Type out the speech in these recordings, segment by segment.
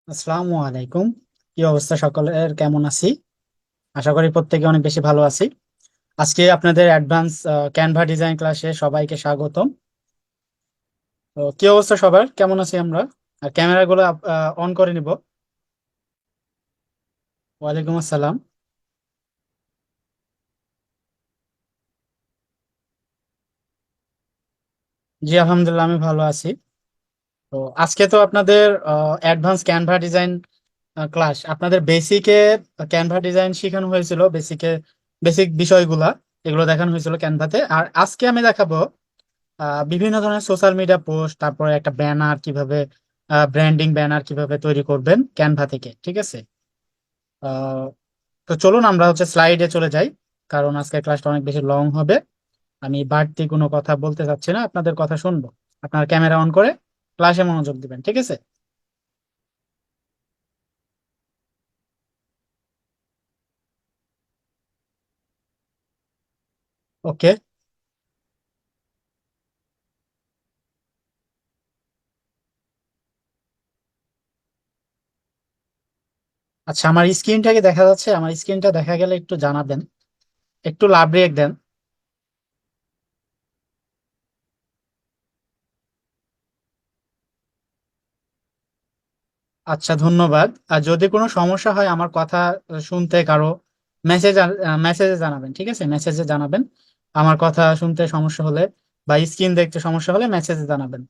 আসসালামু আলাইকুম। কি অবস্থা সকলের, কেমন আছি? আশা করি প্রত্যেকে অনেক বেশি ভালো আছি। আজকে আপনাদের অ্যাডভান্স ক্যানভা ডিজাইন ক্লাসে সবাইকে স্বাগতম। তো কি অবস্থা সবার, কেমন আছি আমরা? আর ক্যামেরা গুলো অন করে নিব। ওয়ালাইকুম আসসালাম। জি আলহামদুলিল্লাহ, আমি ভালো আছি। তো আজকে তো আপনাদের অ্যাডভান্স ক্যানভা ডিজাইন ক্লাস। আপনাদের বেসিকে ক্যানভা ডিজাইন শেখানো হয়েছিল, বেসিক বিষয়গুলা এগুলো দেখানো হয়েছিল ক্যানভাতে। আর আজকে আমি দেখাবো বিভিন্ন ধরনের সোশ্যাল মিডিয়া পোস্ট, তারপরে একটা ব্যানার কিভাবে, ব্র্যান্ডিং ব্যানার কিভাবে তৈরি করবেন ক্যানভা থেকে, ঠিক আছে? আহ, তো চলুন আমরা হচ্ছে স্লাইডে চলে যাই, কারণ আজকে ক্লাসটা অনেক বেশি লং হবে। আমি বাড়তি কোনো কথা বলতে চাচ্ছি না, আপনাদের কথা শুনবো। আপনার ক্যামেরা অন করে ক্লাসে মনোযোগ দিবেন, ঠিক আছে? ওকে। আচ্ছা, আমার স্ক্রিনটা কি দেখা যাচ্ছে? আমার স্ক্রিনটা দেখা গেলে একটু জানাবেন, একটু লাভ রেখ দেন। আচ্ছা, ধন্যবাদ। আর যদি কোনো সমস্যা হয় আমার কথা শুনতে কারো, মেসেজ মেসেজে জানাবেন, ঠিক আছে? মেসেজে জানাবেন আমার কথা শুনতে সমস্যা হলে, বা স্ক্রিন দেখতে সমস্যা হলে মেসেজে জানাবেন।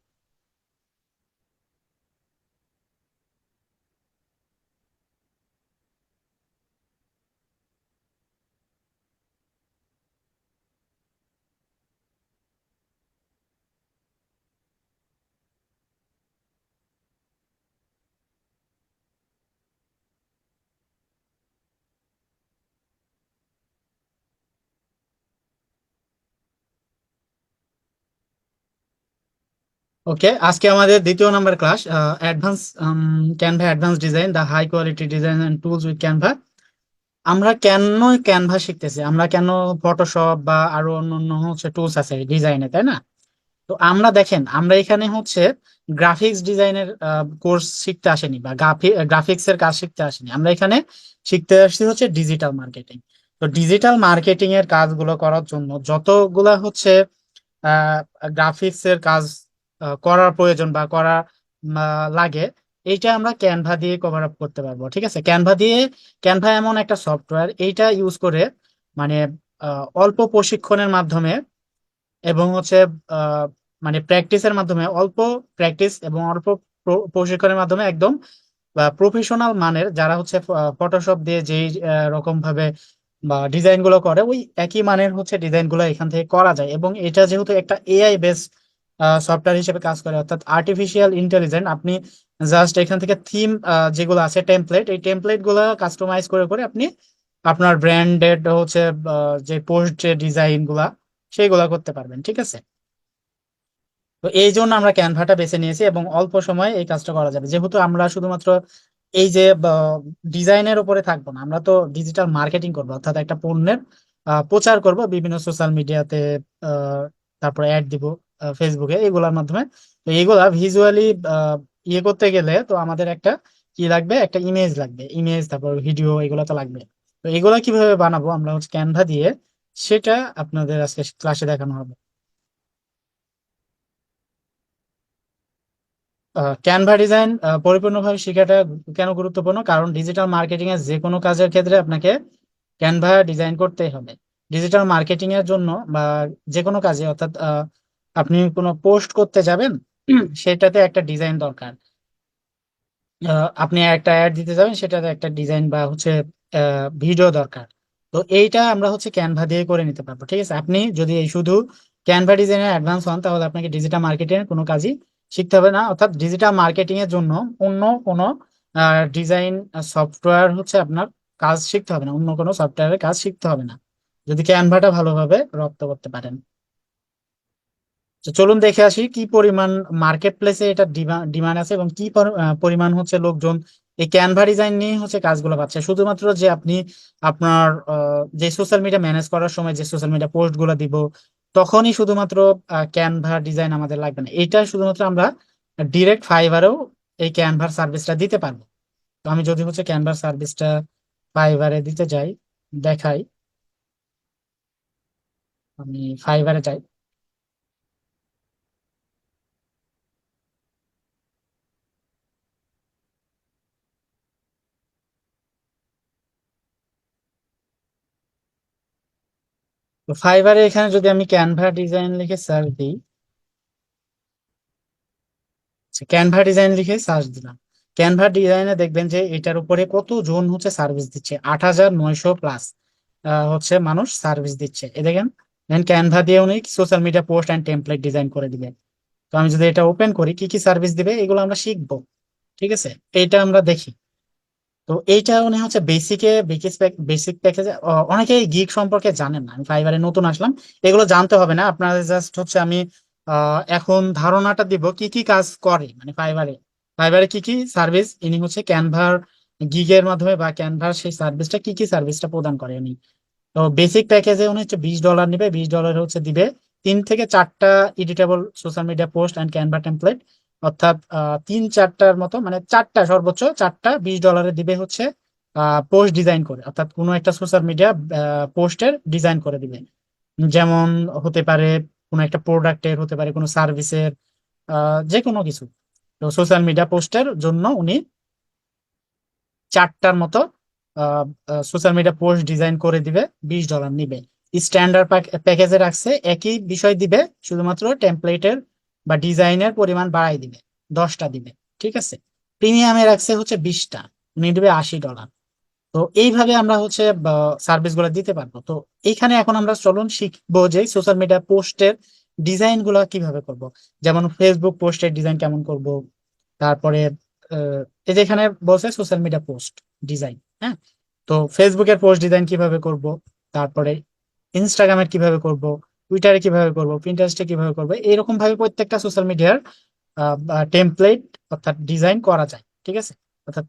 ওকে, আজকে আমাদের দ্বিতীয় number class, advance Canva advance design, the high quality design and tools with Canva. আমরা কেন ক্যানভা শিখতেছি? আমরা কেন ফটোশপ বা আরো অন্যান্য হচ্ছে টুলস আছে ডিজাইনে, তাই না? তো আমরা দেখেন, আমরা এখানে হচ্ছে গ্রাফিক্স ডিজাইনের কোর্স শিখতে আসেনি, বা গ্রাফিক্স এর কাজ শিখতে আসেনি। আমরা এখানে শিখতে আসছি হচ্ছে ডিজিটাল মার্কেটিং। তো ডিজিটাল মার্কেটিং এর কাজগুলো করার জন্য যতগুলা হচ্ছে গ্রাফিক্স এর কাজ করার প্রয়োজন বা করা লাগে, এইটা আমরা ক্যানভা দিয়ে কভার আপ করতে পারবো, ঠিক আছে? ক্যানভা এমন একটা সফটওয়্যার, এইটা ইউজ করে মানে অল্প প্রশিক্ষণের মাধ্যমে এবং হচ্ছে আহ, মানে প্র্যাকটিসের মাধ্যমে, অল্প প্র্যাকটিস এবং অল্প প্রশিক্ষণের মাধ্যমে একদম প্রফেশনাল মানের, যারা হচ্ছে ফটোশপ দিয়ে যেই রকম ভাবে বা ডিজাইন গুলো করে, ওই একই মানের হচ্ছে ডিজাইন গুলো এখান থেকে করা যায়। এবং এটা যেহেতু একটা এআই বেস সফটওয়্যার হিসেবে কাজ করে, অর্থাৎ আর্টিফিশিয়াল ইন্টেলিজেন্ট, আপনি জাস্ট এখান থেকে থিম যেগুলো আছে, টেমপ্লেট, এই টেমপ্লেট গুলো কাস্টমাইজ করে করে আপনি আপনার ব্র্যান্ডেড হচ্ছে যে পোস্ট, যে ডিজাইন গুলা সেইগুলা করতে পারবেন, ঠিক আছে? তো এই জন্য আমরা ক্যানভাটা বেছে নিয়েছি, এবং অল্প সময়ে এই কাজটা করা যাবে। যেহেতু আমরা শুধুমাত্র এই যে ডিজাইনের উপরে থাকবো না, আমরা তো ডিজিটাল মার্কেটিং করবো, অর্থাৎ একটা পণ্যের প্রচার করব বিভিন্ন সোশ্যাল মিডিয়াতে, তারপরে অ্যাড দিব ফেসবুকে, এগুলোর মাধ্যমে। তো এইগুলা ভিজুয়ালি ইয়ে করতে গেলে তো আমাদের একটা কি লাগবে, একটা ইমেজ লাগবে, ইমেজ তারপর ভিডিও, এগুলো তো লাগবে। তো এগুলা কিভাবে বানাবো আমরা হচ্ছে ক্যানভা দিয়ে, সেটা আপনাদের আজকে ক্লাসে দেখানো হবে। ক্যানভা ডিজাইন পরিপূর্ণভাবে শেখাটা কেন গুরুত্বপূর্ণ? কারণ ডিজিটাল মার্কেটিং এর যে কোনো কাজের ক্ষেত্রে আপনাকে ক্যানভা ডিজাইন করতেই হবে। ডিজিটাল মার্কেটিং এর জন্য বা যে কোনো কাজে, অর্থাৎ আপনি কোনো পোস্ট করতে যাবেন, সেটাতে একটা ডিজাইন দরকার। আপনি একটা অ্যাড দিতে যাবেন, সেটাতে একটা ডিজাইন বা হচ্ছে ভিডিও দরকার। তো এইটা আমরা হচ্ছে ক্যানভা দিয়ে করে নিতে পারবো, ঠিক আছে? আপনি যদি এই শুধু ক্যানভা ডিজাইনের অ্যাডভান্স হন, তাহলে আপনাকে ডিজিটাল মার্কেটিং এর কোনো কাজই শিখতে হবে না। অর্থাৎ ডিজিটাল মার্কেটিং এর জন্য অন্য কোনো ডিজাইন সফটওয়্যার হচ্ছে আপনার কাজ শিখতে হবে না, অন্য কোনো সফটওয়্যারের কাজ শিখতে হবে না, যদি ক্যানভাটা ভালোভাবে রপ্ত করতে পারেন। তো চলুন দেখে আসি কি পরিমাণ মার্কেট প্লেসে এটা ডিমান্ড আছে, এবং কি পরিমাণ হচ্ছে লোকজন এই ক্যানভা ডিজাইন নিয়ে হচ্ছে কাজগুলো পাচ্ছে। শুধুমাত্র যে আপনি আপনার যে সোশ্যাল মিডিয়া ম্যানেজ করার সময় যে সোশ্যাল মিডিয়া পোস্ট গুলো দিব, তখনই শুধুমাত্র ক্যানভা ডিজাইন আমাদের লাগবে না। এটা শুধুমাত্র আমরা ডিরেক্ট ফাইবারেও এই ক্যানভার সার্ভিসটা দিতে পারবো। তো আমি যদি হচ্ছে ক্যানভা সার্ভিসটা ফাইবারে দিতে যাই, দেখাই, আমি ফাইবারে যাই। তো ফাইবারে এখানে যদি আমি ক্যানভা ডিজাইন লিখে সার্চ দিই, ক্যানভা ডিজাইন লিখে সার্চ দিলাম, ক্যানভা ডিজাইনে দেখবেন যে এটার উপরে কত জন হচ্ছে সার্ভিস দিচ্ছে, 8,900 প্লাস হচ্ছে মানুষ সার্ভিস দিচ্ছে। এ দেখেন, দেন ক্যানভা দিয়ে উনি social media post and template design করে দিবেন। তো আমি যদি এটা ওপেন করি, কি কি সার্ভিস দিবে এগুলো আমরা শিখবো। ঠিক আছে, এইটা আমরা দেখি। তো এইটা উনি হচ্ছে বেসিকে, বেসিক প্যাকেজে, অনেকে গিগ সম্পর্কে জানেন না, আমি ফাইবারে নতুন আসলাম, এগুলো জানতে হবে না আপনার, জাস্ট হচ্ছে আমি এখন ধারণাটা দিব কি কি কাজ করে, মানে ফাইবারে, ফাইবারে কি কি সার্ভিস ইনি হচ্ছে ক্যানভার গিগের মাধ্যমে বা ক্যানভার সেই সার্ভিসটা কি কি সার্ভিসটা প্রদান করে উনি। তো বেসিক প্যাকেজে উনি হচ্ছে $20 নিবে, $20 হচ্ছে দিবে 3 থেকে 4টা editable social media post and Canva template, অর্থাৎ 3-4টার মতো, মানে 4টা, সর্বোচ্চ 4টা $20 দিবে হচ্ছে পোস্ট ডিজাইন করে, অর্থাৎ কোনো একটা সোশ্যাল মিডিয়া পোস্টের ডিজাইন করে দিবে। যেমন হতে পারে কোনো একটা প্রোডাক্টের, হতে পারে কোনো সার্ভিসের, যে কোনো কিছু। তো সোশ্যাল মিডিয়া পোস্টের জন্য উনি 4টার মতো সোশ্যাল মিডিয়া পোস্ট ডিজাইন করে দিবে, $20 নিবে। স্ট্যান্ডার্ড প্যাকেজে রাখছে একই বিষয় দিবে, শুধুমাত্র টেমপ্লেটের বা ডিজাইনের পরিমাণ বাড়াই দিবে, 10টা দিবে। ঠিক আছে, প্রিমিয়ামে রাখছে হচ্ছে 20টা, উনি দিবে $80। তো এইভাবে আমরা হচ্ছে সার্ভিস গুলো দিতে পারবো। তো এইখানে এখন আমরা চলুন শিখবো যে সোশ্যাল মিডিয়া পোস্টের ডিজাইন গুলা কিভাবে করব। যেমন ফেসবুক পোস্টের ডিজাইন কেমন করব, তারপরে এই যে এখানে বলছে সোশ্যাল মিডিয়া পোস্ট ডিজাইন, হ্যাঁ, তো ফেসবুকের পোস্ট ডিজাইন কিভাবে করব, তারপরে ইনস্টাগ্রামের কিভাবে করব, টুইটারে কিভাবে করব, পিন্টারেস্টে কিভাবে করব, এরকম ভাবে প্রত্যেকটা সোশ্যাল মিডিয়ার টেমপ্লেট অর্থাৎ ডিজাইন করা যায়। ঠিক আছে, অর্থাৎ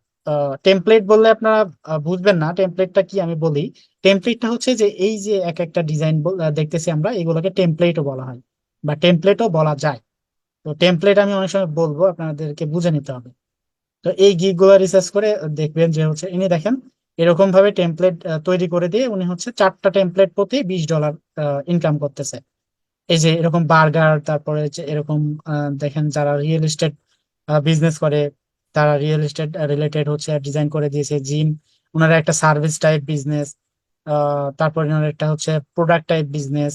টেমপ্লেট বললে আপনারা বুঝবেন না টেমপ্লেটটা কি, আমি বলি। টেমপ্লেটটা হচ্ছে যে এই যে এক একটা ডিজাইন দেখতেছি আমরা, এগুলোকে টেমপ্লেটও বলা হয় বা টেমপ্লেটও বলা যায়। তো টেমপ্লেট আমি অনেক সময় বলবো, আপনাদেরকে বুঝে নিতে হবে। তো এই গিগ গুলো রিসার্চ করে দেখবেন যে হচ্ছে ইনি দেখেন এরকম ভাবে টেমপ্লেট তৈরি করে দিয়ে উনি হচ্ছে 4টা টেমপ্লেট প্রতি $20 ইনকাম করতেছে। এই যে এরকম বার্গার, তারপরে যে এরকম দেখেন যারা রিয়েল এস্টেট বিজনেস করে, তারা রিয়েল এস্টেট রিলেটেড হচ্ছে ডিজাইন করে দিয়েছে জিম, ওনারা একটা সার্ভিস টাইপ বিজনেস, তারপরে ওনার একটা হচ্ছে প্রোডাক্ট টাইপ বিজনেস,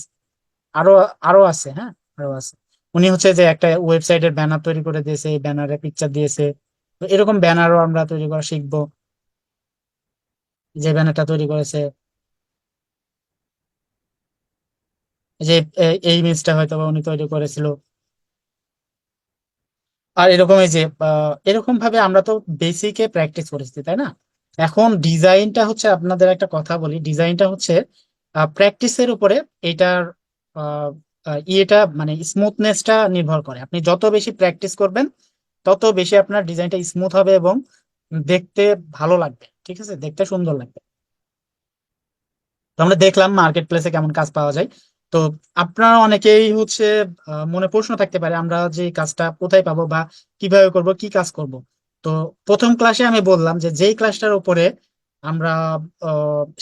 আরো আরো আছে, হ্যাঁ, আরো আছে। উনি হচ্ছে যে একটা ওয়েবসাইটের ব্যানার তৈরি করে দিয়েছে, এই ব্যানারে পিকচার দিয়েছে। তো এরকম ব্যানারও আমরা তৈরি করা শিখবো, যে ব্যানারটা তৈরি করেছে, যে এই ইমেজটা হয়তো বা উনি তৈরি করেছিল। আর এরকম এই যে এরকম ভাবে আমরা তো বেসিকে প্র্যাকটিস করেছি, তাই না? এখন ডিজাইনটা হচ্ছে, আপনাদের একটা কথা বলি, ডিজাইনটা হচ্ছে প্র্যাকটিসের উপরে এটার ইয়েটা মানে স্মুথনেসটা নির্ভর করে। আপনি যত বেশি প্র্যাকটিস করবেন তত বেশি আপনার ডিজাইনটা স্মুথ হবে এবং দেখতে ভালো লাগবে। ঠিক আছে, দেখতে সুন্দর লাগবে। তো আমরা দেখলাম মার্কেট প্লেসে কেমন কাজ পাওয়া যায়। তো আপনারা অনেকেই হচ্ছে মনে প্রশ্ন থাকতে পারে আমরা যে কাজটা কোথায় পাবো বা কিভাবে করব, কি কাজ করব। তো প্রথম ক্লাসে আমি বললাম যে যেই ক্লাসটার উপরে আমরা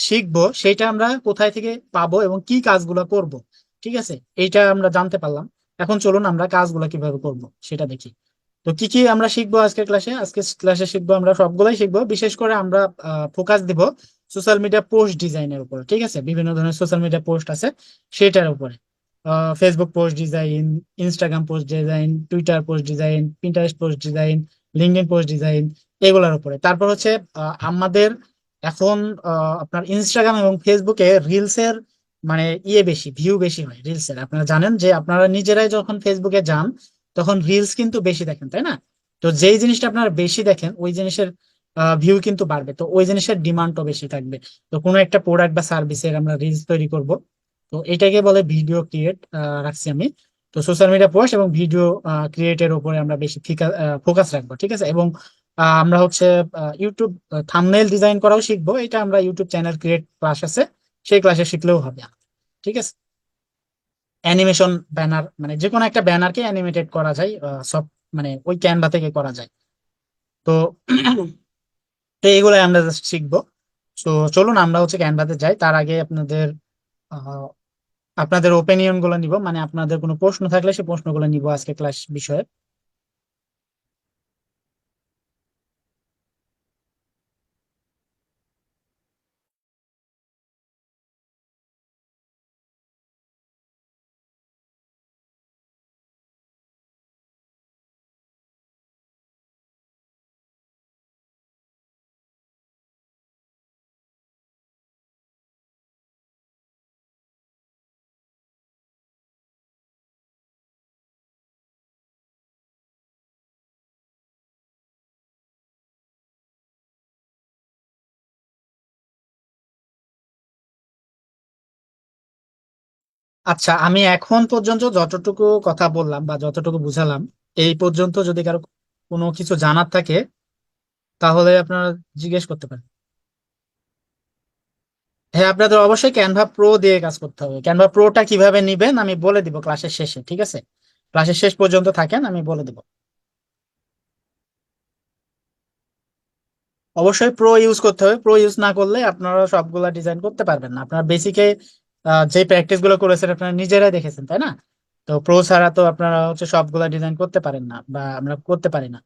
শিখবো সেটা আমরা কোথায় থেকে পাবো এবং কি কাজগুলো করব। ঠিক আছে, এইটা আমরা জানতে পারলাম। এখন চলুন আমরা কাজগুলো কিভাবে করব সেটা দেখি। তো কি কি আমরা শিখবো আজকের ক্লাসে, আজকে ক্লাসে শিখবো আমরা সবগুলাই শিখবো, বিশেষ করে আমরা ফোকাস দিব সোশ্যাল মিডিয়া পোস্ট ডিজাইনের উপর। ঠিক আছে, বিভিন্ন ধরনের সোশ্যাল মিডিয়া পোস্ট আছে সেটার উপরে, Facebook post design, Instagram post design, Twitter post design, Pinterest post design, LinkedIn post design, এগুলোর উপরে। তারপর হচ্ছে আমাদের এখন আপনার ইনস্টাগ্রাম এবং ফেসবুকে রিলস এর মানে বেশি ভিউ বেশি হয় রিলস এর। আপনারা জানেন যে আপনারা নিজেরাই যখন ফেসবুকে যান তখন রিলস কিন্তু বেশি দেখেন, তাই না? তো যেই জিনিসটা আপনারা বেশি দেখেন ওই জিনিসের ভিউ কিন্তু বাড়বে, তো ওই জিনিসের ডিমান্ডও বেশি থাকবে। তো কোনো একটা প্রোডাক্ট বা সার্ভিসের আমরা রিলস তৈরি করব, তো এটাকে বলে ভিডিও ক্রিয়েট, রাখছি আমি। তো সোশ্যাল মিডিয়া পোস্ট এবং ভিডিও ক্রিয়েটের উপরে আমরা বেশি ফোকাস রাখবো। ঠিক আছে, এবং আমরা হচ্ছে ইউটিউব থাম্বনেল ডিজাইন করাও শিখবো, এটা আমরা ইউটিউব চ্যানেল ক্রিয়েট ক্লাস আছে, সেই ক্লাসে শিখলেও হবে। ঠিক আছে, অ্যানিমেশন ব্যানার, মানে যে কোনো একটা ব্যানারকে অ্যানিমেটেড করা যায়, সব মানে ওই ক্যানভা থেকে করা যায়। তো তো এইগুলাই আমরা জাস্ট শিখবো। তো চলুন আমরা হচ্ছে ক্যানভাতে যাই, তার আগে আপনাদের ওপিনিয়ন গুলো নিব, মানে আপনাদের কোনো প্রশ্ন থাকলে সেই প্রশ্নগুলো নিব আজকে ক্লাস বিষয়ে। আচ্ছা, আমি এখন পর্যন্ত যতটুকু কথা বললাম বা যতটুকু বুঝালাম, এই পর্যন্ত যদি কারো কোনো কিছু জানার থাকে তাহলে আপনারা জিজ্ঞেস করতে পারেন। হ্যাঁ, আপনাদের অবশ্যই ক্যানভা প্রো দিয়ে কাজ করতে হবে। ক্যানভা প্রোটা কিভাবে নিবেন আমি বলে দিব ক্লাসের শেষে, ঠিক আছে? ক্লাসের শেষ পর্যন্ত থাকেন, আমি বলে দিব। অবশ্যই প্রো ইউজ করতে হবে। প্রো ইউজ না করলে আপনারা সবগুলা ডিজাইন করতে পারবেন না। আপনারা বেসিকে যে প্র্যাকটিস গুলো করেছেন আপনারা নিজেরাই দেখেছেন, তাই না? তো প্রো ছাড়া তো আপনারা হচ্ছে সবগুলা ডিজাইন করতে পারেন না, বা আমরা করতে পারি না।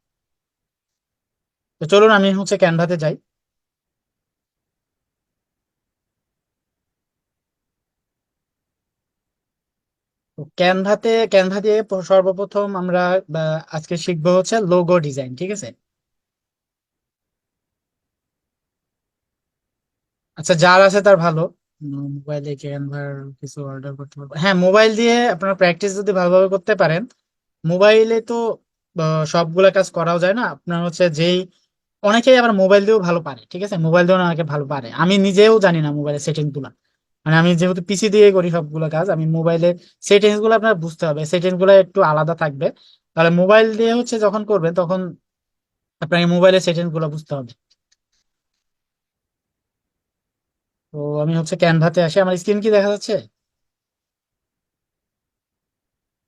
তো চলুন আমি হচ্ছে ক্যানভাতে যাই। তো ক্যানভা দিয়ে সর্বপ্রথম আমরা আজকে শিখবো হচ্ছে লোগো ডিজাইন, ঠিক আছে? আচ্ছা, যার আছে তার ভালো। মোবাইলে ক্যানভার কিছু অর্ডার করতে পারবো, হ্যাঁ। মোবাইল দিয়ে আপনার প্র্যাকটিস যদি ভালোভাবে করতে পারেন, মোবাইলে তো সবগুলা কাজ করাও যায় না। আপনার হচ্ছে যেই অনেকেই আবার মোবাইল দিয়েও ভালো পারে, ঠিক আছে? মোবাইল দিয়েও অনেকে ভালো পারে, আমি নিজেও জানি না মোবাইলের সেটিং গুলা। মানে আমি যেহেতু পিসি দিয়ে করি সবগুলো কাজ, আমি মোবাইলে সেটিংস গুলো আপনার বুঝতে হবে, সেটিংস গুলো একটু আলাদা থাকবে। তাহলে মোবাইল দিয়ে হচ্ছে যখন করবেন তখন আপনাকে মোবাইলের সেটিংস গুলো বুঝতে হবে। তো আমি হচ্ছে ক্যানভাতে আসি। আমার স্ক্রিন কি দেখা যাচ্ছে?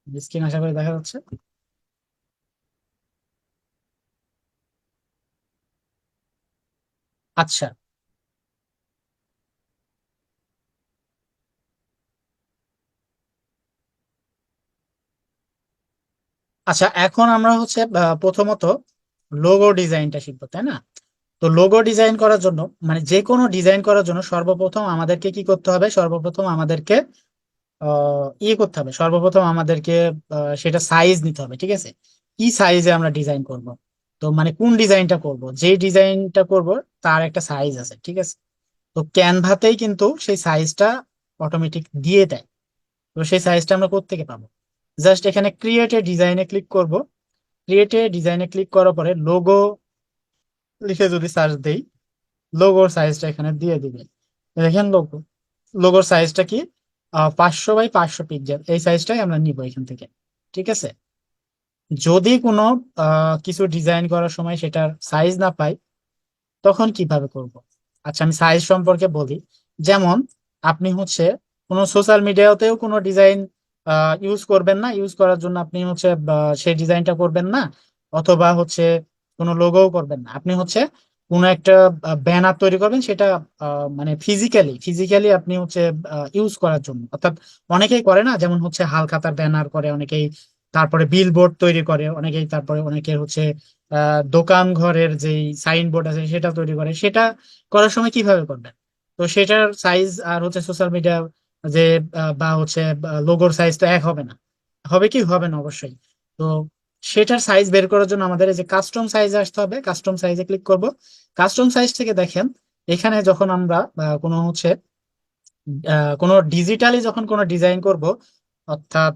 স্ক্রিন আশা করি দেখা যাচ্ছে। আচ্ছা। আচ্ছা, এখন আমরা হচ্ছে প্রথমত লোগো ডিজাইনটা শিখবো, তাই না? তো লোগো ডিজাইন করার জন্য, মানে যে কোনো ডিজাইন করার জন্য সর্বপ্রথম আমাদেরকে কি করতে হবে? সর্বপ্রথম আমাদেরকে করতে হবে, সর্বপ্রথম আমাদেরকে সেটা সাইজ নিতে হবে, ঠিক আছে? কি সাইজে আমরা ডিজাইন করব? তো মানে কোন ডিজাইনটা করব, যে ডিজাইনটা করব তার একটা সাইজ আছে, ঠিক আছে? তো ক্যানভাতেই কিন্তু সেই সাইজটা অটোমেটিক দিয়ে দেয়। তো সেই সাইজটা আমরা কোত্থেকে পাবো? জাস্ট এখানে ক্রিয়েট এ ডিজাইনে ক্লিক করব। ক্রিয়েট এ ডিজাইনে ক্লিক করার পরে লোগো লিখে যদি সার্চ দেই, লোগোর সাইজটা এখানে দিয়ে দিবে। দেখেন লোগোর সাইজটা কি? 500 বাই 500 পিক্সেল, এই সাইজটাই আমরা নিব এখান থেকে, ঠিক আছে? যদি কোনো কিছু ডিজাইন করার সময় সেটার সাইজ না পাই, তখন কিভাবে করব? আচ্ছা, আমি সাইজ সম্পর্কে বলি। যেমন আপনি হচ্ছে কোনো সোশ্যাল মিডিয়াতেও কোনো ডিজাইন ইউজ করবেন না, ইউজ করার জন্য আপনি হচ্ছে সেই ডিজাইনটা করবেন না, অথবা হচ্ছে কোনো লোগোও করবেন না। আপনি হচ্ছে কোনো একটা ব্যানার তৈরি করবেন, সেটা মানে ফিজিক্যালি আপনি হচ্ছে ইউজ করার জন্য। অর্থাৎ অনেকেই করে না, যেমন হচ্ছে হালখাতার ব্যানার করে অনেকেই, তারপরে বিলবোর্ড তৈরি করে অনেকেই, তারপরে অনেকের হচ্ছে দোকান ঘরের যেই সাইনবোর্ড আছে সেটা তৈরি করে। সেটা করার সময় কিভাবে করবেন? তো সেটার সাইজ আর হচ্ছে সোশ্যাল মিডিয়া যে বা হচ্ছে লোগোর সাইজ তো এক হবে না। হবে কি? হবে না অবশ্যই। তো সেটার সাইজ বের করার জন্য আমাদের এই যে কাস্টম সাইজ আসতে হবে, কাস্টম সাইজে ক্লিক করব। কাস্টম সাইজ থেকে দেখেন, এখানে যখন আমরা কোনো হচ্ছে কোনো ডিজিটালি যখন কোনো ডিজাইন করব, অর্থাৎ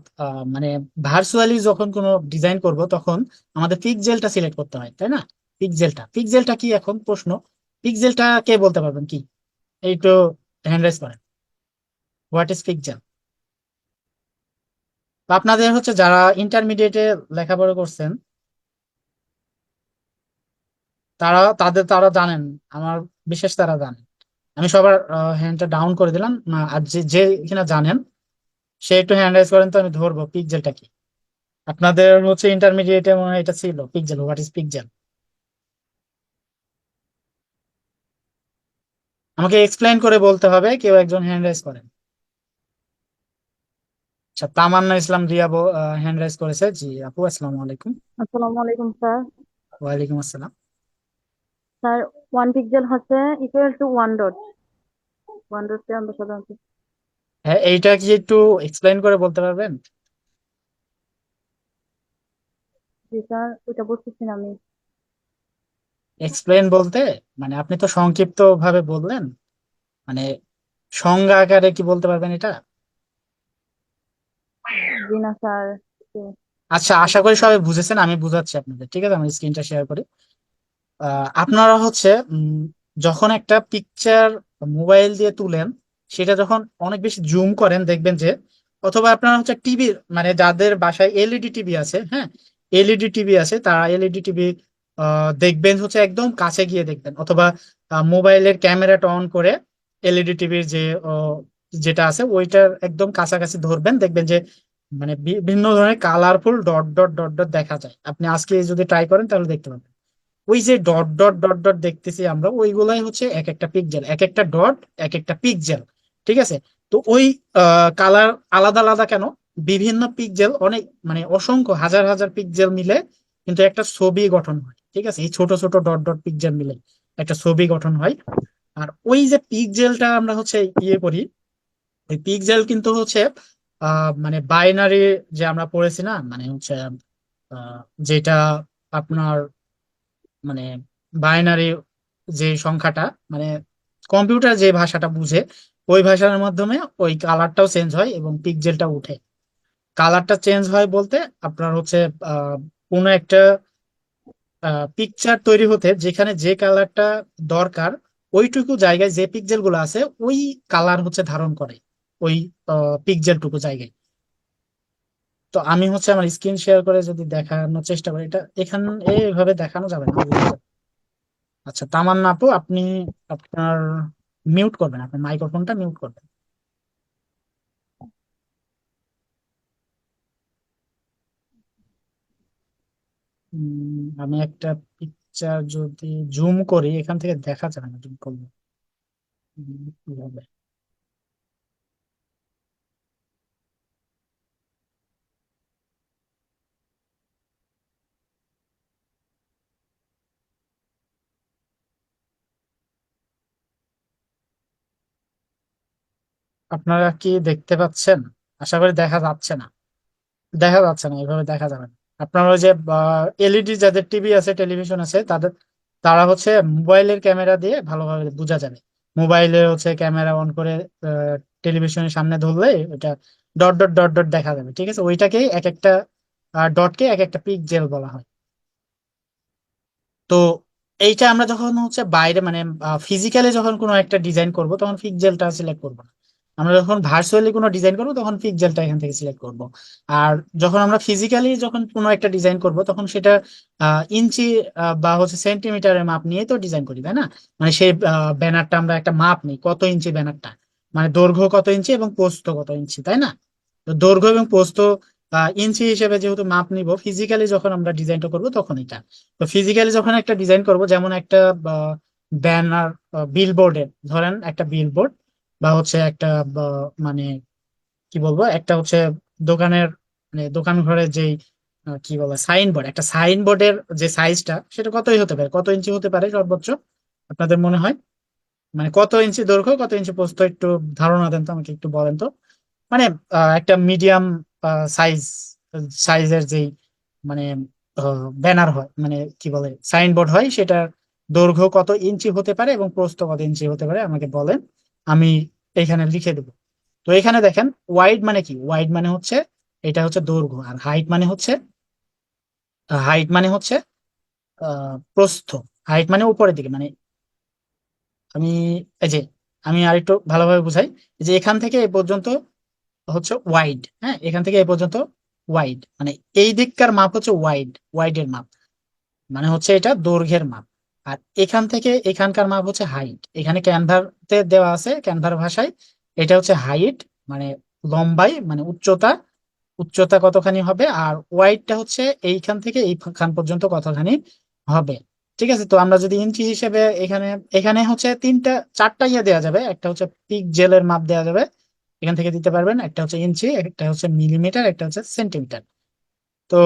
মানে ভার্চুয়ালি যখন কোনো ডিজাইন করব, তখন আমাদের পিক্সেলটা সিলেক্ট করতে হয়, তাই না? পিক্সেলটা কি এখন প্রশ্ন? পিক্সেলটা কে বলতে পারবেন কি? এই তো হ্যান্ড রাইজ করেন। What is pixel? আপনাদের হচ্ছে যারা ইন্টারমিডিয়েটে লেখাপড়া করছেন, তারা জানেন, আমার বিশেষ তারা জানেন। আমি সবার হ্যান্ডটা ডাউন করে দিলাম, আর যে যে কিনা জানেন সে একটু হ্যান্ড রাইজ করেন, তো আমি ধরবো পিক্সেলটা কি। আপনাদের হচ্ছে ইন্টারমিডিয়েটে মনে হয় এটা ছিল পিক্সেল, হোয়াট ইজ পিক্সেল? আমাকে এক্সপ্লেন করে বলতে হবে, কেউ একজন হ্যান্ড রাইজ করেন। আচ্ছা, তামান্না ইসলাম রিয়া হ্যান্ড রাইজ করেছে। জি আপু, আসসালামু আলাইকুম। আসসালামু আলাইকুম স্যার। ওয়ালাইকুম আসসালাম। স্যার, ওয়ান পিক্সেল হচ্ছে equal to one dot. One ডটকে আমরা সাধারণত, হ্যাঁ, এইটা কি একটু এক্সপ্লেন করে বলতে পারবেন? জি স্যার, ওইটা বুঝতেছি না আমি। এক্সপ্লেন বলতে মানে আপনি তো সংক্ষিপ্ত ভাবে বললেন, মানে সংজ্ঞা আকারে কি বলতে পারবেন এটা? জি না স্যার। জি। আচ্ছা, আশা করি সবাই বুঝেছেন, আমি বুঝাচ্ছি আপনাদের, ঠিক আছে? আমি স্ক্রিনটা শেয়ার করি। আপনারা হচ্ছে যখন একটা পিকচার মোবাইল দিয়ে তুলেন, সেটা যখন অনেক বেশি জুম করেন দেখবেন যে, অথবা আপনারা হচ্ছে টিভি, মানে যাদের বাসায় এলইডি টিভি আছে, হ্যাঁ, এলইডি টিভি আছে, তারা এলইডি টিভি দেখবেন হচ্ছে একদম কাছে গিয়ে দেখবেন, অথবা মোবাইলের ক্যামেরাটা অন করে এলইডি টিভির যে যেটা আছে ওইটার একদম কাছাকাছি ধরবেন, দেখবেন যে মানে বিভিন্ন ধরনের colourful dot dot dot dot দেখা যায়। আপনি আজকে যদি ট্রাই করেন তাহলে দেখতে পাবেন। ওই যে ডট ডট ডট ডট দেখতেছি আমরা, ওইগুলাই হচ্ছে এক একটা পিক্সেল, এক একটা ডট এক একটা পিক্সেল। ঠিক আছে? তো ওই কালার আলাদা আলাদা কেন? বিভিন্ন পিক্সেল, অনেক মানে অসংখ্য হাজার হাজার পিক্সেল মিলে কিন্তু একটা ছবি গঠন হয়। ঠিক আছে? এই ছোট ছোট ডট ডট পিক্সেল মিলে একটা ছবি গঠন হয়। আর ওই যে পিক্সেলটা আমরা হচ্ছে ইয়ে করি, ওই পিক্সেল কিন্তু হচ্ছে মানে বাইনারি, যে আমরা পড়েছি না, মানে হচ্ছে আহ, যেটা আপনার মানে বাইনারি যে সংখ্যাটা, মানে কম্পিউটার যে ভাষাটা বুঝে, ওই ভাষার মাধ্যমে ওই কালারটাও চেঞ্জ হয় এবং পিক্সেলটা উঠে। কালারটা চেঞ্জ হয় বলতে আপনার হচ্ছে কোনো একটা পিকচার তৈরি হতে যেখানে যে কালারটা দরকার, ওইটুকু জায়গায় যে পিক্সেল গুলো আছে ওই কালার হচ্ছে ধারণ করে ওই পিক্সেল টুকু জায়গায়। তো আমি হচ্ছে আমার স্ক্রিন শেয়ার করে যদি দেখানোর চেষ্টা করি, এটা এখানে এইভাবে দেখানো যাবে না, বোঝা যাবে। আচ্ছা, তামান্না আপু, আপনি আপনার মিউট করবেন, আপনার মাইক্রোফোনটা মিউট করবেন। আমি একটা পিকচার যদি জুম করি, এখান থেকে দেখা যাবে না জুম করলে। কিভাবে? আপনারা কি দেখতে পাচ্ছেন? আশা করি দেখা যাচ্ছে না। দেখা যাচ্ছে না, এভাবে দেখা যাবে না। আপনার ওই যে এলইডি যাদের টিভি আছে, টেলিভিশন আছে, তাদের, তারা হচ্ছে মোবাইলের ক্যামেরা দিয়ে ভালোভাবে বোঝা যাবে। মোবাইলে হচ্ছে ক্যামেরা অন করে টেলিভিশনের সামনে ধরলে ওটা ডট ডট ডট ডট দেখা যাবে। ঠিক আছে? ওইটাকেই এক একটা ডটকে এক একটা পিক্সেল বলা হয়। তো এইটা আমরা যখন হচ্ছে বাইরে মানে ফিজিক্যালি যখন কোনো একটা ডিজাইন করব তখন পিক্সেলটা সিলেক্ট করব না। আমরা যখন ভার্চুয়ালি কোনো ডিজাইন করব তখন পিক্সেলটা এখান থেকে সিলেক্ট করব। আর যখন আমরা ফিজিক্যালি যখন কোনো একটা ডিজাইন করব তখন সেটা ইঞ্চি বা হচ্ছে সেন্টিমিটারের মাপ নিয়ে তো ডিজাইন করি, তাই না? মানে সেই ব্যানারটা আমরা একটা মাপ নিই, কত ইঞ্চি ব্যানারটা, মানে দৈর্ঘ্য কত ইঞ্চি এবং প্রস্থ কত ইঞ্চি, তাই না? তো দৈর্ঘ্য এবং প্রস্থ ইঞ্চি হিসেবে যেহেতু মাপ নিব, ফিজিক্যালি যখন আমরা ডিজাইনটা করব তখন এটা। তো ফিজিক্যালি যখন একটা ডিজাইন করব, যেমন একটা ব্যানার, বিলবোর্ডের, ধরেন একটা বিলবোর্ড বা হচ্ছে একটা মানে কি বলবো, একটা হচ্ছে দোকানের, মানে দোকান ঘরের যেই কি বলে সাইনবোর্ড, একটা সাইনবোর্ডের যে সাইজটা সেটা কতই হতে পারে, কত ইঞ্চি হতে পারে সর্বোচ্চ আপনাদের মনে হয়? মানে কত ইঞ্চি দৈর্ঘ্য, কত ইঞ্চি প্রস্থ, একটু ধারণা দেন তো আমাকে, একটু বলেন তো। মানে একটা মিডিয়াম সাইজ, সাইজের যেই মানে ব্যানার হয়, মানে কি বলে সাইনবোর্ড হয়, সেটার দৈর্ঘ্য কত ইঞ্চি হতে পারে এবং প্রস্থ কত ইঞ্চি হতে পারে আমাকে বলেন, আমি এখানে লিখে দেবো। তো এখানে দেখেন, ওয়াইড মানে কি? ওয়াইড মানে হচ্ছে এটা হচ্ছে দৈর্ঘ্য, আর হাইট মানে হচ্ছে প্রস্থ। হাইট মানে উপরের দিকে, মানে আমি এই যে আমি আরেকটু ভালোভাবে বুঝাই। এই যে এখান থেকে এই পর্যন্ত হচ্ছে ওয়াইড, হ্যাঁ, এখান থেকে এই পর্যন্ত ওয়াইড, মানে এই দিককার মাপ হচ্ছে ওয়াইড, ওয়াইডের মাপ মানে হচ্ছে এটা দৈর্ঘ্যের মাপ। আর এখান থেকে এখানকার মাপ হচ্ছে হাইট, এখানে ক্যানভাতে দেওয়া আছে, ক্যানভার ভাষায় এটা হচ্ছে হাইট, মানে লম্বাই মানে উচ্চতা, উচ্চতা কতখানি হবে, আর ওয়াইডটা হচ্ছে এইখান থেকে এইখান পর্যন্ত কতখানি হবে। ঠিক আছে, তো আমরা যদি ইঞ্চি হিসেবে এখানে এখানে হচ্ছে চারটা ইয়ে দেওয়া যাবে। একটা হচ্ছে পিক্সেলের মাপ দেওয়া যাবে, এখান থেকে দিতে পারবেন। একটা হচ্ছে ইঞ্চি, একটা হচ্ছে মিলিমিটার, একটা হচ্ছে সেন্টিমিটার। তো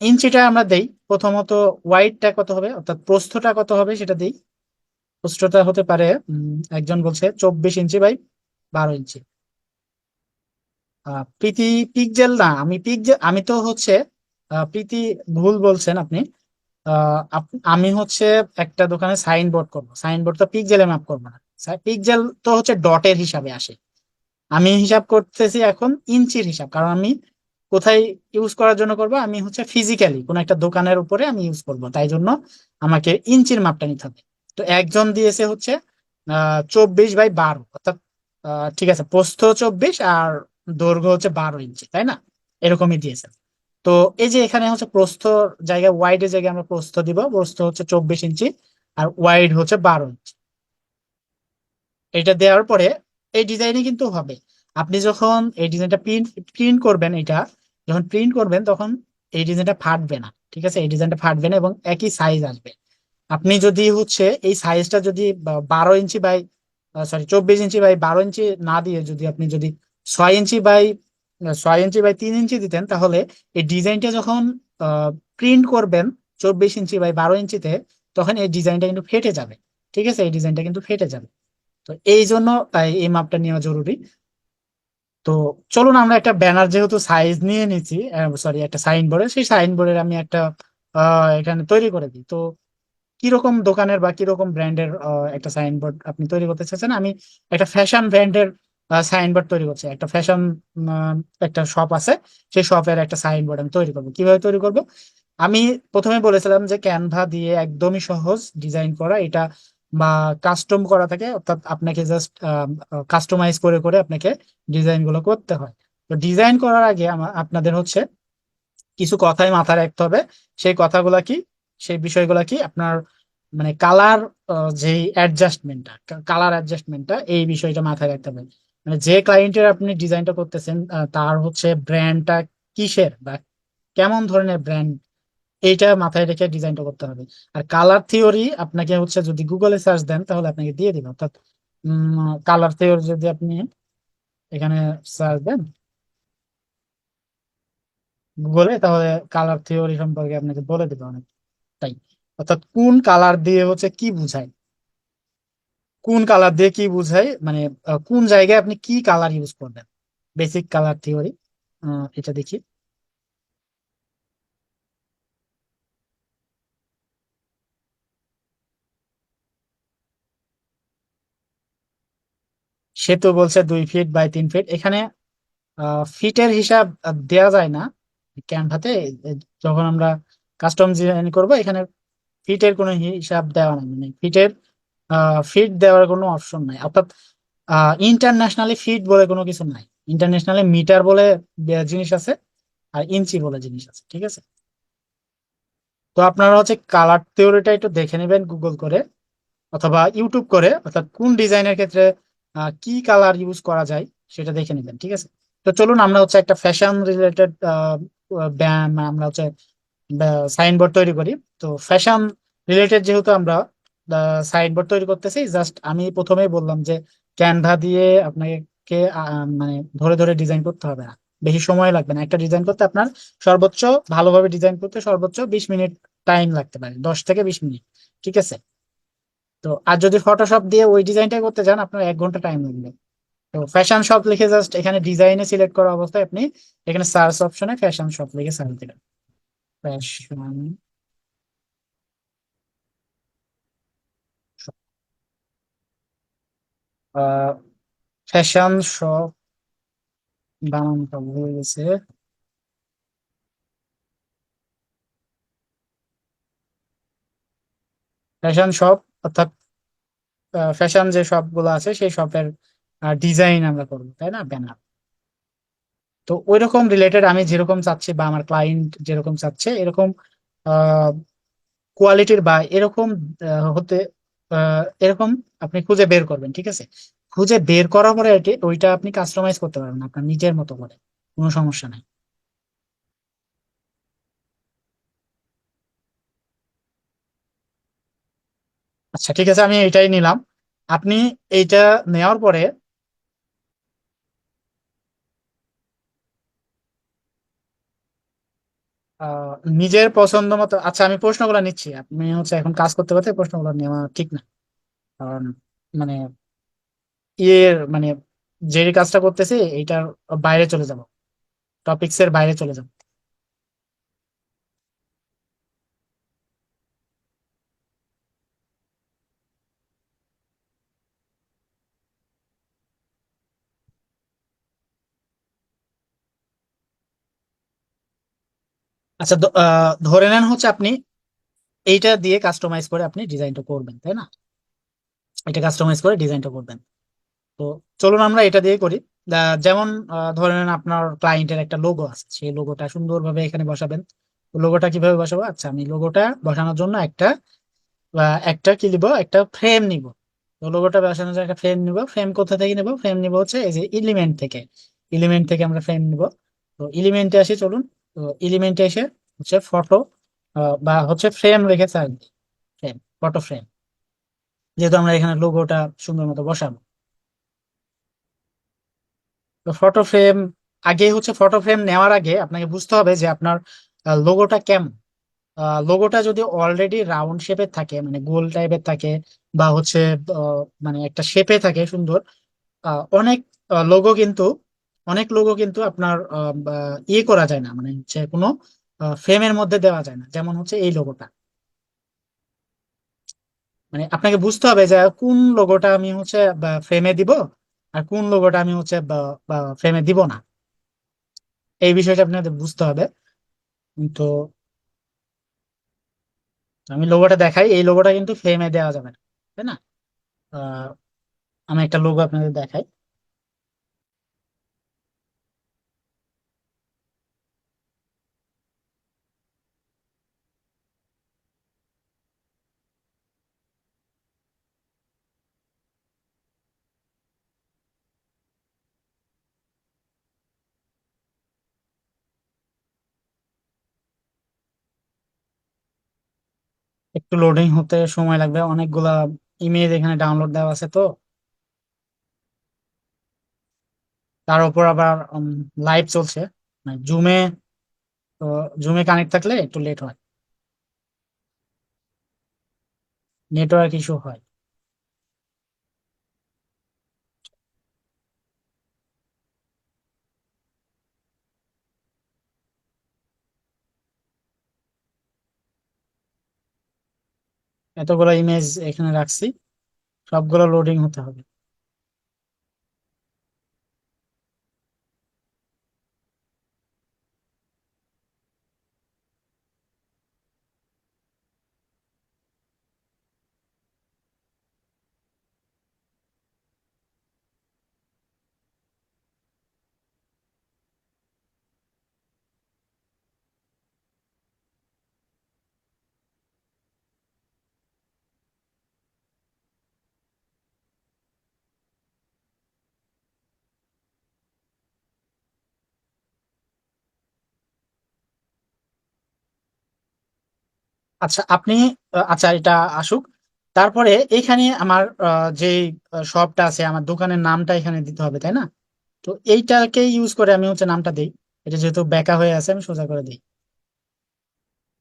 ইঞ্চিটা আমরা দেই প্রথমত। ওয়াইডটা কত হবে অর্থাৎ প্রস্থটা কত হবে সেটা দিই। প্রস্থটা হতে পারে একজন বলছে 24 inch by 12 inch. Preity pixel না, আমি তো হচ্ছে প্রীতি ভুল বলছেন আপনি। আমি হচ্ছে একটা দোকানে সাইন বোর্ড করবো, সাইন বোর্ড তো পিক্সেলে মাপ করবো না। পিক্সেল তো হচ্ছে ডটের হিসাবে আসে। আমি হিসাব করতেছি এখন ইঞ্চির হিসাব, কারণ আমি কোথায় ইউজ করার জন্য করব, আমি হচ্ছে ফিজিক্যালি কোন একটা দোকানের উপরে আমি ইউজ করব, তাই জন্য আমাকে ইঞ্চির মাপটা নিতে হবে। তো একজন দিয়েছে হচ্ছে 24 বাই 12, অর্থাৎ ঠিক আছে, প্রস্থ 24 আর দৈর্ঘ্য হচ্ছে 12 ইঞ্চি, তাই না? এরকমই দিয়েছে। তো এই যে এখানে হচ্ছে প্রস্থ জায়গায়, ওয়াইডের জায়গায় আমরা প্রস্থ দিব, প্রস্থ হচ্ছে 24 ইঞ্চি আর ওয়াইড হচ্ছে 12 ইঞ্চি। এটা দেওয়ার পরে এই ডিজাইনে কিন্তু হবে। আপনি যখন এই ডিজাইনটা প্রিন্ট প্রিন্ট করবেন, এটা যখন প্রিন্ট করবেন তখন এই ডিজাইনটা ফাটবে না। ঠিক আছে, এই ডিজাইনটা ফাটবে না এবং একই সাইজ আসবে। আপনি যদি হচ্ছে এই সাইজটা যদি 12 ইঞ্চি বাই 24 ইঞ্চি বাই 12 ইঞ্চি না দিয়ে যদি আপনি যদি 6 ইঞ্চি বাই 6 ইঞ্চি বাই 3 ইঞ্চি দিতেন, তাহলে এই ডিজাইনটা যখন প্রিন্ট করবেন 24 ইঞ্চি বাই 12 ইঞ্চিতে, তখন এই ডিজাইনটা কিন্তু ফেটে যাবে। ঠিক আছে, এই ডিজাইনটা কিন্তু ফেটে যাবে। তো এই জন্য এই মাপটা নেওয়া জরুরি। তো চলুন আমরা একটা ব্যানার যেহেতু সাইজ নিয়ে নিচ্ছি, সরি একটা সাইন বোর্ডের, সেই সাইন বোর্ডের আমি একটা এখানে তৈরি করে দিই। তো কিরকম দোকানের বা কিরকম ব্র্যান্ডের একটা সাইন বোর্ড আপনি তৈরি করতে চাচ্ছেন? আমি একটা ফ্যাশন ব্র্যান্ডের সাইন বোর্ড তৈরি করছি। একটা ফ্যাশন একটা শপ আছে, সেই শপের একটা সাইন বোর্ড আমি তৈরি করবো। কিভাবে তৈরি করব? আমি প্রথমে বলেছিলাম যে ক্যানভা দিয়ে একদমই সহজ ডিজাইন করা এটা, বা কাস্টম করা থাকে, অর্থাৎ আপনাকে জাস্ট কাস্টমাইজ করে করে আপনাকে ডিজাইন গুলো করতে হয়। তো ডিজাইন করার আগে আপনাদের হচ্ছে কিছু কথাই মাথায় রাখতে হবে। সেই কথাগুলা কি, সেই বিষয়গুলা কি, আপনার মানে কালার, যে অ্যাডজাস্টমেন্টটা, কালার অ্যাডজাস্টমেন্টটা, এই বিষয়টা মাথায় রাখতে হবে। মানে যে ক্লায়েন্টের আপনি ডিজাইনটা করতেছেন তার হচ্ছে ব্র্যান্ডটা কিসের বা কেমন ধরনের ব্র্যান্ড, এইটা মাথায় রেখে ডিজাইনটা করতে হবে। আর কালার থিওরি আপনাকে হচ্ছে যদি গুগলে সার্চ দেন তাহলে আপনাকে দিয়ে দিবে। অর্থাৎ কালার থিওরি যদি আপনি এখানে সার্চ দেন গুগলে, তাহলে কালার থিওরি সম্পর্কে আপনাকে বলে দেবে অনেক। তাই অর্থাৎ কোন কালার দিয়ে হচ্ছে কি বুঝায়, কোন কালার দিয়ে কি বুঝায়, মানে কোন জায়গায় আপনি কি কালার ইউজ করবেন, বেসিক কালার থিওরি। এটা দেখি। সে তো বলছে 2 ফিট বাই 3 ফিট। এখানে ফিটের হিসাব দেয়া যায় না ক্যানভাতে। যখন আমরা কাস্টম ডিজাইন করব, এখানে ফিটের কোনো হিসাব দেওয়া নাই, মানে ফিট দেওয়ার কোনো অপশন নাই। অর্থাৎ ইন্টারন্যাশনালি ফিট বলে কোনো কিছু নাই। ইন্টারন্যাশনালি মিটার বলে জিনিস আছে, আর ইঞ্চি বলে জিনিস আছে। ঠিক আছে, তো আপনারা হচ্ছে কালার থিওরিটা একটু দেখে নেবেন গুগল করে অথবা ইউটিউব করে, অর্থাৎ কোন ডিজাইনের ক্ষেত্রে কি কালার ইউজ করা যায় সেটা দেখে নেবেন। ঠিক আছে, তো চলুন আমরা হচ্ছে একটা ফ্যাশন রিলেটেড আমরা হচ্ছে সাইনবোর্ড তৈরি করি। তো ফ্যাশন রিলেটেড যেহেতু আমরা সাইনবোর্ড তৈরি করতেছি, জাস্ট আমি প্রথমেই বললাম যে ক্যানভা দিয়ে আপনাকে মানে ধরে ধরে ডিজাইন করতে হবে না, বেশি সময় লাগবে না। একটা ডিজাইন করতে আপনার সর্বোচ্চ, ভালোভাবে ডিজাইন করতে সর্বোচ্চ 20 মিনিট টাইম লাগতে পারে, 10 থেকে 20 মিনিট। ঠিক আছে, তো আর যদি ফটোশপ দিয়ে ওই ডিজাইনটা করতে চান আপনার 1 ঘন্টা টাইম লাগবে। তো ফ্যাশন শপ লিখে জাস্ট এখানে ডিজাইনে সিলেক্ট করা অবস্থায় আপনি এখানে সার্চ অপশনে ফ্যাশন শপ লিখে সার্চ দিবেন। ফ্যাশন ফ্যাশন শপ, বানানটা ভুলে গেছে। ফ্যাশন শপ অর্থাৎ ফ্যাশন যে শপ গুলো আছে সেই শপের ডিজাইন আমরা করবো, তাই না, ব্যানার। তো ওইরকম রিলেটেড আমি যেরকম চাচ্ছি বা আমার ক্লায়েন্ট যেরকম চাচ্ছে এরকম কোয়ালিটির বা এরকম হতে এরকম আপনি খুঁজে বের করবেন। ঠিক আছে, খুঁজে বের করার পরে ওইটা আপনি কাস্টমাইজ করতে পারবেন আপনার নিজের মতো করে, কোনো সমস্যা নাই। আচ্ছা ঠিক আছে, আমি এটাই নিলাম। আপনি এইটা নেওয়ার পরে আহ, নিজের পছন্দ মতো, আচ্ছা আমি প্রশ্নগুলো নিচ্ছি, আপনি হচ্ছে এখন কাজ করতে করতে প্রশ্নগুলো নেওয়া ঠিক না। কারণ মানে মানে যে কাজটা করতেছি এইটার বাইরে চলে যাব, টপিকস এর বাইরে চলে যাব। আচ্ছা ধরে নেন হচ্ছে আপনি এইটা দিয়ে কাস্টমাইজ করে আপনি ডিজাইনটা করবেন, তাই না? এটা কাস্টমাইজ করে ডিজাইনটা করবেন। তো চলুন আমরা এটা দিয়ে করি। যেমন ধরে নেন আপনার ক্লায়েন্টের একটা লোগো আছে, সেই লোগোটা সুন্দরভাবে এখানে বসাবেন। লোগোটা কিভাবে বসাবো? আচ্ছা আমি লোগোটা বসানোর জন্য একটা কি নিব, একটা ফ্রেম নিব। তো লোগোটা বসানোর জন্য একটা ফ্রেম নিব। ফ্রেম কোথা থেকে নিব? ফ্রেম নিব হচ্ছে এই যে এলিমেন্ট থেকে। এলিমেন্ট থেকে আমরা ফ্রেম নিব। তো এলিমেন্টে আসি চলুন। তো এলিমেন্টে এসে হচ্ছে ফটো বা হচ্ছে ফ্রেম রেখে থাকবে। ফ্রেম, ফটো ফ্রেম, যেহেতু আমরা এখানে লোগোটা সুন্দর মতো বসাবো। তো ফটো ফ্রেম, আগে হচ্ছে ফটো ফ্রেম নেওয়ার আগে আপনাকে বুঝতে হবে যে আপনার লোগোটা কেমন। লোগোটা যদি অলরেডি রাউন্ড শেপের থাকে, মানে গোল টাইপের থাকে, বা হচ্ছে মানে একটা শেপে থাকে সুন্দর, অনেক লোগো কিন্তু অনেক লোগো কিন্তু আপনার ইয়ে করা যায় না, মানে হচ্ছে কোনো ফ্রেমের মধ্যে দেওয়া যায় না, যেমন হচ্ছে এই লোগোটা। মানে আপনাকে বুঝতে হবে যে কোন লোগোটা আমি হচ্ছে ফ্রেমে দিব, আর কোন লোগোটা আমি হচ্ছে ফ্রেমে দিব না। এই বিষয়টা আপনাদের বুঝতে হবে। তো আমি লোগোটা দেখাই, এই লোগোটা কিন্তু ফ্রেমে দেওয়া যাবে না, তাই না? আহ, আমি একটা লোগো আপনাদের দেখাই। একটু লোডিং হতে সময় লাগবে, অনেকগুলা ইমেজ এখানে ডাউনলোড দেওয়া আছে তো। তার উপর আবার লাইভ চলছে, মানে জুমে। তো জুমে কানেক্ট থাকলে একটু লেট হয়, নেটওয়ার্ক ইস্যু হয়। এতগুলো ইমেজ এখানে রাখছি, সবগুলো লোডিং হতে হবে। আচ্ছা আপনি আচ্ছা এটা আসুক। তারপরে এখানে আমার যে শপটা আছে, আমার দোকানের নামটা এখানে দিতে হবে, তাই না? তো এইটাকে ইউজ করে আমি হচ্ছে নামটা দিই। এটা যেহেতু বেঁকা হয়ে আছে আমি সোজা করে দিই।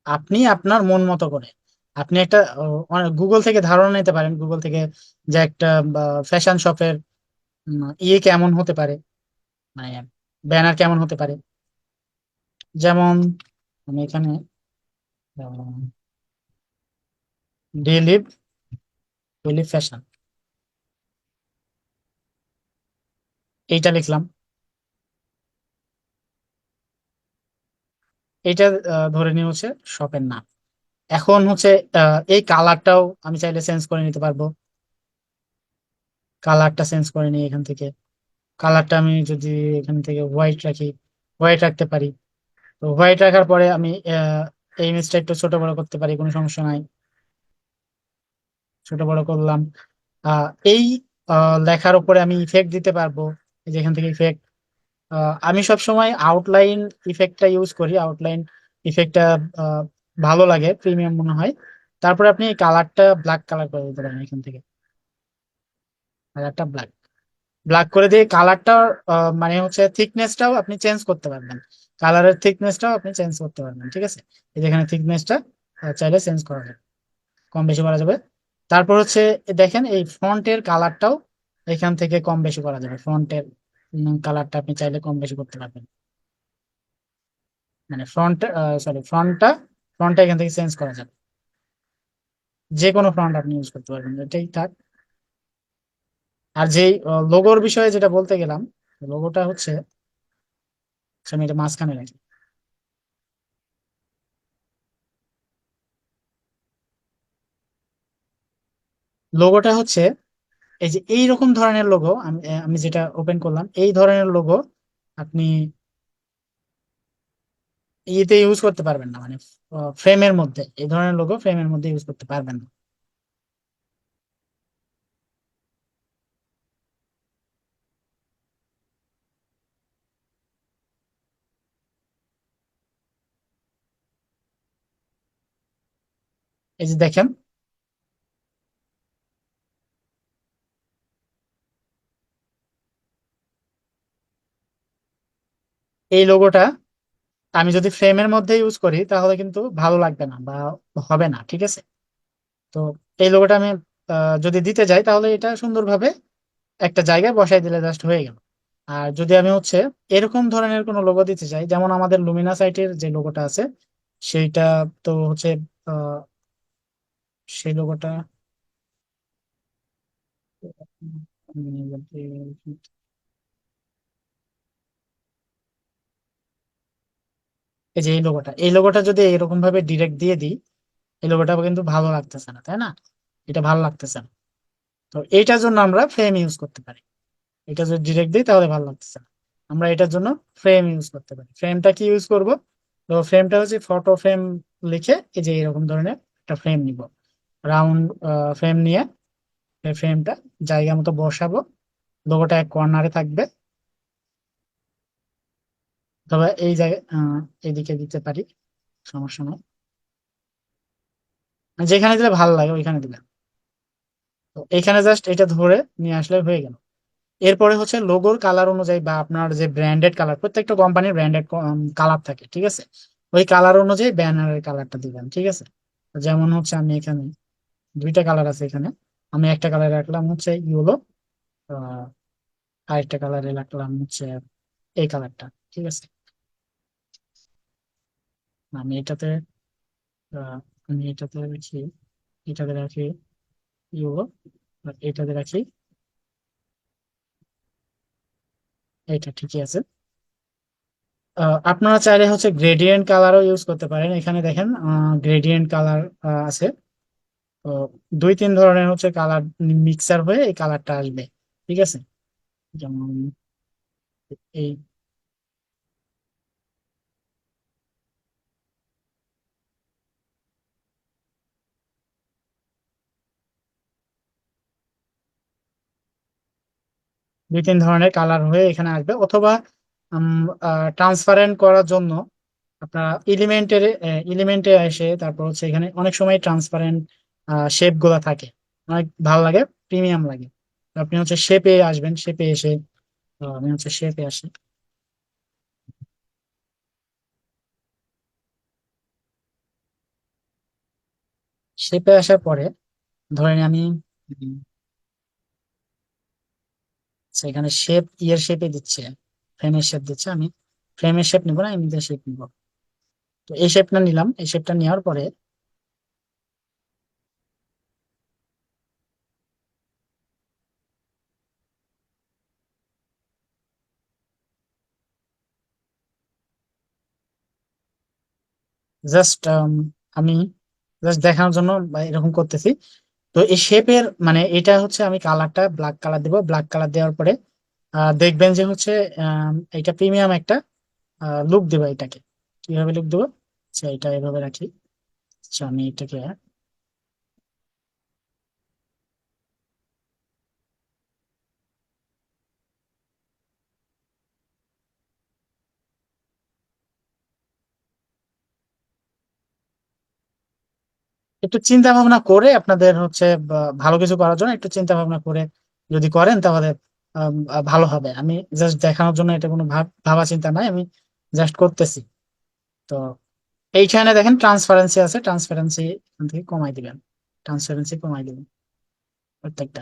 আপনি আপনার মন মতো করে আপনি একটা গুগল থেকে ধারণা নিতে পারেন, গুগল থেকে, যে একটা ফ্যাশন শপের ইয়ে কেমন হতে পারে, মানে ব্যানার কেমন হতে পারে। যেমন আমি এখানে ডেইলি ডেইলি ফ্যাশন এইটা লিখলাম। এইটা ধরে নিয়ে হচ্ছে শপের নাম। এখন হচ্ছে এই কালারটাও আমি চাইলে চেঞ্জ করে নিতে পারবো। কালারটা চেঞ্জ করে নিই এখান থেকে। কালারটা আমি যদি এখান থেকে হোয়াইট রাখি, হোয়াইট রাখতে পারি। তো হোয়াইট রাখার পরে আমি এই ইমেজটা একটু ছোট বড় করতে পারি, কোনো সমস্যা নাই। ছোট বড় করলাম। এই লেখার উপরে আমি ইফেক্ট দিতে পারবো, এই যে এখান থেকে ইফেক্ট। আমি সব সময় আউটলাইন ইফেক্টটা ইউজ করি। আউটলাইন ইফেক্টটা ভালো লাগে, প্রিমিয়াম মনে হয়। তারপরে আপনি কালারটা ব্ল্যাক কালার করে দিতে পারেন এখান থেকে। কালারটা ব্ল্যাক ব্ল্যাক করে দিয়ে কালারটা মানে হচ্ছে থিকনেসটাও আপনি চেঞ্জ করতে পারবেন। কালারের থিকনেসটাও আপনি চেঞ্জ করতে পারবেন, ঠিক আছে। এই যেখানে থিকনেসটা চাইলে চেঞ্জ করা যাবে, কম বেশি করা যাবে। তারপর হচ্ছে দেখেন এই ফন্টের কালারটাও এখান থেকে কম বেশি করা যাবে। ফন্টের কালারটা আপনি চাইলে কম বেশি করতে পারবেন। মানে ফ্রন্টটা এখান থেকে চেঞ্জ করা যাবে। যে কোনো ফ্রন্ট আপনি ইউজ করতে পারবেন, এটাই থাক। আর যেই লোগোর বিষয়ে যেটা বলতে গেলাম, লোগোটা হচ্ছে আমি এটা মাঝখানে রাখি। লোগোটা হচ্ছে এই যে এইরকম ধরনের লোগো, আমি আমি যেটা ওপেন করলাম এই ধরনের লোগো আপনি ইয়েতে ইউজ করতে পারবেন না, মানে ফ্রেমের মধ্যে এই ধরনের লোগো ফ্রেমের মধ্যে ইউজ করতে পারবেন না। এই যে দেখেন এই লোগোটা আমি যদি ফ্রেমের মধ্যে ইউজ করি তাহলে কিন্তু ভালো লাগবে না বা হবে না, ঠিক আছে। তো এই লোগোটা আমি যদি দিতে যাই তাহলে এটা সুন্দরভাবে একটা জায়গায় বসাই দিলে জাস্ট হয়ে গেল। আর যদি আমি হচ্ছে এরকম ধরনের কোনো লোগো দিতে চাই, যেমন আমাদের লুমিনা সাইটের যে লোগোটা আছে সেইটা, তো হচ্ছে আহ, সেই লোগোটা এই যে এই লোগোটা যদি এরকম ভাবে ডিরেক্ট দিয়ে দিই, এই লোগোটা কিন্তু ভালো লাগতেছে না, তাই না? এটা ভালো লাগতেছে না। তো এইটার জন্য আমরা ফ্রেম ইউজ করতে পারি। এটা যদি ডিরেক্ট দিই তাহলে ভালো লাগতেছে না। আমরা এটার জন্য ফ্রেম ইউজ করতে পারি। ফ্রেমটা কি ইউজ করব? তো ফ্রেমটা হচ্ছে ফটো ফ্রেম লিখে এই যে এরকম ধরনের একটা ফ্রেম নিব, রাউন্ড ফ্রেম নিয়ে এই ফ্রেমটা জায়গা মতো বসাবো। লোগোটা এক কর্নারে থাকবে, তবে এই জায়গায় এদিকে দিতে পারি, সমস্যা নেই। যেখানে দিলে ভালো লাগে ওইখানে দিলে। তো এখানে জাস্ট এটা ধরে নিয়ে আসলে হয়ে গেল। এরপরে হচ্ছে লোগোর কালার অনুযায়ী বা আপনার যে ব্র্যান্ডেড কালার, প্রত্যেকটা কোম্পানির ব্র্যান্ডেড কালার থাকে, ঠিক আছে। ওই কালার অনুযায়ী ব্যানারের কালারটা দিবেন, ঠিক আছে। যেমন হচ্ছে আমি এখানে দুইটা কালার আছে এখানে, আমি একটা কালার রাখলাম হচ্ছে ইয়েলো, আরেকটা কালারে রাখলাম হচ্ছে এই কালারটা, ঠিক আছে। আমি এটাতে আহ, আমি এটাতে রাখি, এটাতে রাখি ইয়েলো, আর এটাতে রাখি এটা, ঠিকই আছে। আপনারা চাইলে হচ্ছে গ্রেডিয়েন্ট কালারও ইউজ করতে পারেন। এখানে দেখেন গ্রেডিয়েন্ট কালার আছে। তো দুই তিন ধরনের হচ্ছে কালার মিক্সার হয়ে এই কালারটা আসবে, ঠিক আছে। যেমন এই দুই তিন ধরনের কালার হয়ে এখানে আসবে। অথবা ট্রান্সপারেন্ট করার জন্য আপনারা এলিমেন্টে এসে তারপর হচ্ছে এখানে অনেক সময় ট্রান্সপারেন্ট শেপ গুলা থাকে, অনেক ভালো লাগে, প্রিমিয়াম লাগে। তো আপনি হচ্ছে শেপে আসবেন, শেপে এসে আমি হচ্ছে শেপে আসি। শেপে আসার পরে ধরেন আমি সেখানে শেপ ইয়ের শেপে দিচ্ছে, ফ্রেমের শেপ দিচ্ছে, আমি ফ্রেমের শেপ নিবো না, এমনিতে শেপ নিবো। তো এই শেপটা নিলাম, এই শেপটা নেওয়ার পরে জাস্ট আমি জাস্ট দেখানোর জন্য বা এরকম করতেছি। তো এই শেপের মানে এটা হচ্ছে আমি কালারটা ব্ল্যাক কালার দিব। ব্ল্যাক কালার দেওয়ার পরে দেখবেন যে হচ্ছে এটা প্রিমিয়াম একটা লুক দিব এটাকে। কিভাবে লুক দেবো? আচ্ছা, এটা এভাবে রাখি। আচ্ছা, আমি এটাকে একটু চিন্তা ভাবনা করে আপনাদের হচ্ছে ভালো কিছু করার জন্য একটু চিন্তা ভাবনা করে যদি করেন তাহলে ভালো হবে। আমি জাস্ট দেখানোর জন্য, এটা কোনো ভাবা চিন্তা নাই, আমি জাস্ট করতেছি। তো এইখানে দেখেন ট্রান্সপারেন্সি আছে, ট্রান্সপারেন্সি এখান থেকে কমাই দিবেন, ট্রান্সপারেন্সি কমাই দিবেন প্রত্যেকটা।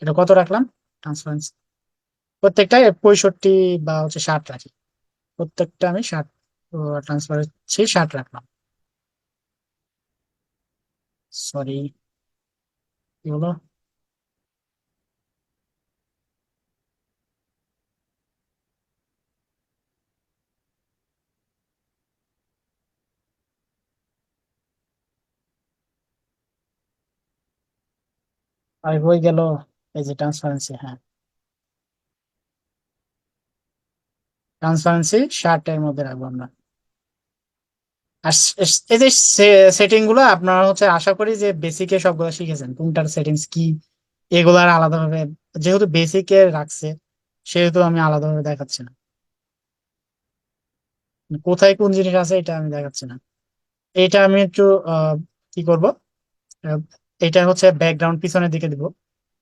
এটা কত রাখলাম ট্রান্সপারেন্সি? প্রত্যেকটাই 65 বা হচ্ছে 60 রাখি। প্রত্যেকটা আমি 60, ট্রান্সপারেন্সি 60 রাখলাম। সরি, কি হলো? আর হয়ে গেল। এই যে ট্রান্সপারেন্সি, হ্যাঁ, ট্রান্সপারেন্সি 60 এর মধ্যে রাখবো আমরা। আর এই যে সেটিং গুলো আপনারা হচ্ছে আশা করি যে বেসিকে সবগুলো শিখেছেন, কোনটার সেটিংস কি এগুলার আলাদাভাবে, যেহেতু বেসিকে রাখছে সেহেতু আমি আলাদাভাবে দেখাচ্ছি না। কোথায় কোন জিনিস আছে এটা আমি দেখাচ্ছি না। এটা আমি একটু কি করব, আহ, এটা হচ্ছে ব্যাকগ্রাউন্ড পিছনের দিকে দিব,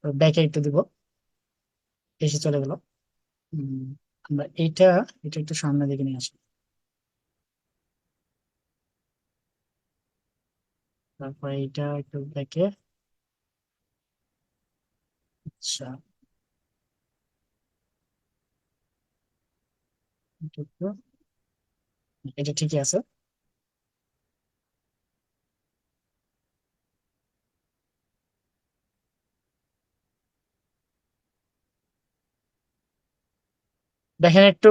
ব্যাকে একটু দিব, এসে চলে গেল। উম, আমরা এইটা, এটা একটু সামনের দিকে নিয়ে আসি। তারপরে এইটা একটু ব্যাকে। আচ্ছা, এটা ঠিকই আছে। দেখেন একটু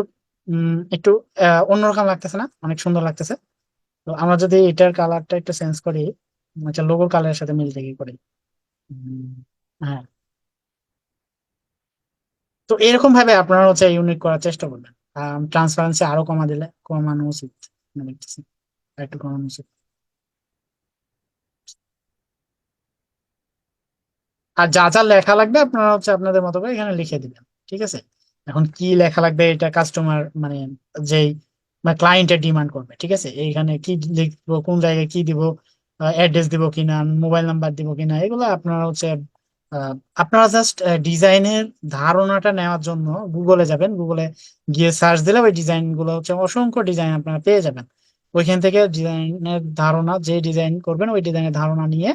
একটু অন্যরকম লাগতেছে না? অনেক সুন্দর লাগতেছে। তো আমরা যদি এটার কালারটা একটু চেঞ্জ করি, আচ্ছা লোগোর কালারের সাথে মিল থেকে করি। উম, হ্যাঁ। তো এরকম ভাবে আপনারা হচ্ছে ইউনিক করার চেষ্টা করবেন। ট্রান্সপারেন্সি আরো কমানো উচিত, আমি দেখতেছি আর একটু কমানো উচিত। আর যা যা লেখা লাগবে আপনারা হচ্ছে আপনাদের মতো করে এখানে লিখে দিবেন, ঠিক আছে? এখন কি লেখা লাগবে এটা কাস্টমার মানে যেই মানে ক্লায়েন্টের ডিমান্ড করবে, ঠিক আছে? এইখানে কি লিখবো, কোন জায়গায় কি দিব, অ্যাড্রেস দিব কিনা, মোবাইল নাম্বার দিব কিনা, এগুলো আপনারা হচ্ছে আহ, আপনারা জাস্ট ডিজাইনের ধারণাটা নেওয়ার জন্য গুগলে যাবেন। গুগলে গিয়ে সার্চ দিলে ওই ডিজাইন গুলো হচ্ছে অসংখ্য ডিজাইন আপনারা পেয়ে যাবেন। ওইখান থেকে ডিজাইনের ধারণা, যে ডিজাইন করবেন ওই ডিজাইনের ধারণা নিয়ে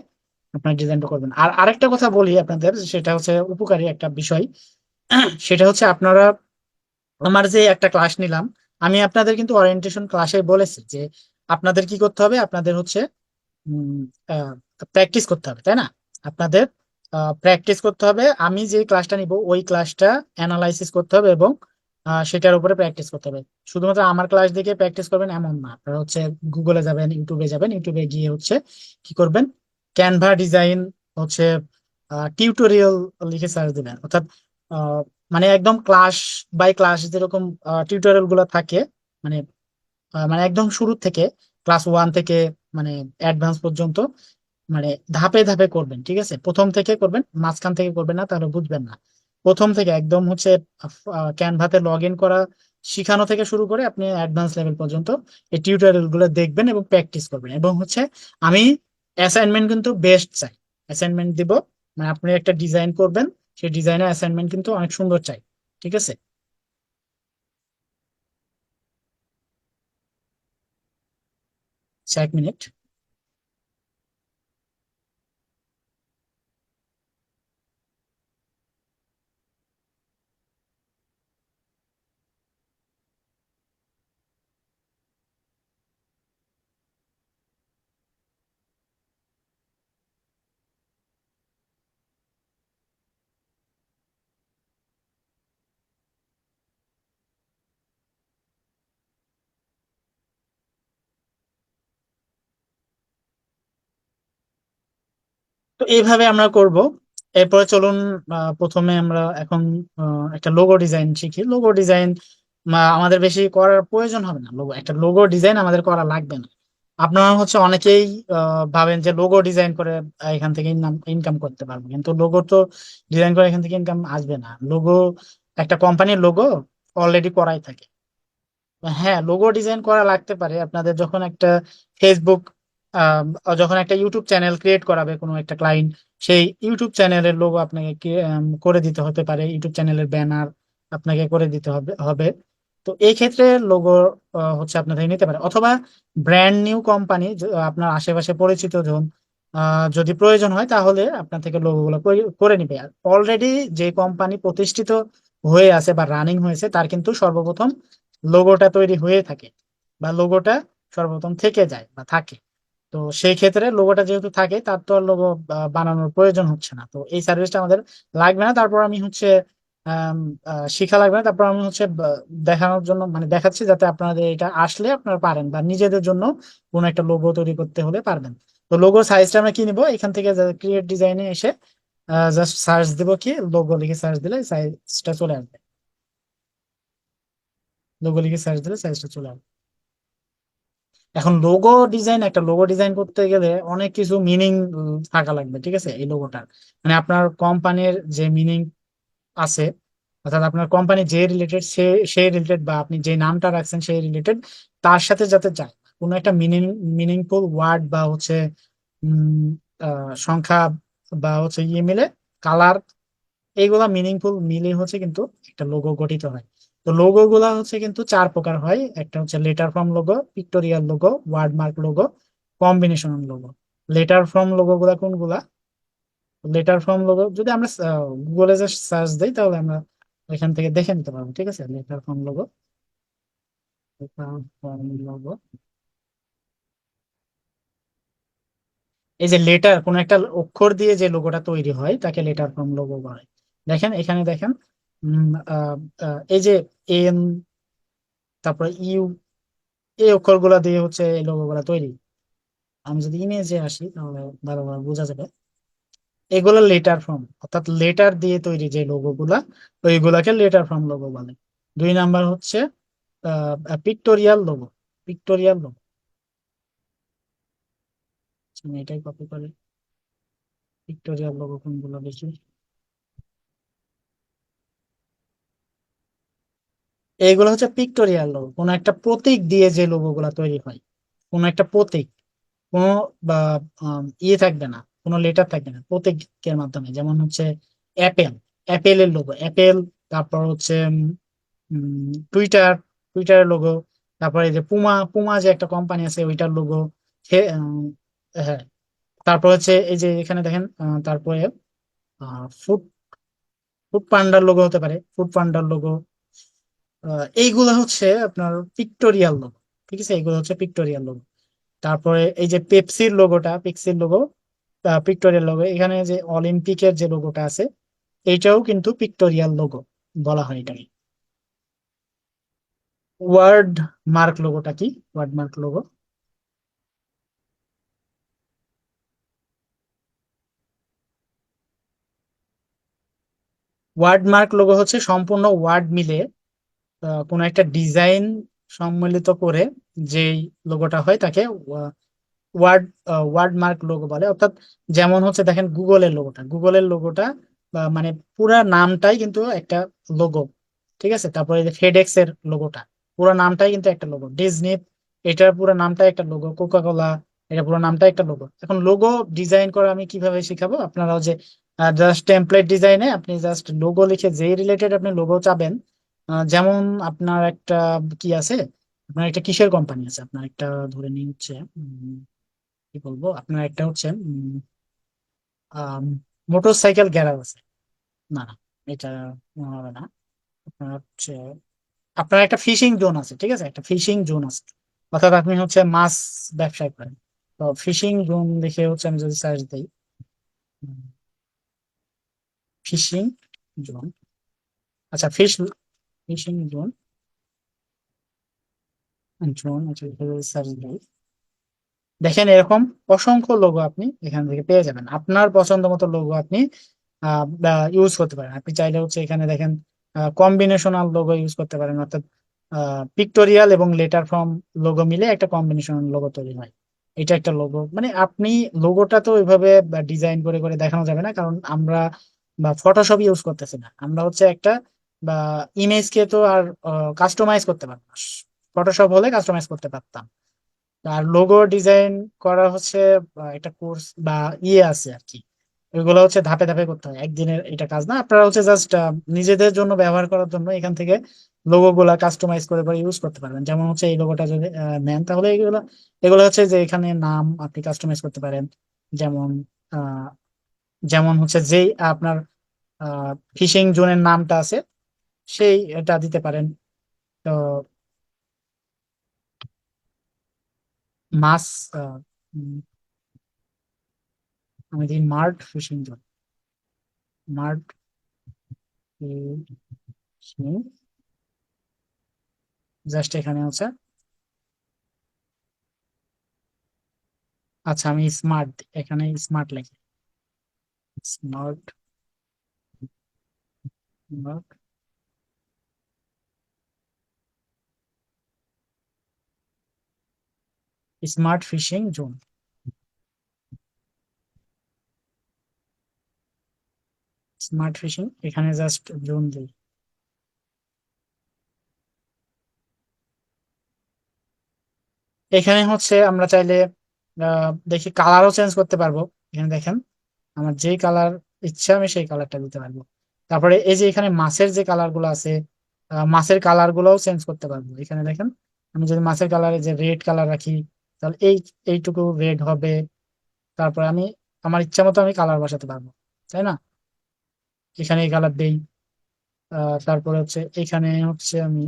আপনার ডিজাইনটা করবেন। আর আরেকটা কথা বলি আপনাদের, সেটা হচ্ছে উপকারী একটা বিষয়। সেটা হচ্ছে আপনারা, আমার যে একটা ক্লাস নিলাম, আমি আপনাদের কিন্তু ওরিয়েন্টেশন ক্লাসে বলেছি যে আপনাদের কি করতে হবে, আপনাদের হচ্ছে প্র্যাকটিস করতে হবে, তাই না? আপনাদের প্র্যাকটিস করতে হবে। আমি যে ক্লাসটা নিব ওই ক্লাসটা অ্যানালাইসিস করতে হবে এবং সেটার উপরে প্র্যাকটিস করতে হবে। শুধুমাত্র আমার ক্লাস দেখে প্র্যাকটিস করবেন এমন না, আপনারা হচ্ছে গুগলে যাবেন, ইউটিউবে যাবেন, ইউটিউবে গিয়ে হচ্ছে কি করবেন, ক্যানভা ডিজাইন হচ্ছে টিউটোরিয়াল লিখে সার্চ দিবেন। অর্থাৎ আহ, মানে একদম ক্লাস বাই ক্লাস যেরকম টিউটোরিয়াল গুলো থাকে, মানে মানে একদম শুরু থেকে ক্লাস 1 থেকে মানে অ্যাডভান্স পর্যন্ত, মানে ধাপে ধাপে করবেন, ঠিক আছে? প্রথম থেকে করবেন, মাঝখান থেকে করবেন না, তাহলে বুঝবেন না। প্রথম থেকে একদম হচ্ছে ক্যানভাতে লগ ইন করা শিখানো থেকে শুরু করে আপনি অ্যাডভান্স লেভেল পর্যন্ত এই টিউটোরিয়াল গুলো দেখবেন এবং প্র্যাকটিস করবেন। এবং হচ্ছে আমি অ্যাসাইনমেন্ট কিন্তু বেস্ট চাই, অ্যাসাইনমেন্ট দিব। মানে আপনি একটা ডিজাইন করবেন, সেই ডিজাইনের অ্যাসাইনমেন্ট কিন্তু অনেক সুন্দর চাই, ঠিক আছে? আচ্ছা, 1 মিনিট। তো এইভাবে আমরা করব। এরপরে চলুন, প্রথমে আমরা এখন একটা লোগো ডিজাইন শিখি। লোগো ডিজাইন আমাদের বেশি করার প্রয়োজন হবে না, একটা লোগো ডিজাইন আমাদের করা লাগবে না। আপনারা হচ্ছে অনেকেই ভাবেন যে লোগো ডিজাইন করে এখান থেকে ইনকাম করতে পারবো, কিন্তু লোগো তো ডিজাইন করে এখান থেকে ইনকাম আসবে না। লোগো, একটা কোম্পানির লোগো অলরেডি করাই থাকে। হ্যাঁ, লোগো ডিজাইন করা লাগতে পারে আপনাদের, যখন একটা ফেসবুক যখন একটা ইউটিউব চ্যানেল ক্রিয়েট করাবে কোনো একটা ক্লায়েন্ট, সেই ইউটিউব চ্যানেলের লোগো আপনাকে করে দিতে হতে পারে, ইউটিউব চ্যানেলের ব্যানার আপনাকে করে দিতে হবে। তো এই ক্ষেত্রে লোগো হচ্ছে আপনার থেকে নিতে পারে, অথবা ব্র্যান্ড নিউ কোম্পানি আপনার আশেপাশে পরিচিত জন যদি প্রয়োজন হয় তাহলে আপনার থেকে লোগো গুলো করে নিবে। আর অলরেডি যে কোম্পানি প্রতিষ্ঠিত হয়ে আছে বা রানিং হয়েছে তার কিন্তু সর্বপ্রথম লোগোটা তৈরি হয়ে থাকে, বা লোগোটা সর্বপ্রথম থেকে যায় বা থাকে। তো সেই ক্ষেত্রে লোগোটা যেহেতু থাকে, তার তো আর লোগো বানানোর প্রয়োজন হচ্ছে না, তো এই সার্ভিসটা আমাদের লাগবে না। তারপর আমি হচ্ছে শিখা লাগবে না, তারপর আমি হচ্ছে দেখানোর জন্য মানে দেখাচ্ছি যাতে আপনাদের এটা আসলে আপনারা পারেন, বা নিজেদের জন্য কোনো একটা লোগো তৈরি করতে হলে পারবেন। তো লোগো সাইজটা আমরা কি নিবো, এখান থেকে ক্রিয়েট ডিজাইনে এসে জাস্ট সার্চ দিব, কি লোগো লিখে সার্চ দিলে সাইজটা চলে আসবে। লোগো লিখে সার্চ দিলে সাইজটা চলে আসবে। এখন লোগো ডিজাইন, একটা লোগো ডিজাইন করতে গেলে অনেক কিছু মিনিং থাকা লাগবে, ঠিক আছে? এই লোগোটার মানে আপনার কোম্পানির যে মিনিং আছে, অর্থাৎ আপনার কোম্পানি যে রিলেটেড সেই রিলেটেড, বা আপনি যে নামটা রাখছেন সেই রিলেটেড, তার সাথে যাতে যায় কোনো একটা মিনিংফুল ওয়ার্ড, বা হচ্ছে সংখ্যা, বা হচ্ছে ইয়ে মিলে, কালার, এইগুলা মিনিংফুল মিলে হচ্ছে কিন্তু একটা লোগো গঠিত হয়। তো লোগো গুলা হচ্ছে কিন্তু চার প্রকার হয়, একটা হচ্ছে letter form logo, pictorial logo, word mark logo, combination logo. Letter form logo গুলা কোনগুলা? লেটার ফর্ম লোগো যদি আমরা গুগলে যে সার্চ দিই তাহলে আমরা এখান থেকে দেখে নিতে পারবো, ঠিক আছে? Letter form logo, letter form logo, এই যে লেটার কোন একটা অক্ষর দিয়ে যে লোগোটা তৈরি হয় তাকে লেটার ফর্ম লোগো বলে। দেখেন এখানে দেখেন, এই যে এন, তারপরে ইউ, এই অক্ষরগুলা দিয়ে হচ্ছে এই লোগো গুলা তৈরি। আমি যদি ইমেজে আসি তাহলে ভালোভাবে বোঝা যাবে। এগুলো লেটার ফর্ম, অর্থাৎ লেটার দিয়ে তৈরি যে লোগো গুলা, ওইগুলাকে লেটার ফর্ম লোগো বলে। দুই নাম্বার হচ্ছে পিক্টোরিয়াল লোগো। পিক্টোরিয়াল লোগো, আমি এটাই কপি করি। পিক্টোরিয়াল লোগো কোনগুলো দেখি, এইগুলো হচ্ছে পিক্টোরিয়াল লোগো, কোন একটা প্রতীক দিয়ে যে লোগো গুলা তৈরি হয়। কোন একটা প্রতীক, কোনো বা ইয়ে থাকবে না, কোনো লেটার থাকবে না, প্রতীকের মাধ্যমে। যেমন হচ্ছে অ্যাপেল, অ্যাপেলের লোগো অ্যাপেল। তারপর হচ্ছে টুইটার, টুইটারের লোগো। তারপরে এই যে পুমা, পুমা যে একটা কোম্পানি আছে ওইটার লোগো। হ্যাঁ। তারপর হচ্ছে এই যে এখানে দেখেন, তারপরে ফুড, ফুড পান্ডার লোগো হতে পারে, ফুড পান্ডার লোগো। এইগুলো হচ্ছে আপনার পিক্টোরিয়াল লোগো, ঠিক আছে? এইগুলো হচ্ছে পিক্টোরিয়াল লোগো। তারপরে এই যে পেপসির লোগোটা, পেপসির লোগো পিক্টোরিয়াল লোগো। এখানে যে অলিম্পিকের যে লোগোটা আছে এইটাও কিন্তু পিক্টোরিয়াল লোগো বলা হয় এটাকে। ওয়ার্ড মার্ক লোগোটা কি? Word mark logo, word mark logo হচ্ছে সম্পূর্ণ ওয়ার্ড মিলে কোনো একটা ডিজাইন সম্মিলিত করে যেই লোগোটা হয় তাকে ওয়ার্ড ওয়ার্ড মার্ক লোগো বলে। অর্থাৎ যেমন হচ্ছে দেখেন গুগলের লোগোটা, গুগলের লোগোটা মানে পুরা নামটাই কিন্তু একটা লোগো, ঠিক আছে? তারপরে এই যে ফেডেক্স এর লোগোটা, পুরো নামটাই কিন্তু একটা লোগো। ডিজনি, এটার পুরো নামটাই একটা লোগো। কোকা কোলা, এটা পুরো নামটাই একটা লোগো। এখন লোগো ডিজাইন করা আমি কিভাবে শিখাবো, আপনারাও যে জাস্ট টেমপ্লেট ডিজাইনে আপনি জাস্ট লোগো লিখে যেই রিলেটেড আপনি লোগো চাবেন। যেমন আপনার একটা কি আছে, আপনার একটা কিসের কোম্পানি আছে, আপনার একটা ধরে নিন হচ্ছে কি বলবো, আপনার একটা হচ্ছে মোটর সাইকেল গ্যারাজ আছে। না না, এটা হবে না। আপনার হচ্ছে, আপনার একটা ফিশিং জোন আছে, ঠিক আছে? একটা ফিশিং জোন আছে, অর্থাৎ আপনি হচ্ছে মাছ ব্যবসায় করেন। তো ফিশিং জোন দেখে হচ্ছে আমি যদি সার্চ দিই, ফিশিং জোন, আচ্ছা ফিশিং জোন, জোন, আচ্ছা সার্চ দিই। দেখেন এরকম অসংখ্য লোগো আপনি এখান থেকে পেয়ে যাবেন। আপনার পছন্দ মতো লোগো আপনি ইউজ করতে পারেন। আপনি চাইলে হচ্ছে এখানে দেখেন কম্বিনেশনাল লোগো ইউজ করতে পারেন, অর্থাৎ পিক্টোরিয়াল এবং লেটার ফর্ম লোগো মিলে একটা কম্বিনেশনাল লোগো তৈরি হয়। এটা একটা লোগো, মানে আপনি লোগোটা তো ওইভাবে ডিজাইন করে করে দেখানো যাবে না, কারণ আমরা বা ফটোশপ ইউজ করতেছি না, আমরা হচ্ছে একটা বা ইমেজকে তো আর কাস্টমাইজ করতে পারবো না। ফটোশপ হলে কাস্টমাইজ করতে পারতাম। আর লোগো ডিজাইন করা হচ্ছে একটা কোর্স বা ইয়ে আছে আর কি। ওইগুলো হচ্ছে ধাপে ধাপে করতে হয়, একদিনের এটা কাজ না। আপনারা হচ্ছে জাস্ট নিজেদের জন্য ব্যবহার করার জন্য এখান থেকে লোগো গুলা কাস্টমাইজ করে পরে ইউজ করতে পারবেন। যেমন হচ্ছে এই লোগোটা যদি নেন, তাহলে এগুলো এগুলো হচ্ছে যে এখানে নাম আপনি কাস্টমাইজ করতে পারেন। যেমন আহ যেমন হচ্ছে যেই আপনার ফিশিং জোনের নামটা আছে সেই এটা দিতে পারেন। তো মাছ, আহ, উম, আমি দিই mart fishing zone, mart fishing. Just এখানে হচ্ছে, আচ্ছা আমি স্মার্ট, এখানে স্মার্ট লিখি, smart, smart, smart fishing zone, smart fishing, এখানে জাস্ট জোন দিই। এখানে হচ্ছে আমরা চাইলে দেখি কালারও চেঞ্জ করতে পারবো। এখানে দেখেন আমার যেই কালার ইচ্ছা আমি সেই কালারটা দিতে পারবো। তারপরে এই যে এখানে মাছের যে কালার গুলো আছে, মাছের কালার গুলোও চেঞ্জ করতে পারবো। এখানে দেখেন আমি যদি মাছের কালারে যে রেড কালার রাখি, তাহলে এইটুকু রেড হবে। তারপরে আমি আমার ইচ্ছা মতো আমি কালার বসাতে পারবো, তাই না? এখানে এই কালার দেই। তারপরে হচ্ছে এখানে হচ্ছে আমি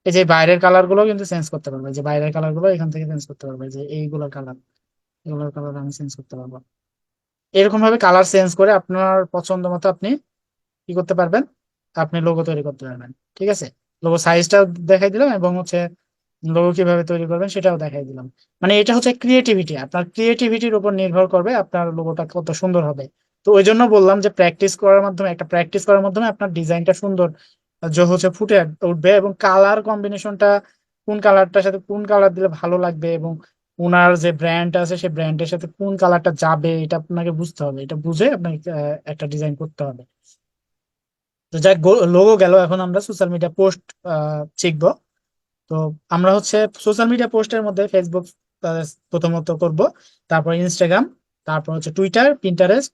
এই যে বাইরের কালার গুলো কিন্তু চেঞ্জ করতে পারবো। এই যে বাইরের কালার গুলো এখান থেকে চেঞ্জ করতে পারবো, এই যে এইগুলোর কালার, এগুলোর কালার আমি চেঞ্জ করতে পারবো। এরকম ভাবে কালার চেঞ্জ করে আপনার পছন্দ মতো আপনি কি করতে পারবেন, আপনি লোগো তৈরি করতে পারবেন। ঠিক আছে, লোগো সাইজটা দেখাই দিলাম এবং হচ্ছে লোগো কিভাবে তৈরি করবেন সেটাও দেখাই দিলাম। মানে এটা হচ্ছে ক্রিয়েটিভিটি, আপনার ক্রিয়েটিভিটির উপর নির্ভর করবে আপনার লোগোটা কত সুন্দর হবে। তো ওই জন্য বললাম যে প্র্যাকটিস করার মাধ্যমে আপনার ডিজাইনটা সুন্দর যে হচ্ছে ফুটে উঠবে, এবং কালার কম্বিনেশনটা কোন কালারটার সাথে কোন কালার দিলে ভালো লাগবে, এবং ওনার যে ব্র্যান্ড আছে সেই ব্র্যান্ডের সাথে কোন কালারটা যাবে এটা আপনাকে বুঝতে হবে। এটা বুঝে আপনাকে একটা ডিজাইন করতে হবে। তো যাক, লোগো গেল, এখন আমরা সোশ্যাল মিডিয়া পোস্ট শিখবো। তো আমরা হচ্ছে সোশ্যাল মিডিয়া পোস্টের মধ্যে ফেসবুক প্রথমত করব, তারপর ইনস্টাগ্রাম, তারপর হচ্ছে টুইটার, পিন্টারেস্ট,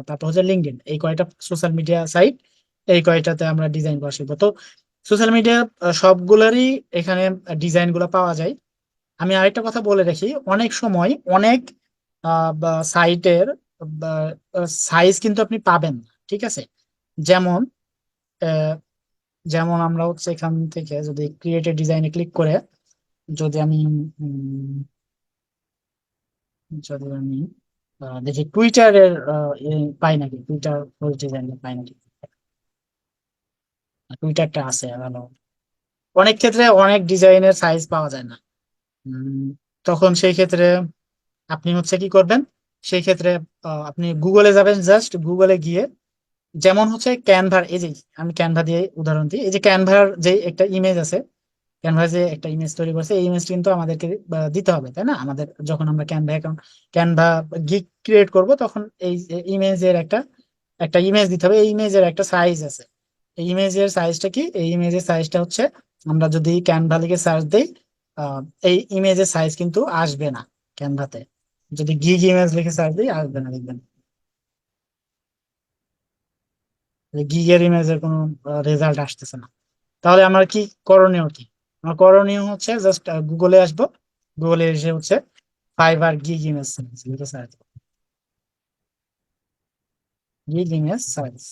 তারপর হচ্ছে লিঙ্কডইন। এই কয়টা সোশ্যাল মিডিয়া সাইট, এই কয়টাতে আমরা ডিজাইন করা শিখবো। তো সোশ্যাল মিডিয়া সবগুলোরই এখানে ডিজাইন গুলো পাওয়া যায়। আমি আরেকটা কথা বলে রাখি, অনেক সময় অনেক সাইটের সাইজ কিন্তু আপনি পাবেন না। ঠিক আছে, যেমন আহ, যেমন আমরা হচ্ছে এখান থেকে যদি ক্রিয়েটেড ডিজাইনে ক্লিক করে যদি আমি উম, যদি আমি দেখি টুইটারের পাই নাকি, টুইটার ডিজাইন পাই নাকি, টুইটারটা আছে ভালো। অনেক ক্ষেত্রে অনেক ডিজাইনের সাইজ পাওয়া যায় না। উম, তখন সেই ক্ষেত্রে আপনি হচ্ছে কি করবেন, সেই ক্ষেত্রে আপনি গুগলে যাবেন, জাস্ট গুগলে গিয়ে যেমন হচ্ছে ক্যানভার, এই যে আমি ক্যানভা দিয়ে উদাহরণ দিই, এই যে ক্যানভার যে একটা ইমেজ আছে, ক্যানভা যে একটা ইমেজ তৈরি করছে, এই ইমেজ কিন্তু আমাদেরকে দিতে হবে, তাই না? আমাদের যখন আমরা Canva account, Canva gig create করব, তখন এই ইমেজের একটা একটা ইমেজ দিতে হবে। এই ইমেজের একটা সাইজ আছে। এই ইমেজের সাইজটা কি, এই ইমেজের সাইজটা হচ্ছে আমরা যদি ক্যানভা লিখে সার্চ দিই, আহ, এই ইমেজের সাইজ কিন্তু আসবে না ক্যানভাতে। যদি গিগ ইমেজ লিখে সার্চ দিই আসবে না, দেখবেন গিগের ইমেজের কোনো রেজাল্ট আসতেছে না। তাহলে আমার কি করণীয় কি? আমার করণীয় হচ্ছে জাস্ট গুগলে আসবো, গুগলে এসে হচ্ছে ফাইবার গিগ ইমেজ লিখে সার্চ, গিগ ইমেজ সাইজ,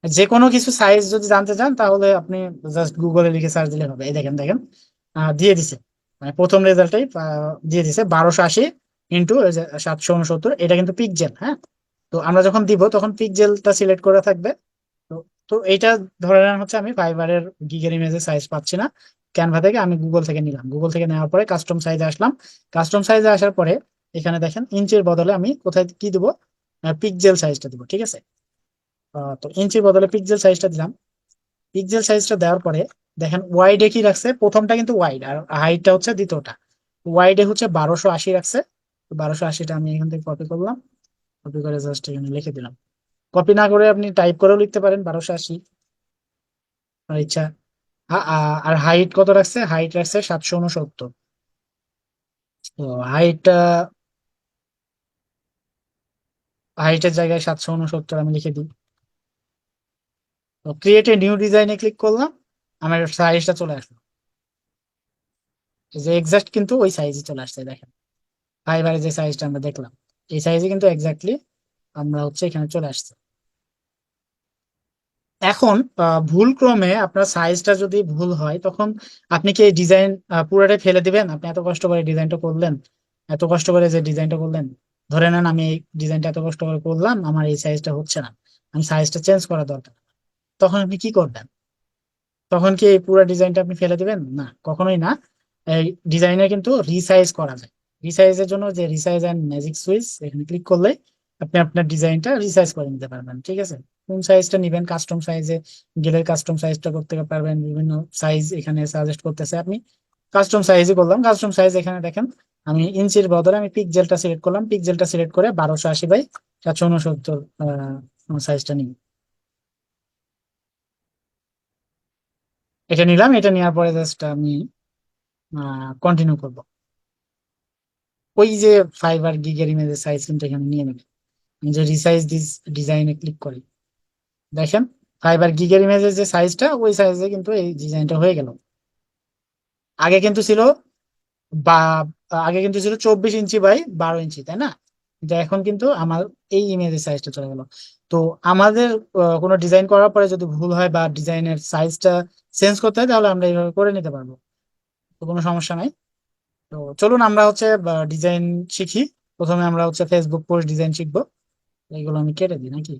যে কোনো কিছু সাইজ যদি জানতে চান তাহলে আপনি জাস্ট গুগলে লিখে সার্চ দিলে হবে। এই দেখেন দেখেন দিয়ে দিছে, মানে প্রথম রেজাল্টটাই দিয়ে দিছে 1280 ইন্টু 769, এটা কিন্তু পিকজেল। হ্যাঁ, তো আমরা যখন দিব তখন পিকজেলটা সিলেক্ট করে থাকবে। তো তো এইটা ধরে নেন হচ্ছে আমি ফাইবারের গিগের ইমেজের সাইজ পাচ্ছি না ক্যানভা থেকে, আমি গুগল থেকে নিলাম। গুগল থেকে নেওয়ার পরে কাস্টম সাইজে আসলাম। কাস্টম সাইজে আসার পরে এখানে দেখেন ইঞ্চের বদলে আমি কোথায় কি দিব, পিকজেল সাইজটা দিব। ঠিক আছে, তো ইঞ্চির বদলে পিক্সেল সাইজটা দিলাম। পিক্সেল সাইজটা দেওয়ার পরে দেখেন ওয়াইডে কি রাখছে, প্রথমটা কিন্তু ওয়াইড আর হাইটটা হচ্ছে দ্বিতীয়টা। ওয়াইডে হচ্ছে 1280 রাখছে। 1280টা আমি এখান থেকে কপি করলাম, কপি করে জাস্ট এখানে লিখে দিলাম। কপি না করে আপনি টাইপ করেও লিখতে পারেন 1280, আপনার ইচ্ছা। আর হাইট কত রাখছে? হাইট রাখছে 769। তো হাইটটা, হাইটের জায়গায় 769 আমি লিখে দিই। তো ক্রিয়েট এ নিউ ডিজাইনে ক্লিক করলাম, আমার সাইজটা চলে আসলো। এই যে এক্সাক্ট কিন্তু ওই সাইজই চলে আসছে, দেখেন ফাইবারে যে সাইজটা আমরা দেখলাম, এই সাইজে কিন্তু এক্স্যাক্টলি আমরা হচ্ছে এখানে চলে আসছে। এখন ভুল ক্রমে আপনার সাইজটা যদি ভুল হয়, তখন আপনি কি এই ডিজাইন পুরোটাই ফেলে দিবেন? আপনি এত কষ্ট করে ডিজাইনটা করলেন, এত কষ্ট করে যে ডিজাইনটা করলেন, ধরে নেন আমি এই ডিজাইনটা এত কষ্ট করে করলাম, আমার এই সাইজটা হচ্ছে না, আমি সাইজটা চেঞ্জ করা দরকার, তখন আপনি কি করবেন? তখন কি এই পুরো ডিজাইনটা আপনি ফেলে দিবেন? না, কখনোই না। এই ডিজাইনে কিন্তু রিসাইজ করা যায়। রিসাইজের জন্য যে রিসাইজ এন্ড ম্যাজিক সুইচ, এখানে ক্লিক করলে আপনি আপনার ডিজাইনটা রিসাইজ করে নিতে পারবেন। ঠিক আছে, কোন সাইজটা নিবেন, কাস্টম সাইজে গেলে কাস্টম সাইজটা করতে পারবেন। বিভিন্ন সাইজ এখানে সাজেস্ট করতেছে, আপনি কাস্টম সাইজই করলাম। কাস্টম সাইজ এখানে দেখেন, আমি ইঞ্চির বদলে আমি পিক্সেলটা সিলেক্ট করলাম, পিক্সেলটা সিলেক্ট করে 1280 বাই 769 সাইজটা নিই। এটা নিলাম, এটা নেওয়ার পরে জাস্ট আমি কন্টিনিউ করব। ওই যে ফাইবার গিগের ইমেজের সাইজ কিন্তু এখানে নিয়ে নেবে। আমি যে রিসাইজ দিস ডিজাইনে ক্লিক করি, দেখেন ফাইবার গিগের ইমেজের যে সাইজটা, ওই সাইজে কিন্তু এই ডিজাইনটা হয়ে গেল। আগে কিন্তু ছিল বা আগে কিন্তু ছিল 24 ইঞ্চি বাই 12 ইঞ্চি, তাই না? কিন্তু এখন কিন্তু আমার এই ইমেজের সাইজটা চলে গেল। তো আমাদের কোনো ডিজাইন করার পরে যদি ভুল হয় বা ডিজাইনের সাইজটা চেঞ্জ করতে হয়, তাহলে আমরা এইভাবে করে নিতে পারবো, তো কোনো সমস্যা নাই। তো চলুন আমরা হচ্ছে ডিজাইন শিখি। প্রথমে আমরা হচ্ছে ফেসবুক পোস্ট ডিজাইন শিখবো। এগুলো আমি কেটে দিই নাকি?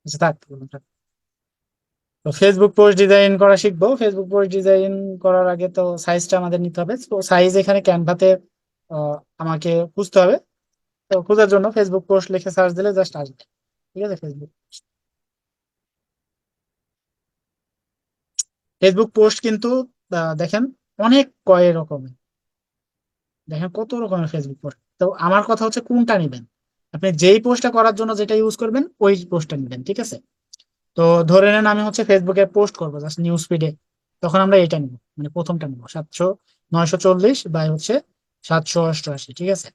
আচ্ছা থাক, এগুলো থাক। তো ফেসবুক পোস্ট ডিজাইন করা শিখবো। ফেসবুক পোস্ট ডিজাইন করার আগে তো সাইজটা আমাদের নিতে হবে। তো সাইজ এখানে ক্যানভাতে আমাকে খুঁজতে হবে। তো খোঁজার জন্য ফেসবুক পোস্ট লিখে সার্চ দিলে জাস্ট আসবে। ঠিক আছে, ফেসবুক ফেসবুক পোস্ট কিন্তু দেখেন অনেক কয় রকমের, দেখেন কত রকমের ফেসবুক পোস্ট। তো আমার কথা হচ্ছে কোনটা নিবেন, আপনি যেই পোস্টটা করার জন্য যেটা ইউজ করবেন ওই পোস্টটা নিবেন। ঠিক আছে, তো ধরে নেন আমি হচ্ছে ফেসবুকে পোস্ট করবো জাস্ট নিউজ ফিডে, তখন আমরা এটা নিব, মানে প্রথমটা নিব 700 940 বাই হচ্ছে 788। ঠিক আছে,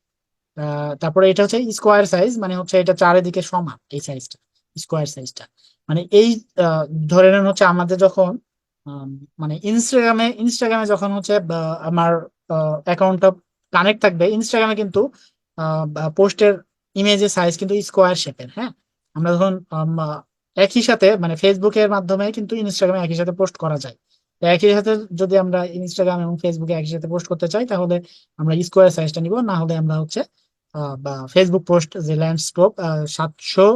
তারপরে এটা হচ্ছে স্কোয়ার সাইজ, মানে হচ্ছে এটা চারিদিকে সমান এই সাইজটা, স্কোয়ার সাইজটা। মানে এই আহ, ধরে নেন হচ্ছে আমাদের যখন আম, মানে ইনস্টাগ্রামে যখন হচ্ছে আমার অ্যাকাউন্টটা কানেক্ট থাকবে ইনস্টাগ্রামে, কিন্তু পোস্টের ইমেজের সাইজ কিন্তু স্কোয়ার শেপের। হ্যাঁ, আমরা যখন একই সাথে মানে ফেসবুকের মাধ্যমে কিন্তু ইনস্টাগ্রামে একই সাথে পোস্ট করা যায়। তো একই সাথে যদি আমরা ইনস্টাগ্রাম এবং ফেসবুকে একই সাথে পোস্ট করতে চাই, তাহলে আমরা স্কোয়ার সাইজটা নিব, না হলে আমরা হচ্ছে বা ফেসবুক পোস্ট যে ল্যান্ডস্কেপ 700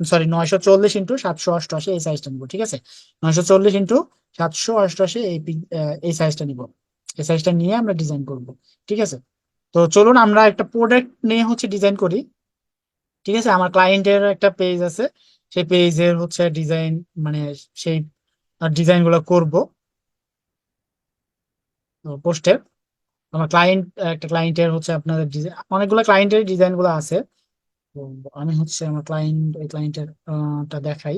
সরি 940 × 788 এই সাইজটা নিব। ঠিক আছে, 940 × 788 এই সাইজটা নিব। এই সাইজটা নিয়ে আমরা ডিজাইন করব। ঠিক আছে, তো চলুন আমরা একটা প্রোডাক্ট নিয়ে হচ্ছে ডিজাইন করি। ঠিক আছে, আমার ক্লায়েন্টের একটা পেজ আছে, সেই পেজের হচ্ছে ডিজাইন, মানে সেই ডিজাইন গুলো করবো পোস্টের। আমার ক্লায়েন্ট, একটা ক্লায়েন্টের হচ্ছে আপনাদের অনেকগুলো ক্লায়েন্টের ডিজাইন গুলো আছে। তো আমি হচ্ছে আমার ওই ক্লায়েন্টের টা দেখাই।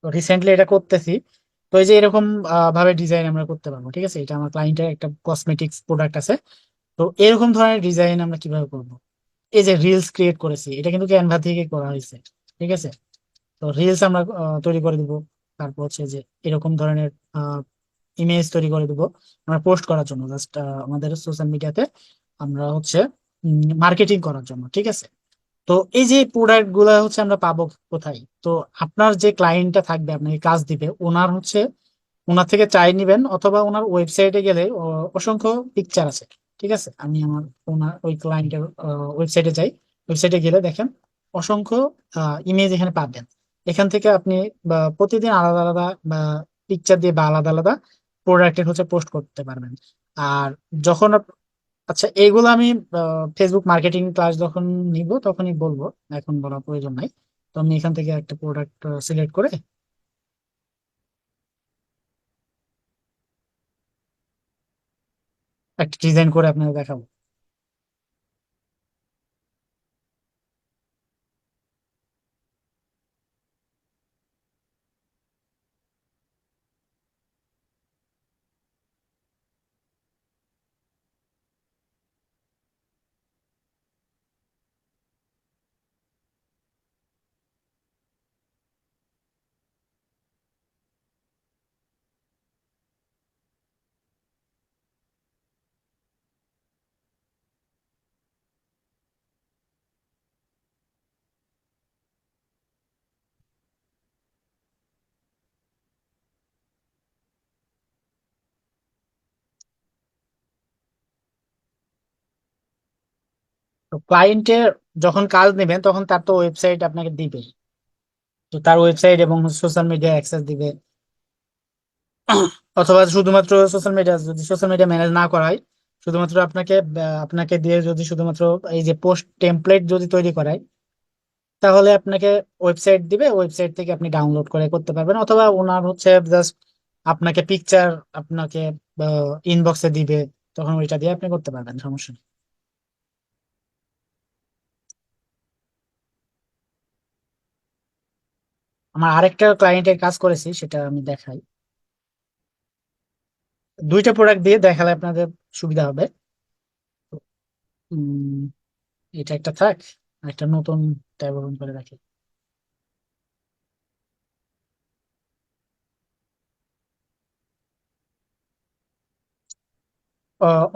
তো রিসেন্টলি এটা করতেছি। তো এই যে এরকম ভাবে ডিজাইন আমরা করতে পারবো। ঠিক আছে, এটা আমার ক্লায়েন্টের একটা কসমেটিক্স প্রোডাক্ট আছে। তো এরকম ধরনের ডিজাইন আমরা কিভাবে করব? এই যে রিলস ক্রিয়েট করেছি, এটা কিন্তু ক্যানভা থেকে করা হয়েছে। ঠিক আছে, তো রিলস আমরা তৈরি করে দিব। তারপর হচ্ছে যে এরকম ধরনের ইমেজ তৈরি করে দিব আমরা পোস্ট করার জন্য, জাস্ট আমাদের সোশ্যাল মিডিয়াতে আমরা হচ্ছে মার্কেটিং করার জন্য। ঠিক আছে, তো এই যে প্রোডাক্ট গুলা হচ্ছে আমরা পাবো কোথায়? তো আপনার যে ক্লায়েন্টটা থাকবে আপনাকে কাজ দিবে, ওনার থেকে চাই নিবেন, অথবা ওনার ওয়েবসাইটে গেলে অসংখ্য পিকচার আছে। ঠিক আছে, আমি ওনার ওই ক্লায়েন্টের ওয়েবসাইটে যাই। ওয়েবসাইটে গেলে দেখেন অসংখ্য ইমেজ এখানে পাবেন। এখান থেকে আপনি প্রতিদিন আলাদা আলাদা বা পিকচার দিয়ে বা আলাদা আলাদা প্রোডাক্টের হচ্ছে পোস্ট করতে পারবেন। আর যখন আচ্ছা, এইগুলো আমি ফেসবুক মার্কেটিং ক্লাস যখন নিব তখনই বলবো, এখন বলার প্রয়োজন নাই। তো আমি এখান থেকে একটা প্রোডাক্ট সিলেক্ট করে একটা ডিজাইন করে আপনাকে দেখাবো। তো ক্লায়েন্টের যখন কাজ নেবেন তখন তার তো ওয়েবসাইট আপনাকে দিবে, তো তার ওয়েবসাইট এবং সোশ্যাল মিডিয়া অ্যাক্সেস দিবে। অথবা শুধুমাত্র সোশ্যাল মিডিয়া, যদি সোশ্যাল মিডিয়া ম্যানেজ না করায়, শুধুমাত্র আপনাকে দিয়ে যদি শুধুমাত্র এই যে পোস্ট টেমপ্লেট যদি তৈরি করায়, তাহলে আপনাকে ওয়েবসাইট দিবে, ওয়েবসাইট থেকে আপনি ডাউনলোড করে করতে পারবেন। অথবা ওনার হচ্ছে জাস্ট আপনাকে পিকচার আপনাকে ইনবক্সে দিবে, তখন ওইটা দিয়ে আপনি করতে পারবেন, সমস্যা নেই। আমার আরেকটা ক্লায়েন্টের কাজ করেছি, সেটা আমি দেখাই। দুইটা প্রোডাক্ট দিয়ে দেখালে আপনাদের সুবিধা হবে। উম, এটা একটা থাক, একটা নতুন ট্যাব ওপেন করে রাখি।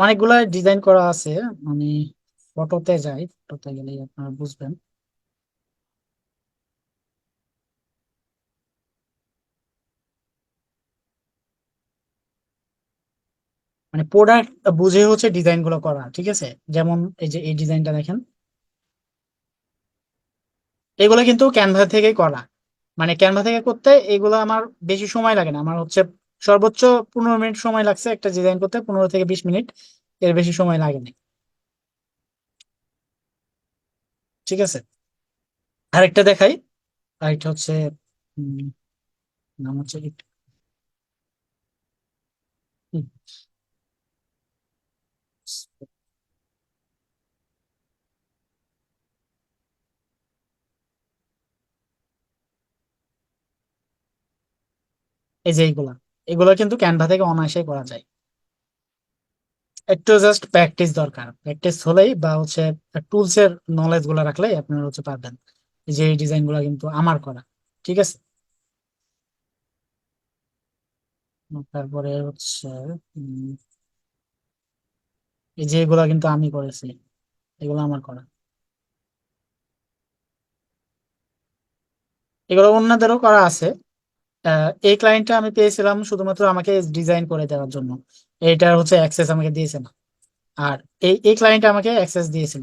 অনেকগুলা ডিজাইন করা আছে। আমি ফটোতে যাই, ফটোতে গেলেই আপনারা বুঝবেন। মানে প্রোডাক্ট বুঝে হচ্ছে ডিজাইন গুলো করা, ঠিক আছে। যেমন এই যে এই ডিজাইনটা দেখেন, এগুলো কিন্তু ক্যানভা থেকেই করা। মানে ক্যানভা থেকে করতে এগুলো আমার বেশি সময় লাগে না, আমার হচ্ছে সর্বোচ্চ 15 মিনিট সময় লাগছে একটা ডিজাইন করতে, 15 থেকে 20 মিনিট, এর বেশি সময় লাগেনি। ঠিক আছে, আরেকটা দেখাই। আরেকটা হচ্ছে উম, নাম হচ্ছে হুম, এই যে এইগুলা, এগুলো কিন্তু ক্যানভা থেকে অনায়াসে করা যায়। একটু জাস্ট প্র্যাকটিস দরকার, প্র্যাকটিস হলেই বা হচ্ছে টুলস এর নলেজ গুলা রাখলেই আপনারা হচ্ছে পারবেন। এই যে এই ডিজাইন গুলা কিন্তু আমার করা, ঠিক আছে। তারপরে হচ্ছে উম, এই যে এগুলা কিন্তু আমি করেছি, এগুলো আমার করা। এগুলো অন্যদেরও করা আছে। এই ক্লায়েন্টটা আমি পেয়েছিলাম শুধুমাত্র আমাকে ডিজাইন করে দেওয়ার জন্য, এইটার হচ্ছে অ্যাক্সেস আমাকে দিয়েছে না। আর এই ক্লায়েন্ট আমাকে অ্যাক্সেস দিয়েছিল।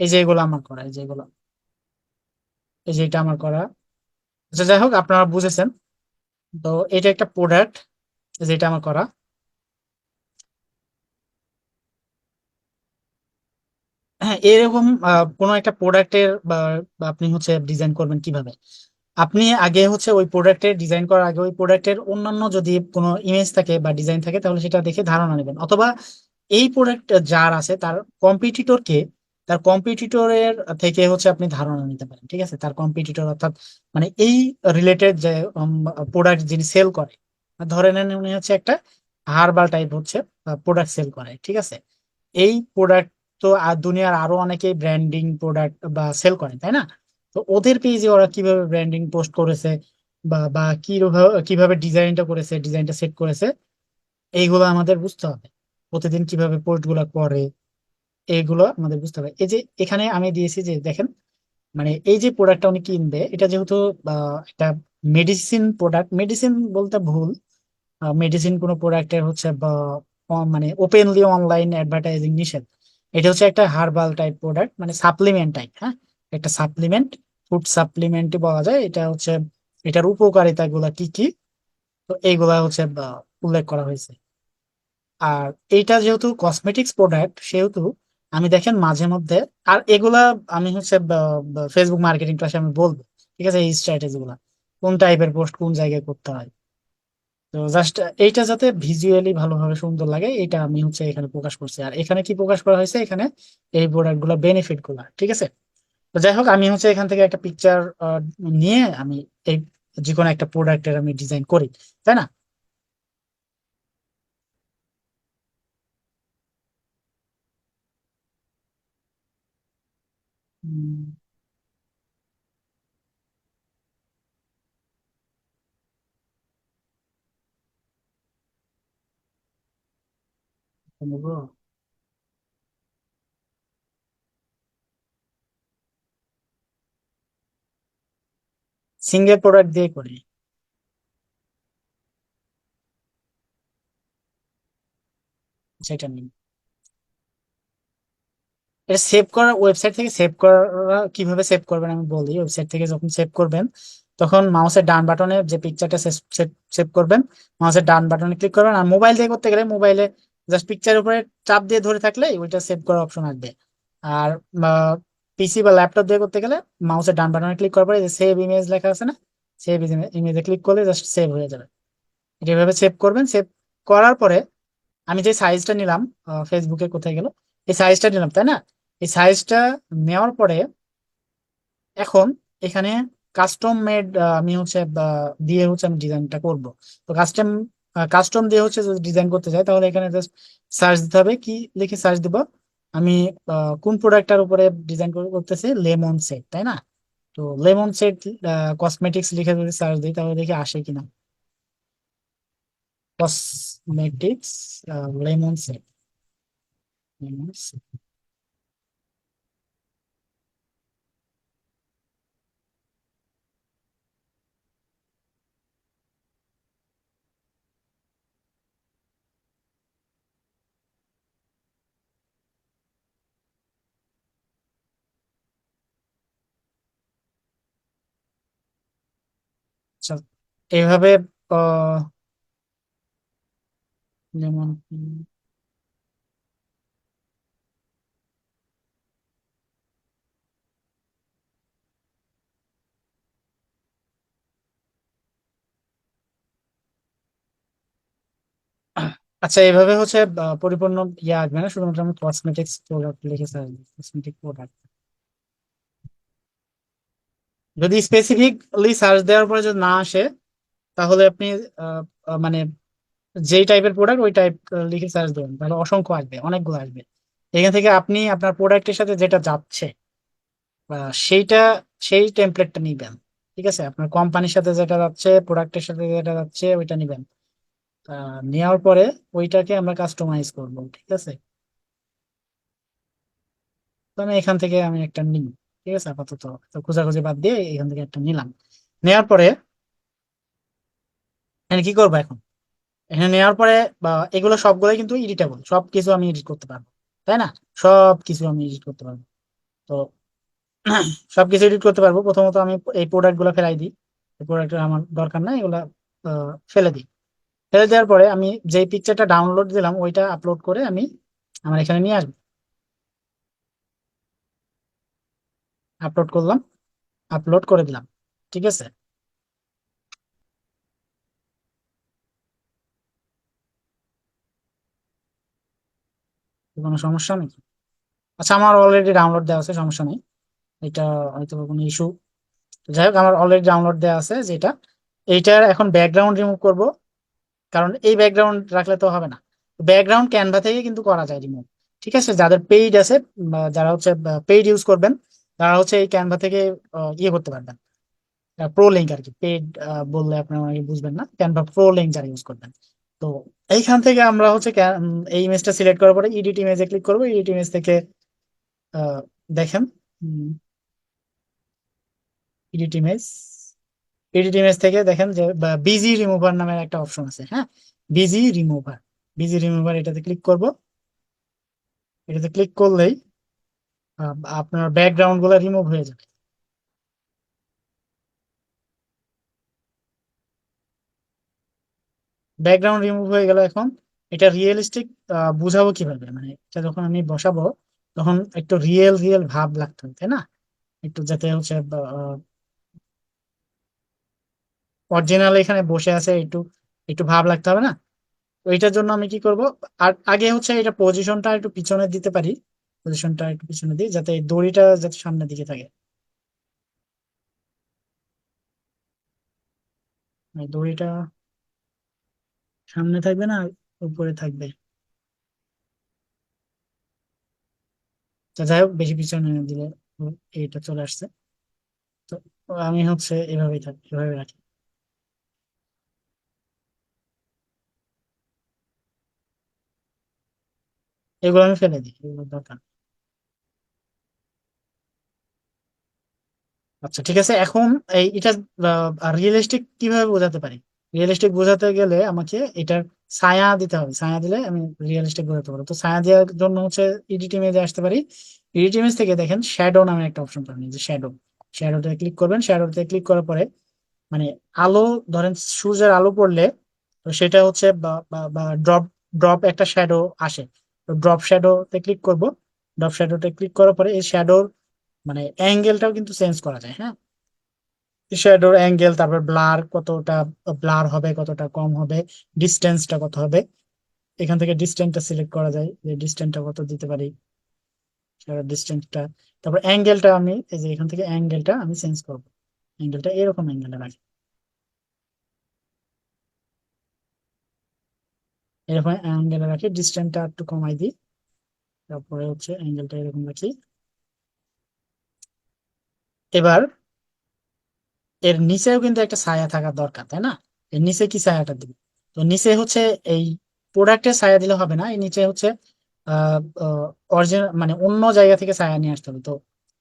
এই যে এগুলো আমার করা, এই যে এগুলো, এই যে এটা আমার করা। আচ্ছা যাই হোক, আপনারা বুঝেছেন। তো এটা একটা প্রোডাক্ট, যেটা আমার করা। হ্যাঁ, এরকম কোনো একটা প্রোডাক্টের বা আপনি হচ্ছে ডিজাইন করবেন কিভাবে। আপনি আগে হচ্ছে ওই প্রোডাক্টের ডিজাইন করার আগে ওই প্রোডাক্টের অন্যান্য যদি কোনো ইমেজ থাকে বা ডিজাইন থাকে, তাহলে সেটা দেখে ধারণা নেবেন। অথবা এই প্রোডাক্ট যার আছে তার কম্পিটিটরকে, তার কম্পিটিটরের থেকে হচ্ছে আপনি ধারণা নিতে পারেন, ঠিক আছে। তার কম্পিটিটর অর্থাৎ মানে এই রিলেটেড যে প্রোডাক্ট যিনি সেল করে, ধরে নেন উনি হচ্ছে একটা হার্বাল টাইপ হচ্ছে প্রোডাক্ট সেল করে, ঠিক আছে। এই প্রোডাক্ট তো আর দুনিয়ার আরো অনেকেই ব্র্যান্ডিং প্রোডাক্ট বা সেল করে, তাই না। তো ওদের পেজে ওরা কিভাবে ব্র্যান্ডিং পোস্ট করেছে, বা বা কিভাবে কিভাবে ডিজাইনটা করেছে, ডিজাইনটা সেট করেছে, এইগুলো আমাদের বুঝতে হবে। প্রতিদিন কিভাবে পোস্ট গুলা করে, এইগুলো আমাদের বুঝতে হবে। এই যে এখানে আমি দিয়েছি যে দেখেন, মানে এই যে প্রোডাক্টটা উনি কিনবে, এটা যেহেতু একটা মেডিসিন প্রোডাক্ট, মেডিসিন বলতে ভুল, মেডিসিন কোনো প্রোডাক্টের হচ্ছে বা মানে ওপেনলি অনলাইন অ্যাডভার্টাইজিং নিষেধ। এটা হচ্ছে একটা হার্বাল টাইপ প্রোডাক্ট, মানে সাপ্লিমেন্ট টাইপ, হ্যাঁ। একটা সাপ্লিমেন্ট, ফুড সাপ্লিমেন্টই বলা যায়। এটা হচ্ছে এটার উপকারিতা গুলা কি কি, তো এইগুলা হচ্ছে উল্লেখ করা হয়েছে। আর এইটা যেহেতু কসমেটিক্স প্রোডাক্ট, সেহেতু আমি দেখেন মাঝে মধ্যে, আর এগুলা আমি হচ্ছে ফেসবুক মার্কেটিং ক্লাসে আমি বলবো, ঠিক আছে, এই স্ট্র্যাটেজি গুলা কোন টাইপের পোস্ট কোন জায়গায় করতে হয়। তো জাস্ট এইটা যাতে ভিজুয়ালি ভালোভাবে সুন্দর লাগে, এটা আমি হচ্ছে এখানে প্রকাশ করছি। আর এখানে কি প্রকাশ করা হয়েছে, এখানে এই প্রোডাক্ট গুলা বেনিফিট গুলা, ঠিক আছে। তো যাই হোক, আমি হচ্ছে এখান থেকে একটা পিকচার নিয়ে আমি এই যে কোনো একটা প্রোডাক্টের আমি ডিজাইন করি, তাই না। উম, সিঙ্গেল প্রোডাক্ট দিয়ে করি। সেটা নিয়ে এটা সেভ করা, ওয়েবসাইট থেকে সেভ করা কিভাবে সেভ করবেন আমি বলি। ওয়েবসাইট থেকে যখন সেভ করবেন তখন মাউসের ডান বাটনে যে পিকচারটা সেভ করবেন, মাউসের ডান বাটনে ক্লিক করবেন। আর মোবাইল দিয়ে করতে গেলে মোবাইলে জাস্ট পিকচারের উপরে চাপ দিয়ে ধরে থাকলে ওইটা সেভ করার অপশন আসবে। আর পিসি বা ল্যাপটপ দিয়ে করতে গেলে মাউসের ডান বাটনে ক্লিক করার পরে সেভ ইমেজ লেখা আছে না, সেভ ইমেজে ক্লিক করলে জাস্ট সেভ হয়ে যাবে। এটা এভাবে সেভ করবেন। সেভ করার পরে আমি যে সাইজটা নিলাম, ফেসবুকে কোথায় গেল, এই সাইজটা নিলাম তাই না। এই সাইজটা নেওয়ার পরে এখন এখানে কাস্টম মেড আমি হচ্ছে দিয়ে হচ্ছে আমি ডিজাইনটা করব। তো কাস্টম দিয়ে হচ্ছে যদি ডিজাইন করতে চাই তাহলে এখানে জাস্ট সার্চ দিতে হবে। কি লিখে সার্চ দিব আমি, কোন প্রোডাক্টটার উপরে ডিজাইন করতেছি, লেমন সেট তাই না। তো লেমন সেট কসমেটিক্স লিখে যদি সার্চ দিই তাহলে দেখি আসে কিনা। Cosmetics lemon set. আচ্ছা, এইভাবে যেমন আচ্ছা এইভাবে হচ্ছে পরিপূর্ণ ইয়ে আসবে না, শুধুমাত্র আমি কসমেটিক্স প্রোডাক্ট লিখেছি, কসমেটিক প্রোডাক্ট। যদি স্পেসিফিকলি সার্চ দেওয়ার পরে যদি না আসে তাহলে আপনি আহ, মানে যেই টাইপের প্রোডাক্ট ওই টাইপ লিখে সার্চ দেবেন, তাহলে অসংখ্য আসবে, অনেকগুলো আসবে। এখান থেকে আপনি আপনার প্রোডাক্টের সাথে যেটা যাচ্ছে সেইটা, সেই টেমপ্লেটটা নিবেন। ঠিক আছে, আপনার কোম্পানির সাথে যেটা যাচ্ছে, প্রোডাক্টের সাথে যেটা যাচ্ছে ওইটা নিবেন। নেওয়ার পরে ওইটাকে আমরা কাস্টমাইজ করব। ঠিক আছে, তো আমি এখান থেকে আমি একটা নিই। ঠিক আছে, আপাতত তো খোঁজাখুঁজি বাদ দিয়ে এখান থেকে একটা নিলাম। নেওয়ার পরে এখানে কি করবো এখন, এখানে নেওয়ার পরে বা এগুলো সবগুলোই কিন্তু এডিটেবল, সবকিছু আমি এডিট করতে পারবো তাই না, সবকিছু আমি এডিট করতে পারবো। তো সবকিছু এডিট করতে পারবো। প্রথমত আমি এই প্রোডাক্ট গুলো ফেলাই দিই, এই প্রোডাক্ট আমার দরকার নাই, এগুলা ফেলে দিই। ফেলে দেওয়ার পরে আমি যে পিকচারটা ডাউনলোড দিলাম ওইটা আপলোড করে আমি আমার এখানে নিয়ে আসবো। আপলোড করলাম, আপলোড করে দিলাম। ঠিক আছে, কোনো সমস্যা নেই। আচ্ছা, আমার অলরেডি ডাউনলোড দেওয়া আছে, সমস্যা নেই। এটা হয়তো কোনো ইস্যু। যাই হোক, আমার অলরেডি ডাউনলোড দেওয়া আছে যেটা, এইটার এখন ব্যাকগ্রাউন্ড রিমুভ করব, কারণ এই ব্যাকগ্রাউন্ড রাখলে তো হবে না। ব্যাকগ্রাউন্ড ক্যানভা থেকে কিন্তু করা যায় রিমুভ। ঠিক আছে, যাদের পেইড আছে বা যারা হচ্ছে পেইড ইউজ করবেন তারা হচ্ছে এই ক্যানভা থেকে ইয়ে করতে পারবেন। প্রো লিঙ্ক আর কি, পেইড বললে আপনারা অনেকে বুঝবেন না, ক্যানভা প্রো লিঙ্ক যারা ইউজ করবেন। তো এইখান থেকে আমরা হচ্ছে এই ইমেজটা সিলেক্ট করার পরে এডিট ইমেজে ক্লিক করবো। এডিট ইমেজ থেকে আহ, দেখেন, এডিট ইমেজ, এডিট ইমেজ থেকে দেখেন যে বিজি রিমুভার নামের একটা অপশন আছে। হ্যাঁ, বিজি রিমুভার, বিজি রিমুভার এটাতে ক্লিক করব। এটাতে ক্লিক করলেই আপনার ব্যাকগ্রাউন্ড গুলো রিমুভ হয়ে যাবে। ব্যাকগ্রাউন্ড রিমুভ হয়ে গেল। এখন এটা রিয়েলিস্টিক বুঝাবো কিভাবে, মানে এটা যখন আমি বসাবো তখন একটু রিয়েল রিয়েল ভাব লাগতে হবে তাই না, একটু যাতে হচ্ছে অরিজিনাল এখানে বসে আছে, একটু একটু ভাব লাগতে হবে না। তো এটার জন্য আমি কি করব, আর আগে হচ্ছে এটা পজিশনটা একটু পিছনে দিতে পারি। পজিশনটা একটু পিছনে দিই যাতে এই দড়িটা যাতে সামনের দিকে থাকে। এই দড়িটা সামনে থাকবে না, উপরে থাকবে। তো যাই হোক, বেশি পিছনে দিলে এইটা চলে আসছে। তো আমি হচ্ছে এভাবেই থাকি, এভাবে রাখি। এগুলো আমি ফেলে দিই, এগুলো দরকার নেই। আচ্ছা ঠিক আছে, এখন এটা রিয়েলিস্টিক কিভাবে বোঝাতে পারি? রিয়েলিস্টিক বোঝাতে গেলে আমাকে এটার ছায়া দিতে হবে, ছায়া দিলে আমি রিয়েলিস্টিক বোঝাতে পারবো। তো ছায়া দেওয়ার জন্য হচ্ছে এডিট ইমেজে আসতে পারি। এডিট ইমেজ থেকে দেখেন শ্যাডো নামে একটা অপশন পাবেন, যে শ্যাডো, শ্যাডোতে ক্লিক করবেন। শ্যাডোতে ক্লিক করার পরে মানে আলো, ধরেন সূর্যের আলো পড়লে তো সেটা হচ্ছে বা ড্রপ ড্রপ একটা শ্যাডো আসে। তো ড্রপ শ্যাডোতে ক্লিক করব। ড্রপ শ্যাডোতে ক্লিক করার পরে এই শ্যাডোর মানে অ্যাঙ্গেলটাও কিন্তু চেঞ্জ করা যায়, হ্যাঁ। শ্যাডোর অ্যাঙ্গেল, তারপর ব্লার কতটা ব্লার হবে, কতটা কম হবে, ডিস্টেন্সটা কত হবে, এখান থেকে ডিস্টেন্সটা সিলেক্ট করা যায়, যে ডিস্টেন্সটা কত দিতে পারি, ডিস্টেন্সটা। তারপর অ্যাঙ্গেলটা আমি এই যে এখান থেকে অ্যাঙ্গেলটা আমি চেঞ্জ করবো, অ্যাঙ্গেলটা এরকম অ্যাঙ্গেলে রাখি, এরকম অ্যাঙ্গেলে রাখি, ডিস্টেন্সটা একটু কমাই দিই, তারপরে হচ্ছে অ্যাঙ্গেলটা এরকম রাখি। এবার এর নিচেও কিন্তু একটা ছায়া থাকা দরকার, তাই না? এর নিচে কি ছায়াটা দিব? তো নিচে হচ্ছে এই প্রোডাক্টের ছায়া দিলে হবে না, এই নিচে হচ্ছে আহ অরিজিনাল মানে অন্য জায়গা থেকে ছায়া নিয়ে আসতে হবে। তো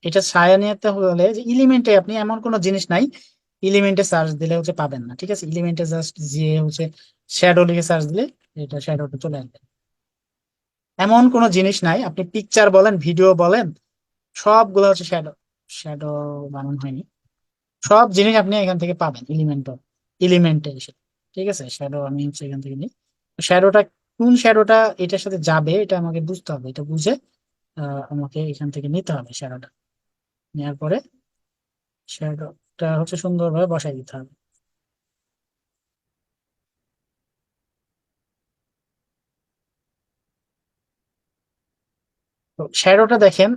এটা ছায়া নিয়ে আসতে হলে যে এলিমেন্টে, আপনি এমন কোনো জিনিস নাই এলিমেন্টে সার্চ দিলে হচ্ছে পাবেন না, ঠিক আছে? এলিমেন্টে জাস্ট যে হচ্ছে শ্যাডো লিখে সার্চ দিলে এটা শ্যাডোটা চলে আসবে। এমন কোনো জিনিস নাই, আপনি পিকচার বলেন, ভিডিও বলেন, সবগুলো হচ্ছে শ্যাডো, শ্যাডো বানানো হয়নি, সব জিনিস আপনি এখান থেকে পাবেন এলিমেন্টে এসে। ঠিক আছে, শ্যাডো আমি হচ্ছে এখান থেকে নিই। শ্যাডোটা কোন শ্যাডোটা এটার সাথে যাবে এটা আমাকে বুঝতে হবে, এটা বুঝে আমাকে এখান থেকে নিতে হবে শ্যাডোটা। নেওয়ার পরে শ্যাডোটা হচ্ছে সুন্দরভাবে বসাই দিতে হবে। তো শ্যাডোটা দেখেন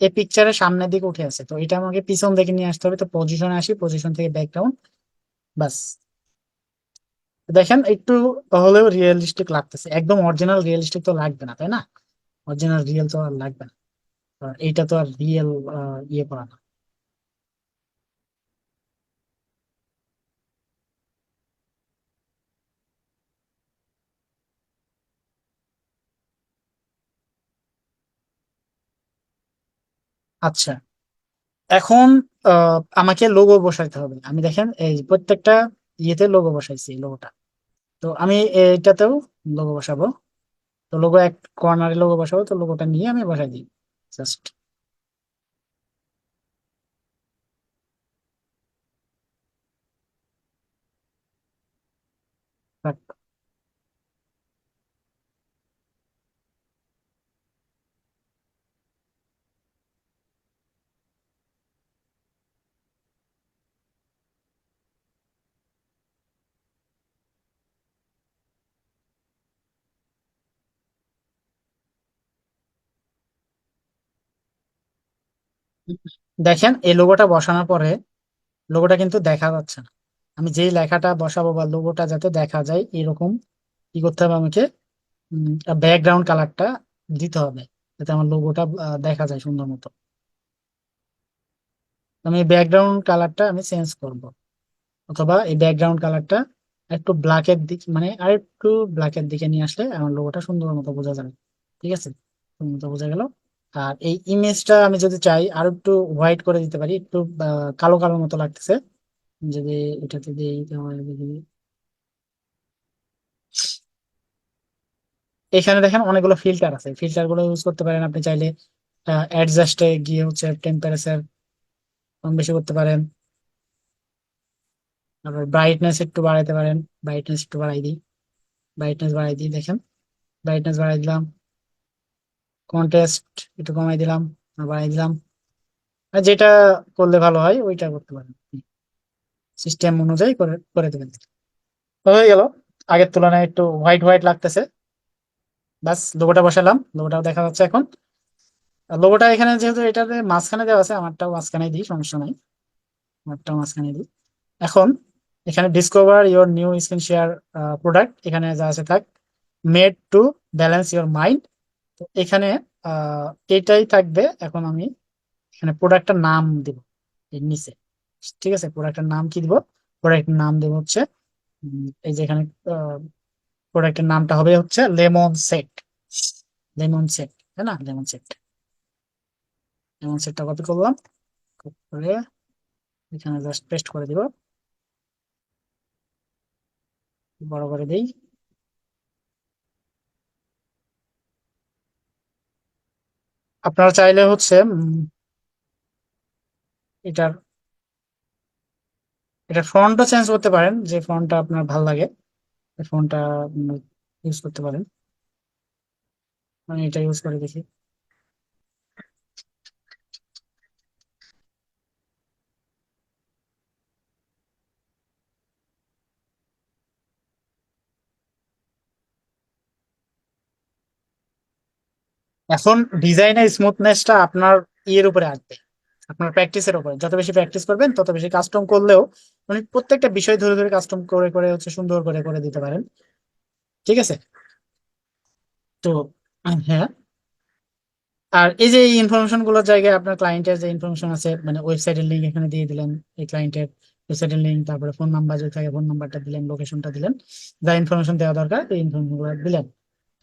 এই পিকচারের সামনের দিকে উঠে আছে, তো এটা আমাকে পিছন দিকে নিয়ে আসতে হবে। তো পজিশনে আসি, পজিশন থেকে ব্যাকগ্রাউন্ড, বাস। দেখেন একটু হলেও রিয়েলিস্টিক লাগতেছে, একদম অরিজিনাল রিয়েলিস্টিক তো লাগবে না, তাই না? অরিজিনাল রিয়েল তো আর লাগবে না, আর এইটা তো আর রিয়েল ইয়ে করা না। আচ্ছা, এখন আমাকে লোগো বসাইতে হবে। আমি দেখেন এই প্রত্যেকটা ইয়েতে লোগো বসাইছি, লোগোটা। তো আমি এইটাতেও লোগো বসাবো। তো লোগো এক কর্নারে লোগো বসাবো, তো লোগোটা নিয়ে আমি বসাই দিই জাস্ট। দেখেন এই লোগোটা বসানোর পরে লোগোটা কিন্তু দেখা যাচ্ছে না। আমি যেই লেখাটা বসাবো বা লোগোটা যাতে দেখা যায় এরকম কি করতে হবে আমাকে, ব্যাকগ্রাউন্ড কালারটা দিতে হবে, যাতে আমার লোগোটা দেখা যায় সুন্দর মতো। আমি ব্যাকগ্রাউন্ড কালারটা আমি চেঞ্জ করব, অথবা এই ব্যাকগ্রাউন্ড কালারটা একটু ব্ল্যাকের দিকে, মানে আর একটু ব্ল্যাকের দিকে নিয়ে আসলে আমার লোগোটা সুন্দর মতো বোঝা যাবে। ঠিক আছে, সুন্দর মতো বোঝা গেল। আর এই ইমেজটা আমি যদি চাই আর একটু হোয়াইট করে দিতে পারি, একটু কালো কালো মতো লাগতেছে, যদি এটাতে দিই তাহলে এখানে দেখেন অনেকগুলো ফিল্টার আছে, ফিল্টার গুলো ইউজ করতে পারেন আপনি চাইলে। অ্যাডজাস্টে গিয়ে হচ্ছে টেম্পারেচার কম বেশি করতে পারেন, তারপর ব্রাইটনেস একটু বাড়াইতে পারেন। ব্রাইটনেস একটু বাড়াই দিই, ব্রাইটনেস বাড়াই দিই, দেখেন ব্রাইটনেস বাড়াই দিলাম। কন্ট্রাস্ট একটু কমাই দিলাম, আর বাড়াই দিলাম। আর যেটা করলে ভালো হয় ওইটা করতে পারেন, সিস্টেম অনুযায়ী করে করে দেবেন। তো হয়ে গেল, আগের তুলনায় একটু হোয়াইট হোয়াইট লাগতেছে। বাস, লোগোটা বসালাম, লোগোটাও দেখা যাচ্ছে এখন। আর লোগোটা এখানে যেহেতু এটাতে মাঝখানে দেওয়া আছে, আমারটাও মাঝখানে দিই, সমস্যা নাই, আমারটাও মাঝখানে দিই। এখন এখানে discover your new screen share product, এখানে যা আছে থাক। Made to balance your mind, তো এখানে আহ এটাই থাকবে। এখন আমি এখানে প্রোডাক্টের নাম দিব এর নিচে। ঠিক আছে, প্রোডাক্টের নাম কি দিব? প্রোডাক্টের নাম দেবো হচ্ছে এই যে এখানে প্রোডাক্টের নামটা হবে হচ্ছে লেমন সেট, লেমন সেট, তাই না? লেমন সেট, লেমন সেটটা কপি করলাম, copy করে এখানে জাস্ট পেস্ট করে দিব, বড় করে দিই। আপনারা চাইলে হচ্ছে এটার এটা ফন্টও চেঞ্জ করতে পারেন, যে ফন্টটা আপনার ভালো লাগে এই ফন্টটা ইউজ করতে পারেন। আমি এটা ইউজ করে দেখি। এখন ডিজাইনের স্মুথনেসটা আপনার ইয়ের উপরে আসবে, আপনার প্র্যাকটিসের উপরে। যত বেশি প্র্যাকটিস করবেন তত বেশি কাস্টম করলেও, মানে প্রত্যেকটা বিষয় ধরে ধরে কাস্টম করে করে হচ্ছে সুন্দর করে করে দিতে পারেন। ঠিক আছে। তো হ্যাঁ, আর এই যে এই ইনফরমেশন গুলোর জায়গায় আপনার ক্লায়েন্টের যে ইনফরমেশন আছে, মানে ওয়েবসাইটের লিঙ্ক এখানে দিয়ে দিলেন, এই ক্লায়েন্টের ওয়েবসাইটের লিঙ্ক, তারপরে ফোন নাম্বার যদি থাকে ফোন নাম্বারটা দিলেন, লোকেশনটা দিলেন, যা ইনফরমেশন দেওয়া দরকার এই ইনফরমেশন গুলো দিলেন।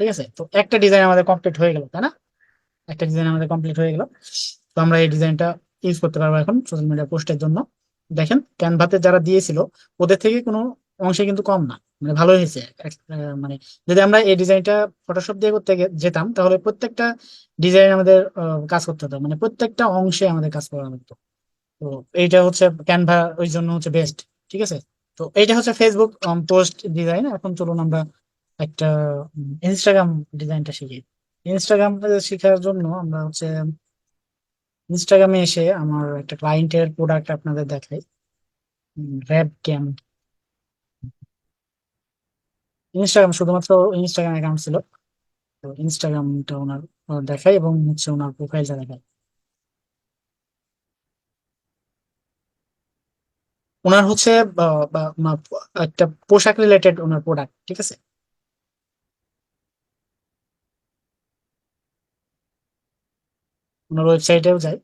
ঠিক আছে, তো একটা ডিজাইন আমাদের কমপ্লিট হয়ে গেল, তাই না? একটা ডিজাইন আমাদের কমপ্লিট হয়ে গেল। তো আমরা এই ডিজাইনটা ইউজ করতে পারবো এখন সোশ্যাল মিডিয়া পোস্টের জন্য। দেখেন ক্যানভাতে যারা দিয়েছিল ওদের থেকে কোনো অংশে কিন্তু কম না, মানে ভালোই হয়েছে। মানে যদি আমরা এই ডিজাইনটা ফটোশপ দিয়ে করতে যেতাম তাহলে প্রত্যেকটা ডিজাইন আমাদের কাজ করতে হতো, মানে প্রত্যেকটা অংশে আমাদের কাজ করা হতো। তো এইটা হচ্ছে ক্যানভা ওই জন্য হচ্ছে বেস্ট। ঠিক আছে। তো এইটা হচ্ছে ফেসবুক পোস্ট ডিজাইন। এখন চলুন আমরা একটা ইনস্টাগ্রাম ডিজাইনটা শিখি। ইনস্টাগ্রাম শেখার জন্য আমরা হচ্ছে ইনস্টাগ্রামে এসে আমার একটা ক্লায়েন্টের প্রোডাক্ট আপনাদের দেখাই, র্যাব ক্যাম। ইনস্টাগ্রাম শুধুমাত্র ইনস্টাগ্রাম অ্যাকাউন্ট ছিল, তো ইনস্টাগ্রামটা ওনার দেখাই এবং হচ্ছে ওনার প্রোফাইলটা দেখাই। ওনার হচ্ছে একটা পোশাক রিলেটেড ওনার প্রোডাক্ট। ঠিক আছে। ওনার ওয়েবসাইটেও যাই।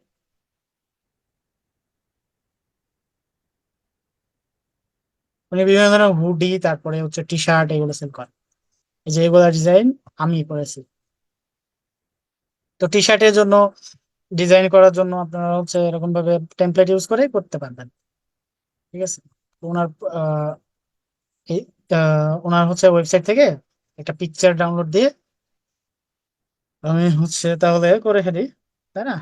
উনি বিভিন্ন ধরনের হুডি, তারপরে হচ্ছে টি শার্ট এগুলো সেল করেন। এই যে এগুলা ডিজাইন আমি করেছি। তো টি শার্টের জন্য ডিজাইন করার জন্য আপনারা হচ্ছে এরকম ভাবে টেমপ্লেট ইউজ করে করতে পারবেন। ঠিক আছে। তো ওনার আহ, এই ওনার হচ্ছে ওয়েবসাইট থেকে একটা পিকচার ডাউনলোড দিয়ে আমি হচ্ছে তাহলে করে ফেলি, তাই না?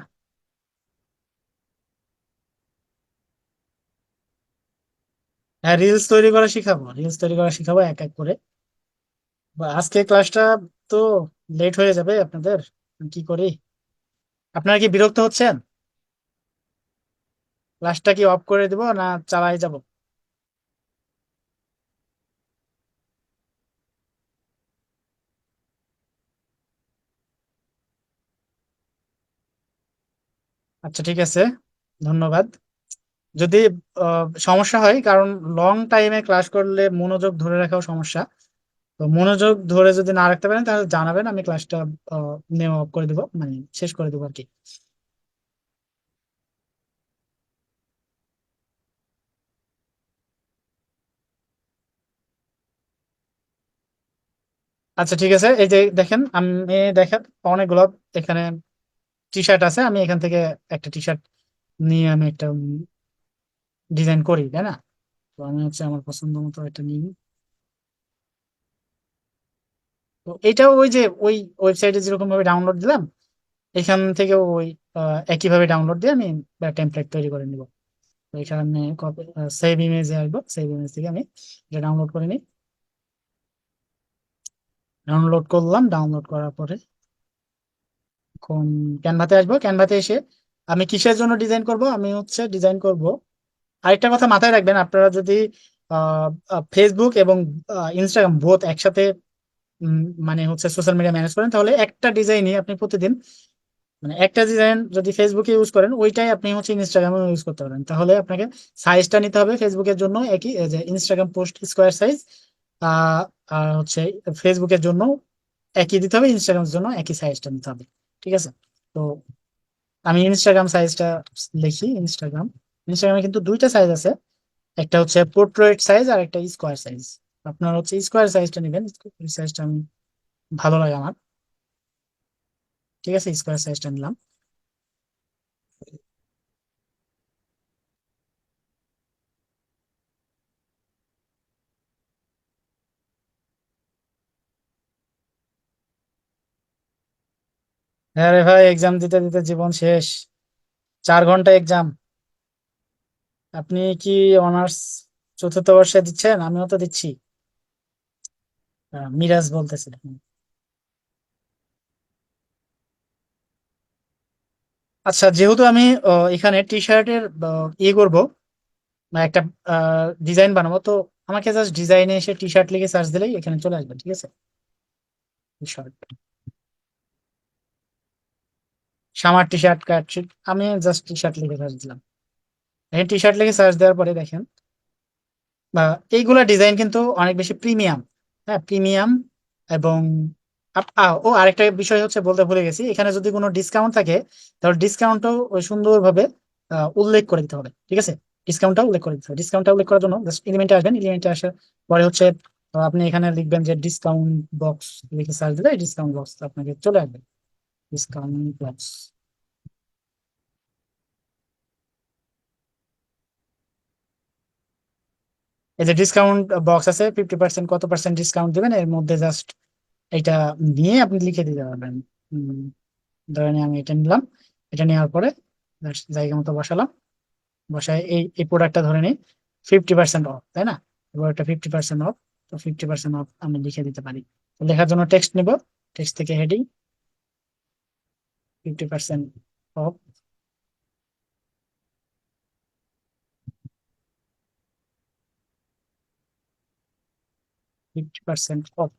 হ্যাঁ, রিলস তৈরি করা শিখাবো, রিলস তৈরি করা শিখাবো এক এক করে। আজকে ক্লাসটা তো লেট হয়ে যাবে আপনাদের, কি করি? আপনারা কি বিরক্ত হচ্ছেন? ক্লাসটা কি অফ করে দিব না চালাই যাব? আচ্ছা ঠিক আছে, ধন্যবাদ। যদি সমস্যা হয়, কারণ লং টাইমে ক্লাস করলে মনোযোগ ধরে রাখাও সমস্যা, তো মনোযোগ ধরে যদি না রাখতে পারেন তাহলে জানাবেন, আমি ক্লাসটা নেওয়া অফ করে দিব, মানে শেষ করে দেবো আর কি। আচ্ছা ঠিক আছে, এই যে দেখেন, আমি দেখেন অনেকগুলো এখানে টি শার্ট আছে, আমি এখান থেকে একটা টি শার্ট নিয়ে আমি একটা ডিজাইন করি, তাই না? তো আমি হচ্ছে আমার পছন্দ মতো একটা নিই। তো এটাও ওই যে ওই ওয়েবসাইটে যেরকম ভাবে ডাউনলোড দিলাম, এখান থেকে ওই একইভাবে ডাউনলোড দিয়ে আমি টেমপ্লেট তৈরি করে নিব। তো এখানে সেভ ইমেজে আসবো, সেভ ইমেজ থেকে আমি এটা ডাউনলোড করে নিই। ডাউনলোড করলাম, ডাউনলোড করার পরে এখন ক্যানভাতে আসবো। ক্যানভাতে এসে আমি কিসের জন্য ডিজাইন করব, আমি হচ্ছে ডিজাইন করব। আরেকটা কথা মাথায় রাখবেন, আপনারা যদি ফেসবুক এবং ইনস্টাগ্রাম বোথ একসাথে উম, মানে হচ্ছে সোশ্যাল মিডিয়া ম্যানেজ করেন, তাহলে একটা ডিজাইনই আপনি প্রতিদিন, মানে একটা ডিজাইন যদি ফেসবুকে ইউজ করেন ওইটাই আপনি হচ্ছে ইনস্টাগ্রামে ইউজ করতে পারেন। তাহলে আপনাকে সাইজটা নিতে হবে ফেসবুকের জন্য একই, এই যে ইনস্টাগ্রাম পোস্ট স্কোয়ার সাইজ, আহ আর হচ্ছে ফেসবুকের জন্য একই দিতে হবে, ইনস্টাগ্রামের জন্য একই সাইজটা নিতে হবে। ঠিক আছে। তো আমি ইনস্টাগ্রাম সাইজটা লিখি। ইনস্টাগ্রাম, ইনস্টাগ্রামে কিন্তু দুইটা সাইজ আছে, একটা হচ্ছে পোর্ট্রেট সাইজ আর একটা স্কোয়ার সাইজ। আপনার হচ্ছে স্কোয়ার সাইজটা নেবেন, সাইজটা আমি ভালো লাগে আমার। ঠিক আছে, স্কোয়ার সাইজটা নিলাম। হ্যাঁ রে ভাই, এক্সাম দিতে দিতে জীবন শেষ। 4 ঘন্টা এক্সাম। আপনি কি অনার্স চতুর্থ বর্ষে দিচ্ছেন? আমিও তো দিচ্ছি। মিরাজ বলতেছি। আচ্ছা, যেহেতু আমি এখানে টি শার্টের ইয়ে করবো, মানে একটা ডিজাইন বানাবো, তো আমাকে জাস্ট ডিজাইনে এসে টি শার্ট লিখে সার্চ দিলেই এখানে চলে আসবে, ঠিক আছে? T shirt, summer T shirt, cut sheet, আমি জাস্ট টি শার্ট লিখে সার্চ দিলাম। এখানে টি শার্ট লিখে সার্চ দেওয়ার পরে দেখেন বা এইগুলা ডিজাইন কিন্তু অনেক বেশি প্রিমিয়াম। হ্যাঁ, প্রিমিয়াম। এবং ও আরেকটা বিষয় হচ্ছে, বলতে ভুলে গেছি, এখানে যদি কোনো ডিসকাউন্ট থাকে তাহলে ডিসকাউন্টও ওই সুন্দরভাবে উল্লেখ করে দিতে হবে, ঠিক আছে? ডিসকাউন্টটা উল্লেখ করে দিতে হবে। ডিসকাউন্টটা উল্লেখ করার জন্য জাস্ট এলিমেন্টে আসবেন, এলিমেন্টে আসার পরে হচ্ছে আপনি এখানে লিখবেন যে ডিসকাউন্ট বক্স, লিখে সার্চ দিলে ডিসকাউন্ট বক্স আপনাকে চলে আসবে। Discount box. এই যে ডিসকাউন্ট বক্স আছে, 50% কত পার্সেন্ট ডিসকাউন্ট দিবেন, এর মধ্যে জাস্ট এটা নিয়ে আপনি লিখে দিতে পারবেন। উম, ধরেন আমি এটা নিলাম। এটা নেওয়ার পরে just জায়গা মতো বসালাম। বসায় এই এই প্রোডাক্টটা ধরে নিই 50% অফ, তাই না? এবার একটা 50% অফ। তো 50% অফ আমি লিখে দিতে পারি। তো লেখার জন্য টেক্সট নিব। টেক্সট থেকে হেডিং 50% অফ। 50% অফ।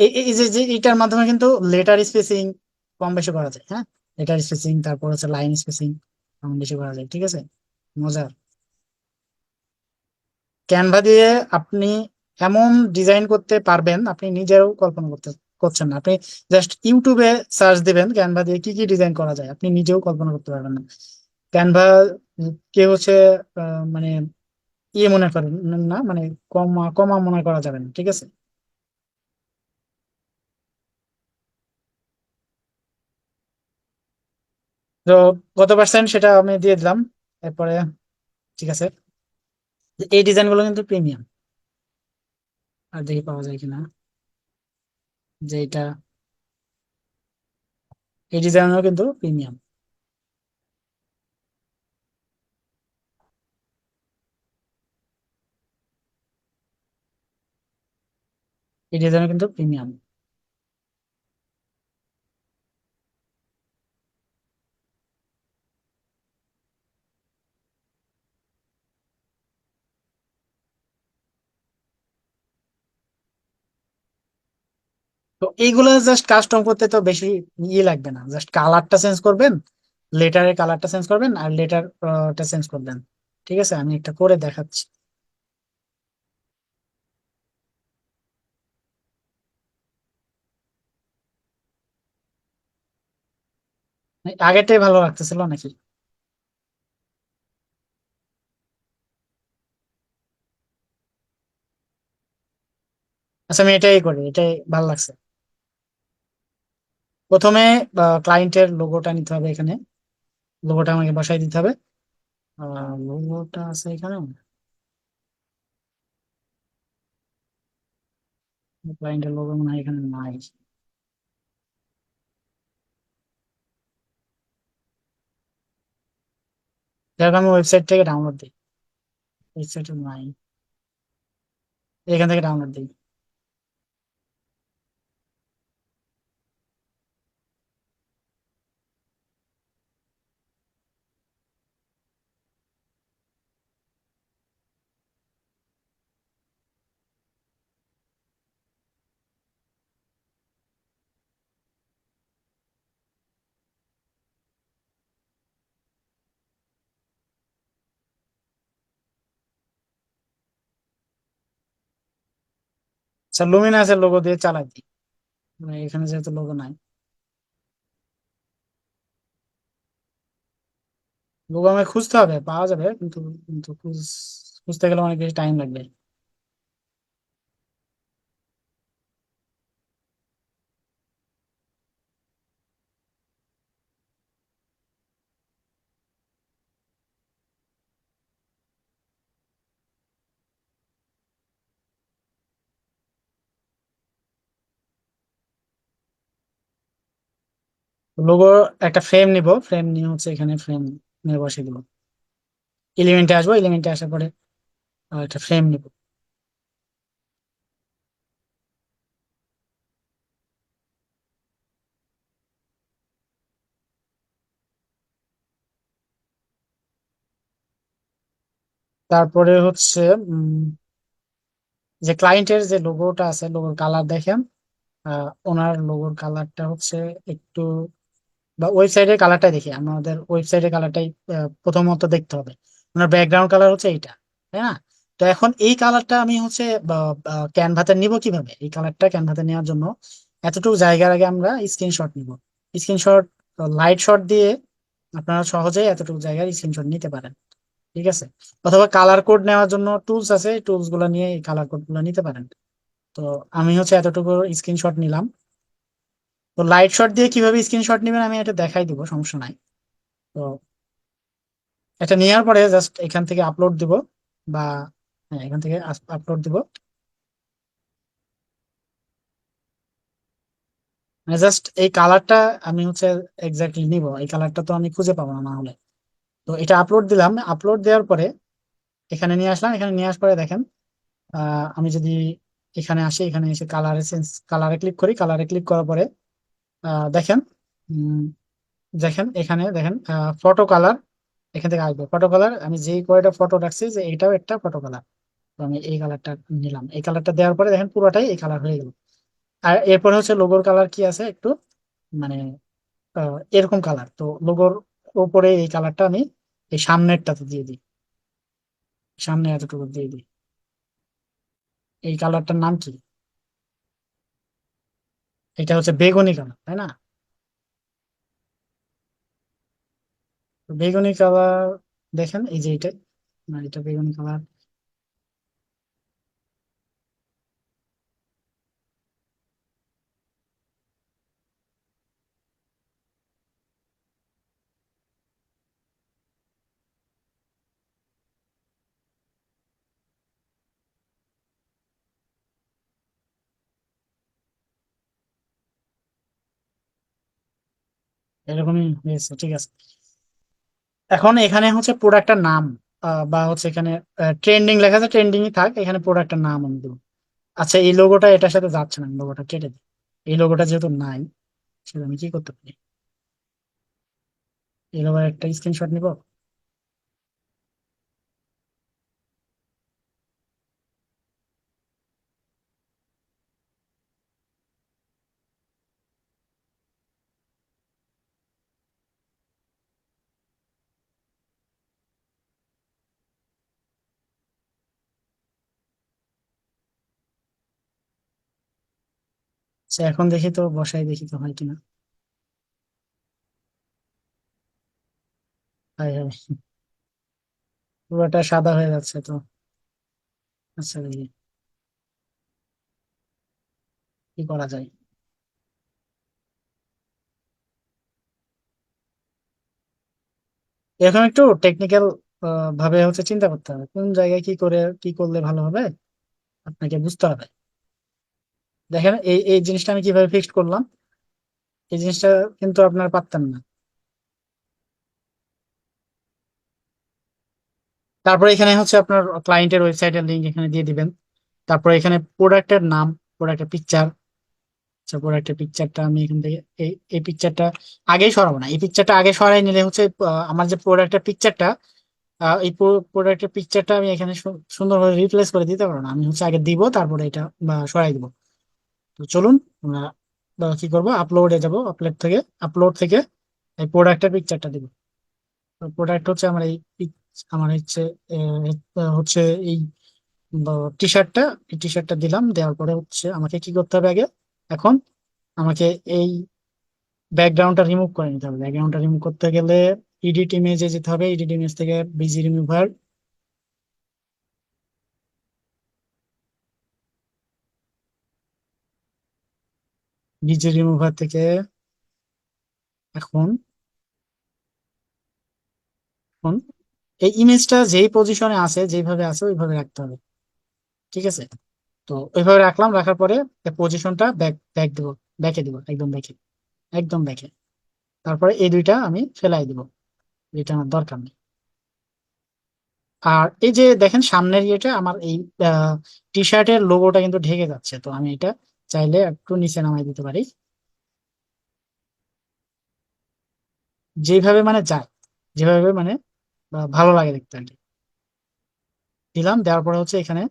এই যে যে এটার মাধ্যমে কিন্তু লেটার স্পেসিং কম বেশি করা যায়। হ্যাঁ, লেটার স্পেসিং, তারপর হচ্ছে লাইন স্পেসিং কম বেশি করা যায়, ঠিক আছে? মজার। ক্যানভা দিয়ে আপনি এমন ডিজাইন করতে পারবেন, আপনি নিজেও কল্পনা করছেন না। আপনি জাস্ট ইউটিউবে সার্চ দিবেন ক্যানভা দিয়ে কি কি ডিজাইন করা যায়, আপনি নিজেও কল্পনা করতে পারবেন না। ক্যানভা কে হচ্ছে মানে ইয়ে মনে করেন না, মানে কমা কমা মনে করা যাবে না, ঠিক আছে? তো কত পার্সেন্ট সেটা আমি দিয়ে দিলাম। এরপরে ঠিক আছে, এই ডিজাইন গুলো কিন্তু প্রিমিয়াম। আর দেখি পাওয়া যায় কিনা, যে এটা, এই ডিজাইনও কিন্তু প্রিমিয়াম। এই ডিজাইনও কিন্তু প্রিমিয়াম। তো এইগুলো জাস্ট কাস্টম করতে তো বেশি ইয়ে লাগবে না, জাস্ট কালারটা চেঞ্জ করবেন, লেটারের কালারটা চেঞ্জ করবেন আর লেটারটা চেঞ্জ করবেন। ঠিক আছে, আমি একটা করে দেখাচ্ছি। আগেরটাই ভালো লাগতেছিল নাকি? আচ্ছা, আমি এটাই করি, এটাই ভালো লাগছে। প্রথমে ক্লায়েন্টের লোগোটা নিতে হবে এখানে। লোগোটা আমাকে বসাই দিতে হবে। লোগোটা আছে এখানে। ক্লায়েন্টের লোগো মনে হয় এখানে নাই। দেখো, আমি ওয়েবসাইট থেকে ডাউনলোড দিই। ওয়েবসাইটে নাই, এখান থেকে ডাউনলোড দিই। আচ্ছা, লুমিনাসের লোগো দিয়ে চালাই দিই। মানে এখানে যেহেতু লোগো নাই, লোগো আমাকে খুঁজতে হবে, পাওয়া যাবে কিন্তু, কিন্তু খুঁজতে গেলে অনেক বেশি টাইম লাগবে। লোগো একটা ফ্রেম নিব, ফ্রেম নিয়ে হচ্ছে এখানে ফ্রেম নিয়ে বসে দিব। এলিমেন্টে আসবো, এলিমেন্টে আসার পরে একটা ফ্রেম নিব। তারপরে হচ্ছে যে ক্লায়েন্টের যে লোগোটা আছে, লোগোর কালার দেখেন। ওনার লোগোর কালারটা হচ্ছে একটু, বা ওয়েবসাইটের কালারটাই দেখি, আমাদের ওয়েবসাইটের কালারটাই প্রথমত দেখতে হবে। ওনার ব্যাকগ্রাউন্ড কালার হচ্ছে এইটা, তাই না? তো এখন এই কালারটা আমি হচ্ছে ক্যানভাতে নিব কিভাবে? এই কালারটা ক্যানভাতে নেওয়ার জন্য এতটুকু জায়গার আগে আমরা স্ক্রিনশট নিব। স্ক্রিনশট, লাইট শট দিয়ে আপনারা সহজেই এতটুকু জায়গার স্ক্রিনশট নিতে পারেন। ঠিক আছে? অথবা কালার কোড নেওয়ার জন্য টুলস আছে, এই টুলস গুলো নিয়ে এই কালার কোড গুলো নিতে পারেন। তো আমি হচ্ছে এতটুকু স্ক্রিনশট নিলাম। তো লাইট শট দিয়ে কিভাবে স্ক্রিনশট নেবেন আমি এটা দেখাই দিব, সমস্যা নাই। তো এটা নেওয়ার পরে জাস্ট এখান থেকে আপলোড দিব, বা হ্যাঁ, এখান থেকে আপলোড দিব। মানে জাস্ট এই কালারটা আমি হচ্ছে এক্স্যাক্টলি নিব, এই কালারটা তো আমি খুঁজে পাবো না না হলে। তো এটা আপলোড দিলাম, আপলোড দেওয়ার পরে এখানে নিয়ে আসলাম। এখানে নিয়ে আসার পরে দেখেন, আমি যদি এখানে আসি, এখানে এসে কালারে চেঞ্জ, কালারে ক্লিক করি, কালারে ক্লিক করার পরে দেখেন, উম, দেখেন এখানে দেখেন ফটো কালার, এখান থেকে আসবে ফটো কালার। আমি যে কয়টা ফটো রাখছি যে এটাও একটা ফটো কালার। তো আমি এই কালারটা নিলাম, এই কালারটা দেওয়ার পরে দেখেন পুরোটাই এই কালার হয়ে গেল। আর এরপরে হচ্ছে লোগোর কালার কি আছে একটু, মানে এরকম কালার। তো লোগোর উপরে এই কালারটা আমি এই সামনেরটাতে দিয়ে দিই, সামনে এতটুকু দিয়ে দিই। এই কালারটার নাম কি? এটা হচ্ছে বেগুনি কালার, তাই না? তো বেগুনি কালার, দেখেন এই যে এটা, মানে এটা বেগুনি কালার। এরকমই হয়েছে, ঠিক আছে। এখন এখানে হচ্ছে প্রোডাক্টের নাম, বা হচ্ছে এখানে ট্রেন্ডিং লেখা আছে, ট্রেন্ডিংই থাক, এখানে প্রোডাক্টের নাম আমি দেবো। আচ্ছা, এই লোগোটা এটার সাথে যাচ্ছে না, লোগোটা কেটে দিই। এই লোগোটা যেহেতু নাই, সেটা আমি কি করতে পারি? এই লোগোর একটা স্ক্রিনশট নিব। সে এখন দেখি তো, বসাই দেখি তো হয় কিনা। হাই হাই, পুরোটা সাদা হয়ে যাচ্ছে তো। আচ্ছা, দেখি কি করা যায়। এখন একটু টেকনিক্যাল ভাবে হচ্ছে চিন্তা করতে হবে, কোন জায়গায় কি করে কি করলে ভালো হবে, আপনাকে বুঝতে হবে। দেখেন এই এই জিনিসটা আমি কিভাবে ফিক্সড করলাম, এই জিনিসটা কিন্তু আপনার পারতেন না। তারপরে এখানে হচ্ছে আপনার ক্লায়েন্টের ওয়েবসাইটের লিংক এখানে দিয়ে দিবেন। তারপরে এখানে প্রোডাক্টের নাম, প্রোডাক্টের পিকচার। আচ্ছা, প্রোডাক্টের পিকচারটা আমি এখান থেকে এই এই পিকচারটা আগেই সরাবো না, এই পিকচারটা আগে সরাই নিলে হচ্ছে আমার যে প্রোডাক্টের পিকচারটা, এই প্রোডাক্টের পিকচারটা আমি এখানে সুন্দরভাবে রিপ্লেস করে দিতে পারবো না। আমি হচ্ছে আগে দিব, তারপরে এটা সরাই দিব। তো চলুন আমরা কি করবো, আপলোডে যাব, আপলোড থেকে এই প্রোডাক্টের পিকচারটা দিব। প্রোডাক্ট হচ্ছে আমার এই আমার হচ্ছে হচ্ছে এই টি শার্টটা, এই টি শার্টটা দিলাম। দেওয়ার পরে হচ্ছে আমাকে কি করতে হবে আগে, এখন আমাকে এই ব্যাকগ্রাউন্ডটা রিমুভ করে নিতে হবে। ব্যাকগ্রাউন্ডটা রিমুভ করতে গেলে এডিট ইমেজে যেতে হবে, এডিট ইমেজ থেকে বিজি রিমুভার, বিজি রিমুভার থেকে এখন এখন এই ইমেজটা যেই পজিশনে আছে, যেভাবে আছে ওইভাবে রাখতে হবে। ঠিক আছে? তো ওইভাবে রাখলাম, রাখার পরে পজিশনটা ব্যাক ব্যাক দিব, ব্যাকে দিব, একদম ব্যাকে, একদম ব্যাকে। তারপরে এই দুইটা আমি ফেলাই দিব, এটা আমার দরকার নেই। আর এই যে দেখেন সামনের ইয়েটা আমার এই টি শার্টের লোগোটা কিন্তু ঢেকে যাচ্ছে, তো আমি এটা চাইলে একটু নিচে নামাই দিতে পারি, যেভাবে মানে যায়, যেভাবে মানে ভালো লাগে দেখতে আর কি। দিলাম, দেওয়ার পরে হচ্ছে এখানে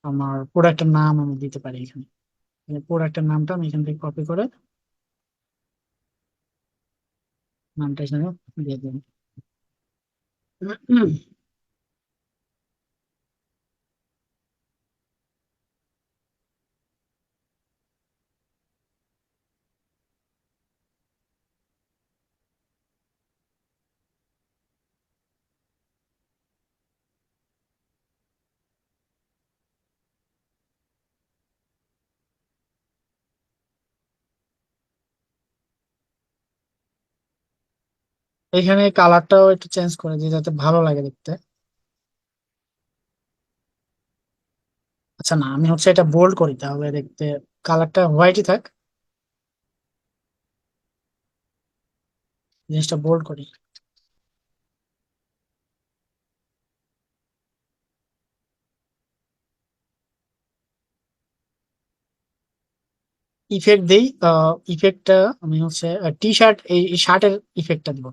আমার প্রোডাক্টের নাম আমি দিতে পারি এখানে। প্রোডাক্টের নামটা আমি এখান থেকে কপি করে নামটা এখানে দিয়ে দিলাম। এখানে কালারটাও একটু চেঞ্জ করে দিই যাতে ভালো লাগে দেখতে। আচ্ছা না, আমি হচ্ছে এটা বোল্ড করি তাহলে দেখতে কালারটা হোয়াইটই থাক, জিনিসটা বোল্ড করি। ইফেক্ট দিই, ইফেক্টটা আমি হচ্ছে টি শার্ট, এই শার্টের ইফেক্টটা দিব,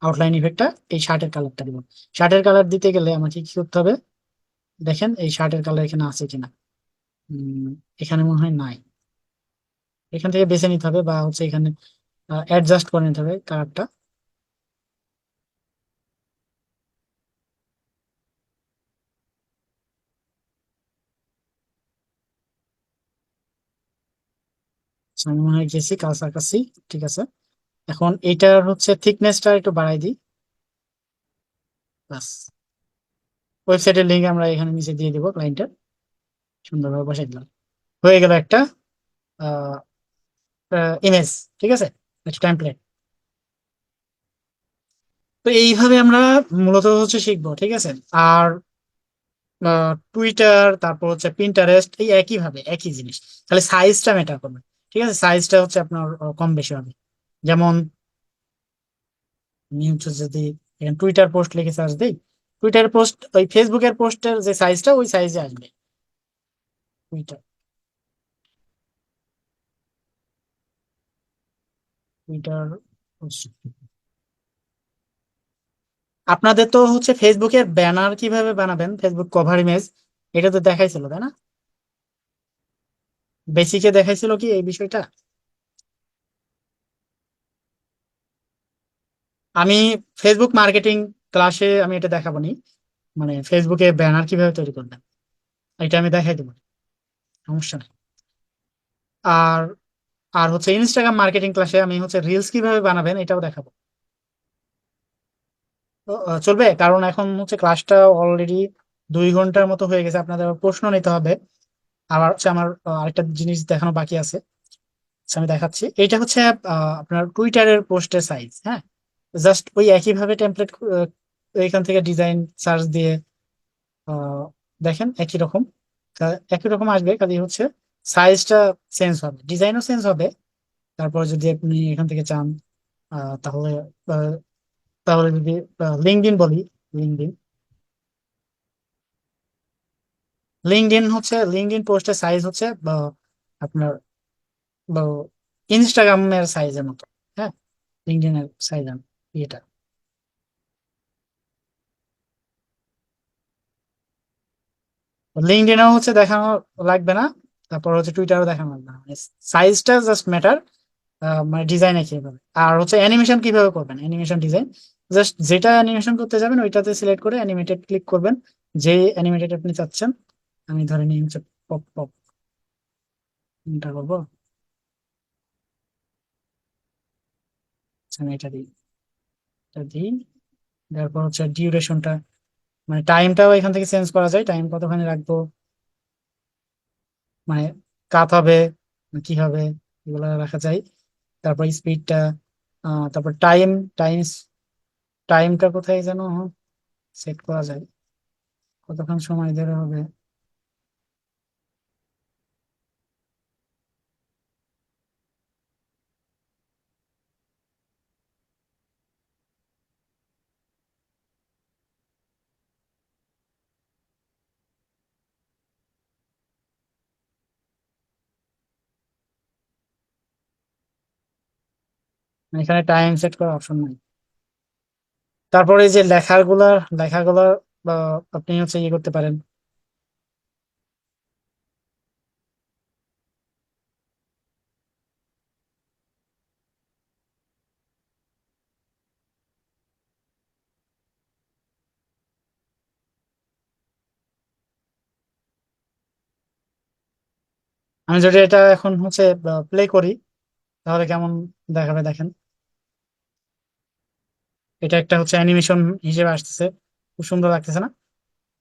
আউটলাইন ইফেক্টটা এই শার্টের কালারটা দিব। শার্টের কালার দিতে গেলে আমাকে কি করতে হবে, দেখেন এই শার্টের কালার এখানে আছে কিনা। উম, এখানে মনে হয় নাই, এখান থেকে বেছে নিতে হবে বা হচ্ছে এখানে অ্যাডজাস্ট করে নিতে হবে কালারটা। আমি মনে হয় গেছি কাছাকাছি, ঠিক আছে। এখন এইটার হচ্ছে থিকনেসটা একটু বাড়াই দিই, বাস। ওয়েবসাইটের লিঙ্ক আমরা এখানে নিচে দিয়ে দিব ক্লায়েন্টের, সুন্দরভাবে বসাই দিলাম, হয়ে গেল একটা ইমেজ, ঠিক আছে, একটা টেমপ্লেট। তো এইভাবে আমরা মূলত হচ্ছে শিখবো, ঠিক আছে। আর টুইটার, তারপর হচ্ছে পিন্টারেস্ট, এই একই ভাবে একই জিনিস, তাহলে সাইজটা ম্যাটার করবে। ঠিক আছে, সাইজটা হচ্ছে আপনার কম বেশি হবে। যেমন আমি হচ্ছে যদি এখানে টুইটার পোস্ট লিখে সার্চ দিই, টুইটার পোস্ট ওই ফেসবুকের পোস্টের যে সাইজটা ওই সাইজে আসবে টুইটার। Twitter post। আপনাদের তো হচ্ছে ফেসবুকের ব্যানার কিভাবে বানাবেন, ফেসবুক কভার ইমেজ, এটা তো দেখাইছিল তাই না, বেসিকে দেখাইছিল কি এই বিষয়টা। আমি ফেসবুক মার্কেটিং ক্লাসে আমি এটা দেখাবো নি, মানে ফেসবুকে ব্যানার কিভাবে তৈরি করবেন এটা আমি দেখাই দেবো, সমস্যা নেই। আর আর হচ্ছে ইনস্টাগ্রাম মার্কেটিং ক্লাসে আমি হচ্ছে রিলস কিভাবে বানাবেন এটাও দেখাবো। তো, চলবে, কারণ এখন হচ্ছে ক্লাসটা অলরেডি 2 ঘন্টার মতো হয়ে গেছে, আপনাদের আবার প্রশ্ন নিতে হবে। আবার হচ্ছে আমার আরেকটা জিনিস দেখানো বাকি আছে, আচ্ছা, আমি দেখাচ্ছি। এটা হচ্ছে আপনার টুইটারের পোস্টের সাইজ, হ্যাঁ। জাস্ট ওই একইভাবে টেমপ্লেট এখান থেকে ডিজাইন সার্চ দিয়ে আহ, দেখেন একই রকম, একই রকম আসবে, খালি হচ্ছে সাইজটা চেঞ্জ হবে, ডিজাইনও চেঞ্জ হবে। তারপর যদি আপনি এখান থেকে চান তাহলে আহ, তাহলে যদি লিঙ্কডইন বলি, লিঙ্কডইন লিঙ্কডইন হচ্ছে লিঙ্কডইন পোস্টের সাইজ হচ্ছে আপনার ইনস্টাগ্রামের সাইজের মতো, হ্যাঁ, লিঙ্কডইনের সাইজ এটা। লিঙ্কডইনও হচ্ছে দেখানো লাগবে না, তারপর হচ্ছে টুইটারও দেখানো লাগবে না, সাইজটা জাস্ট ম্যাটার, মানে ডিজাইন একই হবে। আর হচ্ছে অ্যানিমেশন কিভাবে করবেন, অ্যানিমেশন ডিজাইন, জাস্ট যেটা অ্যানিমেশন করতে যাবেন ওইটাতে সিলেক্ট করে অ্যানিমেটেড ক্লিক করবেন, যে অ্যানিমেটেড আপনি চাচ্ছেন। আমি ধরে নিই হচ্ছে পপ পপ, কোনটা করবো, আচ্ছা, আমি এটা দিই, এটা দিই। তারপর হচ্ছে ডিউরেশনটা, মানে টাইমটাও এখান থেকে চেঞ্জ করা যায়, টাইম কতখানি রাখবো, মানে কাত হবে না কি হবে, এগুলো রাখা যায়। তারপর স্পিডটা, তারপর টাইম টাইমটা কোথায় যেন সেট করা যায়, কতক্ষণ সময় ধরে হবে। এখানে টাইম সেট করার অপশন নাই। তারপরে এই যে লেখাগুলা বা আপনি হচ্ছে ইয়ে করতে পারেন। আমি যদি এটা এখন হচ্ছে প্লে করি তাহলে কেমন দেখাবে দেখেন। এটা একটা হচ্ছে অ্যানিমেশন হিসেবে আসতেছে, খুব সুন্দর লাগতেছে না?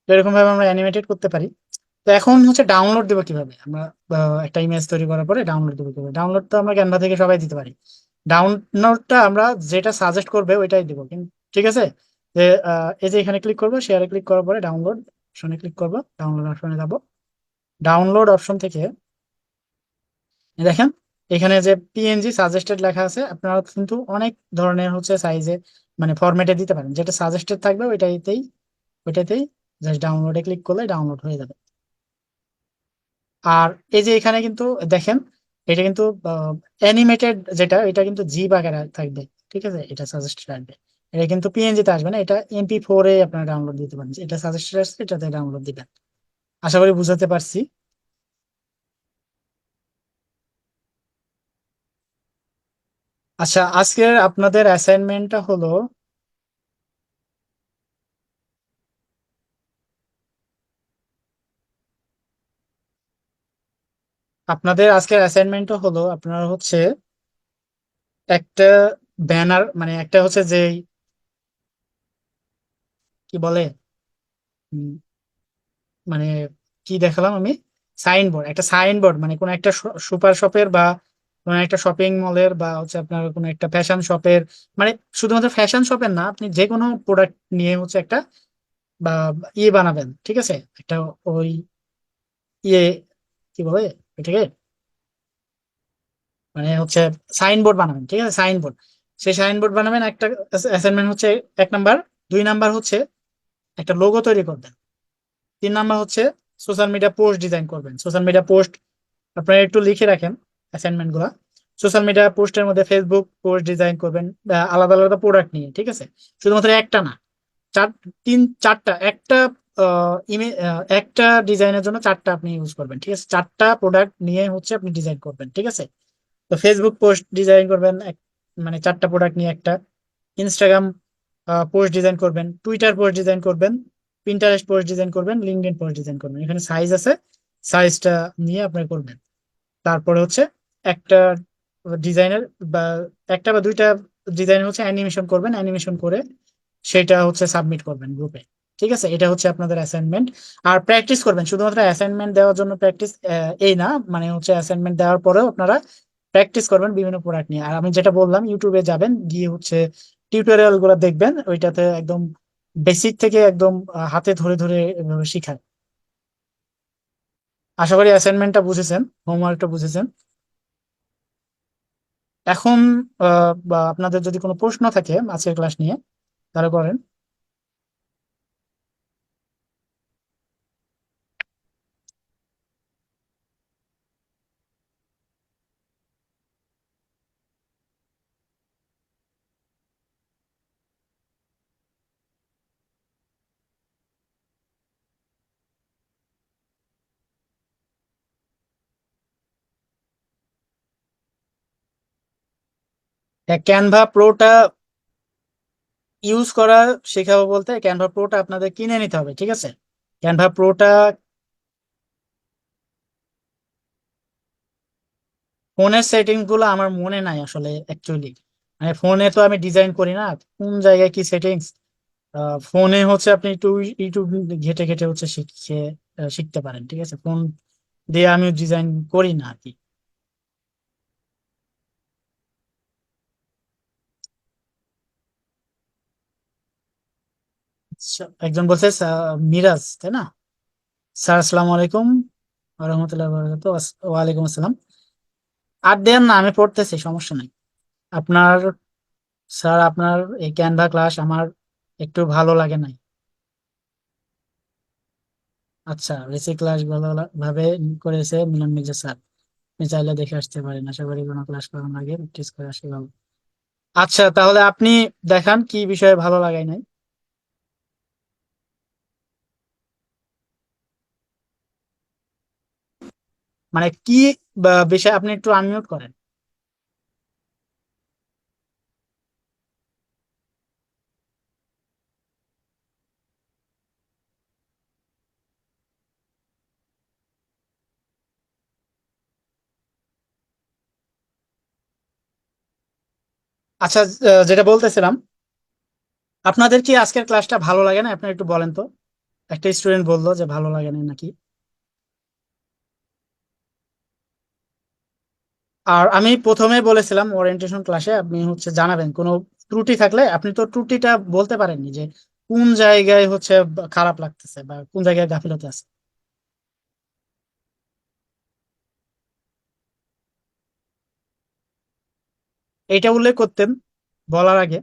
তো এরকম ভাবে আমরা অ্যানিমেটেড করতে পারি। তো এখন হচ্ছে ডাউনলোড দেবো কিভাবে আমরা? একটা ইমেজ তৈরি করার পরে ডাউনলোড দেবো কিভাবে? ডাউনলোড তো আমরা ক্যানভা থেকে সবাই দিতে পারি। ডাউনলোডটা আমরা যেটা সাজেস্ট করবে ওইটাই দিব কিন্তু। ঠিক আছে, যে এই যে এখানে ক্লিক করবো, শেয়ারে ক্লিক করার পরে ডাউনলোড অপশনে ক্লিক করবো, ডাউনলোড অপশনে যাবো। ডাউনলোড অপশন থেকে দেখেন এখানে যে পিএনজি সাজেস্টেড লেখা আছে, আপনারা কিন্তু অনেক ধরনের হচ্ছে সাইজে মানে ফরম্যাটে দিতে পারেন। যেটা সাজেস্টেড থাকবে ওইটাতেই জাস্ট ডাউনলোডে ক্লিক করলে ডাউনলোড হয়ে যাবে। আর এই যে এখানে কিন্তু দেখেন, এটা কিন্তু অ্যানিমেটেড, যেটা এটা কিন্তু জিব আকারে থাকবে। ঠিক আছে, এটা সাজেস্টেড আসবে। এটা কিন্তু পিএনজি তে আসবে না, এটা MP4 এ আপনারা ডাউনলোড দিতে পারেন। এটা সাজেস্টেড আসছে, এটাতে ডাউনলোড দিবেন। আশা করি বুঝাতে পারছি। আচ্ছা, আজকের আপনাদের অ্যাসাইনমেন্টটা হলো, আপনারা হচ্ছে একটা ব্যানার, মানে একটা হচ্ছে যে কি বলে, উম, মানে কি দেখালাম আমি, সাইনবোর্ড, একটা সাইনবোর্ড মানে কোন একটা সুপার শপের বা কোন একটা শপিং মলের বা হচ্ছে আপনার কোন একটা ফ্যাশন শপের, মানে শুধুমাত্র ফ্যাশন শপের না, আপনি যে কোনো প্রোডাক্ট নিয়ে হচ্ছে একটা বা ইয়ে বানাবেন। ঠিক আছে, একটা ওই ইয়ে কি বলে এটাকে, মানে হচ্ছে সাইনবোর্ড বানাবেন। ঠিক আছে, সাইনবোর্ড, সেই সাইনবোর্ড বানাবেন। একটা অ্যাসাইনমেন্ট হচ্ছে 1 নাম্বার। 2 নাম্বার হচ্ছে একটা লোগো তৈরি করবেন। 3 নাম্বার হচ্ছে সোশ্যাল মিডিয়া পোস্ট ডিজাইন করবেন। সোশ্যাল মিডিয়া পোস্ট আপনারা একটু লিখে রাখেন অ্যাসাইনমেন্ট গুলা। সোশ্যাল মিডিয়া পোস্টের মধ্যে ফেসবুক পোস্ট ডিজাইন করবেন আলাদা আলাদা প্রোডাক্ট নিয়ে। ঠিক আছে, শুধুমাত্র একটা না, চার, 3 4টা, একটা ডিজাইনের জন্য 4টা আপনি ইউজ করবেন। ঠিক আছে, 4টা প্রোডাক্ট নিয়ে হচ্ছে আপনি ডিজাইন করবেন। ঠিক আছে, তো ফেসবুক পোস্ট ডিজাইন করবেন মানে 4টা প্রোডাক্ট নিয়ে একটা। ইনস্টাগ্রাম পোস্ট ডিজাইন করবেন, টুইটার পোস্ট ডিজাইন করবেন, পিন্টারেস্ট পোস্ট ডিজাইন করবেন, লিঙ্কডইন পোস্ট ডিজাইন করবেন। এখানে সাইজ আছে, সাইজটা নিয়ে আপনি করবেন। তারপরে হচ্ছে একটা ডিজাইনের বা একটা বা দুইটা ডিজাইন হচ্ছে অ্যানিমেশন করবেন। অ্যানিমেশন করে সেটা হচ্ছে সাবমিট করবেন গ্রুপে। ঠিক আছে, এটা হচ্ছে আপনাদের অ্যাসাইনমেন্ট। আর প্র্যাকটিস করবেন, শুধুমাত্র অ্যাসাইনমেন্ট দেওয়ার জন্য প্র্যাকটিস এই না, মানে হচ্ছে অ্যাসাইনমেন্ট দেওয়ার পরেও আপনারা প্র্যাকটিস করবেন বিভিন্ন প্রোডাক্ট নিয়ে। আর আমি যেটা বললাম, ইউটিউবে যাবেন, গিয়ে হচ্ছে টিউটোরিয়াল গুলো দেখবেন, ওইটাতে একদম বেসিক থেকে একদম হাতে ধরে ধরে এভাবে শিখায়। আশা করি অ্যাসাইনমেন্টটা বুঝেছেন, হোমওয়ার্কটা বুঝেছেন। এখন বা আপনাদের যদি কোনো প্রশ্ন থাকে আজকের ক্লাস নিয়ে, তাহলে করেন। ক্যানভা প্রোটা ইউজ করা শেখাবো বলতে, ক্যানভা প্রোটা আপনাদের কিনে নিতে হবে। ঠিক আছে, ক্যানভা প্রোটা ফোনের সেটিংস গুলো আমার মনে নাই আসলে অ্যাকচুয়ালি। মানে ফোনে তো আমি ডিজাইন করি না, কোন জায়গায় কি সেটিংস। ফোনে হচ্ছে আপনি একটু ইউটিউব ঘেটে ঘেটে হচ্ছে শিখতে পারেন। ঠিক আছে, ফোন দিয়ে আমি ডিজাইন করি না আর কি। আচ্ছা, একজন বলছে মিরাজ, তাই না? স্যার আসসালামু আলাইকুম রহমতুল্লাহ বরকাত। ওয়ালাইকুম আসসালাম। আর দেন না, আমি পড়তেছি, সমস্যা নাই। আপনার, স্যার আপনার এই ক্যানভা ক্লাস আমার একটু ভালো লাগে নাই। আচ্ছা, বেসিক ক্লাস ভাবে করেছে মিলন মির্জা স্যার। আপনি চাইলে দেখে আসতে পারেন। আশা করি কোনো ক্লাস করানোর আগে প্র্যাকটিস করে আসলে ভালো। আচ্ছা, তাহলে আপনি দেখান কি বিষয়ে ভালো লাগায় নাই। মানে কি বিষয়, আপনি একটু আনমিউট করেন। আচ্ছা, যেটা বলতেছিলাম, আপনাদের কি আজকের ক্লাসটা ভালো লাগে না? আপনি একটু বলেন তো। একটা স্টুডেন্ট বললো যে ভালো লাগে না নাকি। আর আমি প্রথমে বলেছিলাম ওরিয়েন্টেশন ক্লাসে আপনি হচ্ছে জানাবেন কোনো ত্রুটি থাকলে। আপনি তো ত্রুটিটা বলতে পারেননি যে কোন জায়গায় হচ্ছে খারাপ লাগতেছে বা কোন জায়গায় গাফিলতি আছে। এটা উল্লেখ করতেন বলার আগে।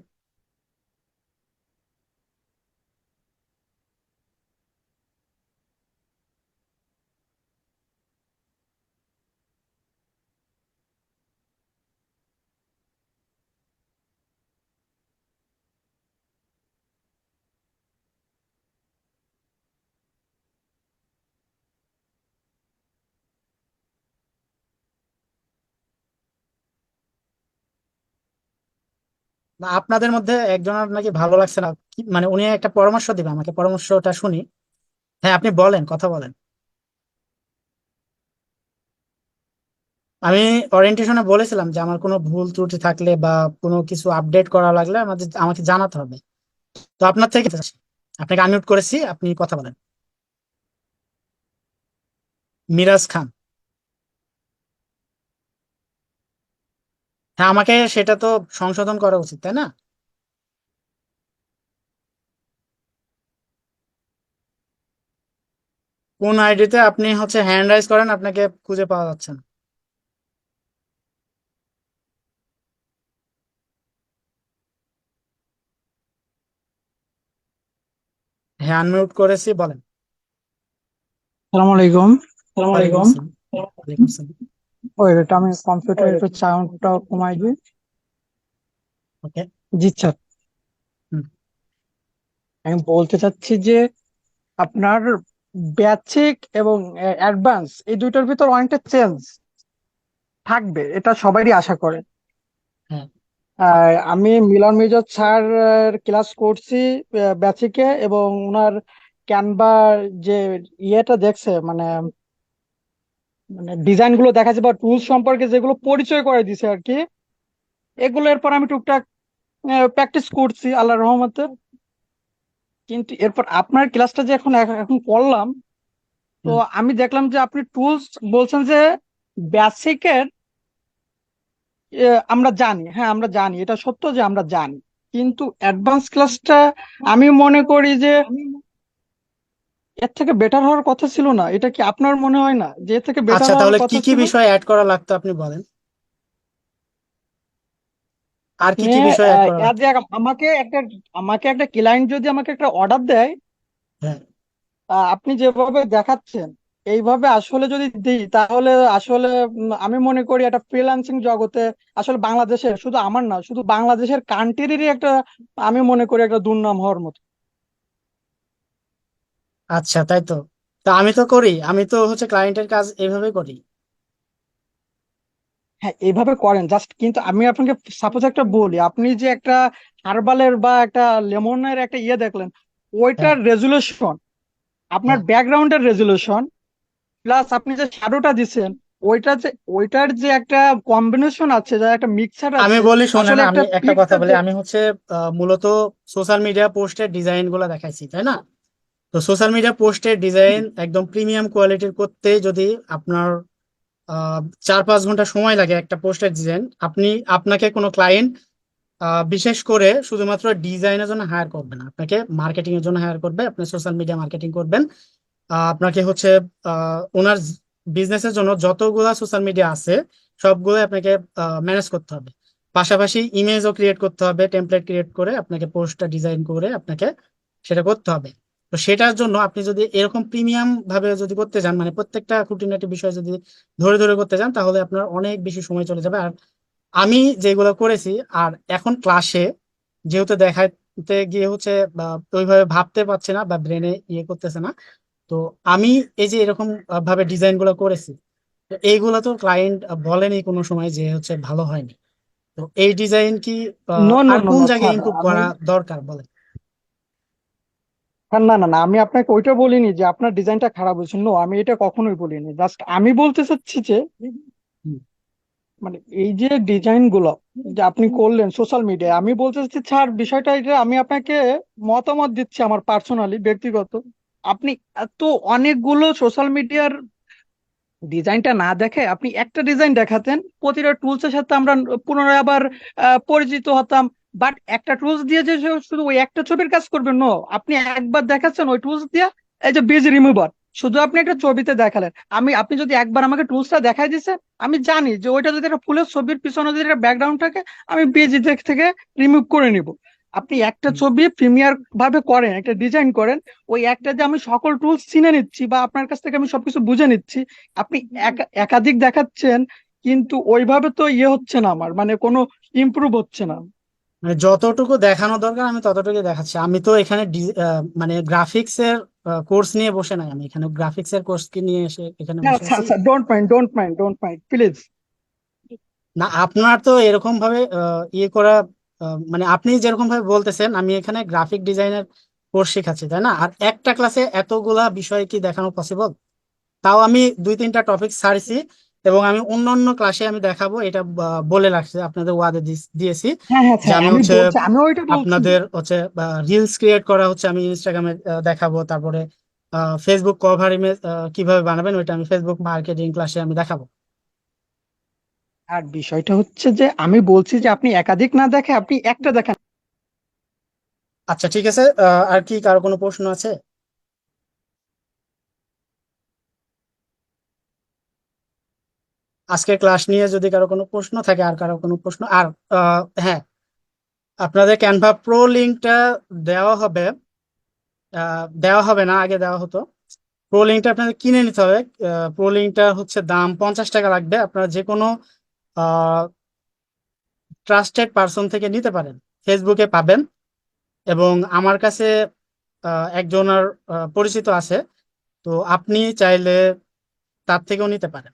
না, আপনাদের মধ্যে একজনের নাকি ভালো লাগছে না, মানে উনি একটা পরামর্শ দিবে আমাকে, পরামর্শটা শুনি। হ্যাঁ, আপনি বলেন, কথা বলেন। আমি ওরিয়েন্টেশনে বলেছিলাম যে আমার কোনো ভুল ত্রুটি থাকলে বা কোনো কিছু আপডেট করা লাগলে আমাকে জানাতে হবে। তো আপনার থেকে চাচ্ছি। আপনাকে আনমিউট করেছি, আপনি কথা বলেন। মিরাজ খান। হ্যাঁ, আমাকে সেটা তো সংশোধন করা উচিত, তাই না? কোন আইডিতে আপনি হচ্ছে হ্যান্ড রাইজ করেন, আপনাকে খুঁজে পাওয়া যাচ্ছে না। হ্যাঁ, আনমিউট করেছি, বলেন। সালাম আলাইকুম। ওয়ালাইকুম আসসালাম। ওয়ালাইকুম আসসালাম। ওই এটা আমি কম্পিউটার একটু সাউন্ডটা কমাই দিই। ওকে। জি স্যার, হুম। আমি বলতে চাচ্ছি যে আপনার বেসিক এবং অ্যাডভান্স এই দুইটার ভিতর অনেকটা চেঞ্জ থাকবে, এটা সবারই আশা করে। হ্যাঁ। আমি মিলন মির্জা স্যার ক্লাস করছি বেসিকে, এবং ওনার ক্যানভা যে ইয়েটা দেখছে, মানে মানে ডিজাইন গুলো দেখাচ্ছে বা টুলস সম্পর্কে যেগুলো পরিচয় করে দিছে আর কি, এগুলো এরপর আমি টুকটাক প্র্যাকটিস করছি আল্লাহর রহমতে। কিন্তু এরপর আপনার ক্লাসটা যে এখন এখন করলাম, তো হুম। আমি দেখলাম যে আপনি টুলস বলছেন যে বেসিকের আমরা জানি, হ্যাঁ আমরা জানি, এটা সত্য যে আমরা জানি, কিন্তু অ্যাডভান্স ক্লাসটা আমি মনে করি যে এর থেকে বেটার হওয়ার কথা ছিল না? এটা কি আপনার মনে হয় না যে এর থেকে বেটার আচ্ছা, হওয়ার তাহলে কি কথা কি ছিল? বিষয় অ্যাড করা লাগতো আপনি বলেন। আর কি আপনি কি বিষয় অ্যাড করা add লাগতো? আমাকে একটা ক্লায়েন্ট যদি আমাকে একটা অর্ডার দেয়, হ্যাঁ। আপনি যেভাবে দেখাচ্ছেন এইভাবে আসলে যদি দিই, তাহলে আসলে আমি মনে করি এটা ফ্রিল্যান্সিং জগতে আসলে বাংলাদেশের, শুধু আমার না, শুধু বাংলাদেশের কান্ট্রিরই একটা, আমি মনে করি একটা দুর্নাম হওয়ার মতো। আচ্ছা, তাই তো। তা আমি তো করি, আমি তো হচ্ছে ক্লায়েন্টের কাজ এইভাবে করি। হ্যাঁ এইভাবে করেন জাস্ট, কিন্তু আমি আপনাকে সাপোজ একটা বলি, আপনি যে একটা হার্বালের বা একটা লেমনের একটা ইয়ে দেখলেন, হ্যাঁ। ওইটার রেজুলেশন, আপনার হ্যাঁ, ব্যাকগ্রাউন্ডের রেজুলেশন, প্লাস আপনি যে শ্যাডোটা দিচ্ছেন, ওইটার যে একটা কম্বিনেশন আছে, যা একটা মিক্সার আমি আছে, বলি শোনেন, আসলে আমি একটা একটা কথা পিকচার বলি। যে। আমি হচ্ছে মূলত সোশ্যাল মিডিয়া পোস্টের ডিজাইন গুলো দেখাইছি, তাই না? তো সোশ্যাল মিডিয়া পোস্টের ডিজাইন একদম প্রিমিয়াম কোয়ালিটির করতে যদি আপনার আহ 4-5 ঘন্টা সময় লাগে একটা পোস্টের ডিজাইন, আপনাকে কোনো ক্লায়েন্ট বিশেষ করে শুধুমাত্র ডিজাইনের জন্য হায়ার করবে না, আপনাকে মার্কেটিং এর জন্য হায়ার করবে। আপনি সোশ্যাল মিডিয়া মার্কেটিং করবেন। আপনাকে হচ্ছে ওনার বিজনেসের জন্য যতগুলা সোশ্যাল মিডিয়া আছে সবগুলো আপনাকে ম্যানেজ করতে হবে। পাশাপাশি ইমেজও ক্রিয়েট করতে হবে, টেমপ্লেট ক্রিয়েট করে আপনাকে পোস্টটা ডিজাইন করে আপনাকে সেটা করতে হবে। তো সেটার জন্য আপনি যদি এরকম প্রিমিয়াম ভাবে যদি করতে চান, মানে প্রত্যেকটা খুঁটিনাটি বিষয় যদি ধরে ধরে করতে চান, তাহলে আপনার অনেক বেশি সময় চলে যাবে। আমি যেগুলো করেছি, আর এখন ক্লাসে যেহেতু দেখাতে গিয়ে হচ্ছে বা ওইভাবে ভাবতে পারছে না বা ব্রেনে ইয়ে করতেছে না, তো আমি এই যে এরকম ভাবে ডিজাইন গুলো করেছি, তো এইগুলো তো ক্লায়েন্ট বলেনি কোনো সময় যে হচ্ছে ভালো হয়নি। তো এই ডিজাইন কি নো নো আর নো কোন নো জায়গায় স্যার, ইমপ্রুভ আমি করা দরকার বলে? না না না, আমি আপনাকে ওইটা বলিনি যে আপনার ডিজাইনটা খারাপ হয়েছে। নো, আমি এটা কখনোই বলিনি। জাস্ট আমি বলতে চাচ্ছি যে মানে এই যে ডিজাইন গুলো যে আপনি করলেন সোশ্যাল মিডিয়ায়, আমি বলতে চাচ্ছি স্যার বিষয়টা এটা আমি আপনাকে মতামত দিচ্ছি আমার পার্সোনালি ব্যক্তিগত। আপনি এত অনেকগুলো সোশ্যাল মিডিয়ার ডিজাইনটা না দেখে আপনি একটা ডিজাইন দেখাতেন, প্রতিটা টুলস এর সাথে আমরা পুনরায় আবার পরিচিত হতাম। বাট একটা টুলস দিয়ে যে শুধু ওই একটা ছবির কাজ করবেন, নো। আপনি একবার দেখাচ্ছেন ওই টুলস দিয়ে, এই যে বেজ রিমুভার, শুধু আপনি একটা ছবিতে দেখালেন। আপনি যদি একবার আমাকে টুলসটা দেখাই দিচ্ছেন, আমি জানি যে ওইটা যদি একটা ফুলের ছবির পিছনে যদি একটা ব্যাকগ্রাউন্ড থাকে, আমি বেজ থেকে রিমুভ করে নিব। আপনি একটা ছবি প্রিমিয়ার ভাবে করেন, একটা ডিজাইন করেন, ওই একটা যে আমি সকল টুলস চিনে নিচ্ছি বা আপনার কাছ থেকে আমি সবকিছু বুঝে নিচ্ছি। আপনি একাধিক দেখাচ্ছেন, কিন্তু ওইভাবে তো ইয়ে হচ্ছে না, আমার মানে কোনো ইমপ্রুভ হচ্ছে না। মানে যতটুকু দেখানো দরকার আমি ততটুকু দেখাচ্ছি। আমি তো এখানে মানে গ্রাফিক্স এর কোর্স নিয়ে বসে নাই, আমি এখানে গ্রাফিক্স এর কোর্স কি নিয়ে এসে এখানে বসে আচ্ছা আছি। আচ্ছা, don't mind don't mind don't mind please. না, আপনার তো এরকম ভাবে ইয়ে করা, মানে আপনি যেরকম ভাবে বলতেছেন আমি এখানে গ্রাফিক ডিজাইনের কোর্স শেখাচ্ছি, তাই না? আর একটা ক্লাসে এতগুলা বিষয় কি দেখানো পসিবল? তাও আমি দুই তিনটা টপিক ছাড়ছি, এবং আমি অন্য অন্য ক্লাসে আমি দেখাবো এটা বলে রাখছি, আপনাদের ওয়াদে দিয়েছি হ্যাঁ হ্যাঁ যে স্যার, আমি আমি হচ্ছে বলছি, আমি ওইটা বলছি। আপনাদের হচ্ছে রিলস ক্রিয়েট করা হচ্ছে আমি ইনস্টাগ্রামে দেখাবো, তারপরে ফেসবুক কভার ইমেজ কিভাবে বানাবেন ওইটা আমি ফেসবুক মার্কেটিং ক্লাসে আমি দেখাবো। আর বিষয়টা হচ্ছে যে আমি বলছি যে আপনি একাধিক না দেখে আপনি একটা দেখেন। আচ্ছা, ঠিক আছে। আর কি কারো কোনো প্রশ্ন আছে? আজকের ক্লাস নিয়ে যদি কারো কোনো প্রশ্ন থাকে, আর কারো কোনো প্রশ্ন, আর হ্যাঁ, আপনাদের ক্যানভা প্রো লিঙ্কটা দেওয়া হবে। দেওয়া হবে না, আগে দেওয়া হতো। প্রো লিঙ্কটা আপনাদের কিনে নিতে হবে। প্রো লিঙ্কটা হচ্ছে দাম 50 টাকা লাগবে। আপনারা যে কোনো ট্রাস্টেড পারসন থেকে নিতে পারেন, ফেসবুকে পাবেন। এবং আমার কাছে একজনের পরিচিত আছে, তো আপনি চাইলে তার থেকেও নিতে পারেন।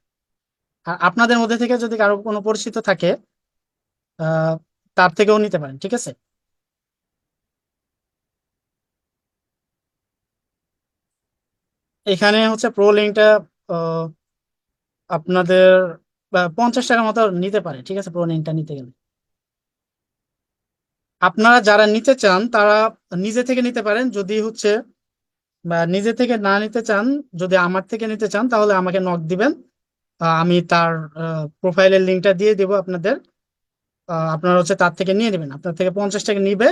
আর আপনাদের মধ্যে থেকে যদি কারো কোনো পরিচিত থাকে, আহ, তার থেকেও নিতে পারেন, ঠিক আছে? এখানে হচ্ছে প্রো লিঙ্কটা আপনাদের 50 টাকার মতো নিতে পারে, ঠিক আছে, প্রো লিঙ্কটা নিতে গেলে। আপনারা যারা নিতে চান তারা নিজে থেকে নিতে পারেন। যদি হচ্ছে বা নিজে থেকে না নিতে চান, যদি আমার থেকে নিতে চান তাহলে আমাকে নক দিবেন। আমি তার প্রোফাইলের লিঙ্কটা দিয়ে দিব আপনাদের। আপনারা হচ্ছে তার থেকে নিয়ে নেবেন, আপনার থেকে 50 টাকা নিবে।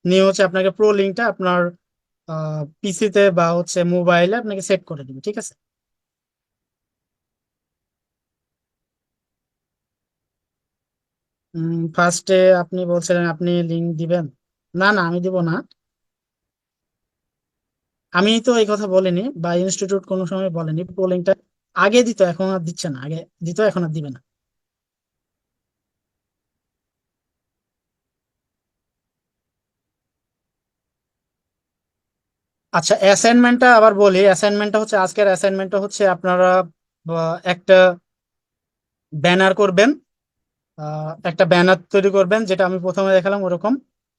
নিয়ে হচ্ছে আপনাকে প্রো লিঙ্কটা আপনার পিসিতে বা হচ্ছে মোবাইলে আপনাকে সেট করে দিবে, ঠিক আছে? ফার্স্টে আপনি বলছিলেন আপনি লিঙ্ক দিবেন। না না, আমি দিব না। আমি তো এই কথা বলিনি, বা ইনস্টিটিউট কোনো সময় বলেনি প্রো লিঙ্কটা আগে দিত, এখন আর দিচ্ছে না। আগে দিত, এখন আর দিবে না। আচ্ছা, অ্যাসাইনমেন্টটা আবার বলি। অ্যাসাইনমেন্টটা হচ্ছে, আজকের অ্যাসাইনমেন্টটা হচ্ছে আপনারা একটা ব্যানার করবেন। একটা ব্যানার তৈরি করবেন, যেটা আমি প্রথমে দেখালাম ওরকম,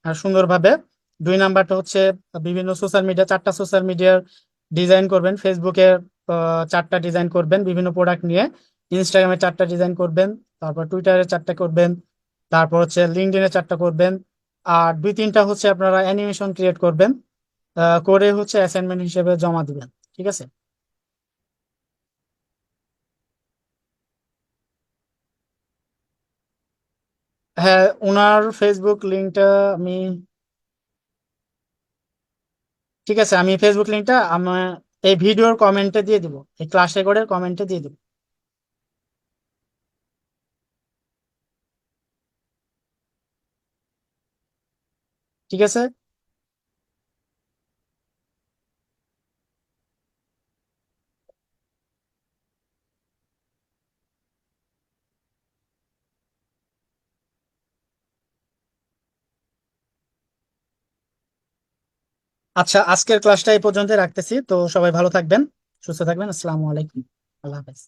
আর সুন্দরভাবে। 2 নাম্বারটা হচ্ছে বিভিন্ন সোশ্যাল মিডিয়া, 4টা সোশ্যাল মিডিয়ার ডিজাইন করবেন। ফেসবুকে 4টা ডিজাইন করবেন বিভিন্ন প্রোডাক্ট নিয়ে। ইনস্টাগ্রামে 4টা ডিজাইন করবেন। তারপর টুইটারে 4টা করবেন। তারপর হচ্ছে লিঙ্কডইনে 4টা করবেন। আর দুই তিনটা হচ্ছে আপনারা অ্যানিমেশন ক্রিয়েট করবেন। করে হচ্ছে অ্যাসাইনমেন্ট হিসেবে জমা দিবেন, ঠিক আছে? হ্যাঁ, ওনার ফেসবুক লিঙ্কটা আমি, ঠিক আছে, আমি ফেসবুক লিঙ্কটা আমার এই ভিডিওর কমেন্টে দিয়ে দিব, এই ক্লাস রেকর্ডের কমেন্টে দিয়ে দিব, ঠিক আছে? আচ্ছা, আজকের ক্লাসটা এই পর্যন্ত রাখতেছি। তো সবাই ভালো থাকবেন, সুস্থ থাকবেন। আসসালামু আলাইকুম, আল্লাহ হাফেজ।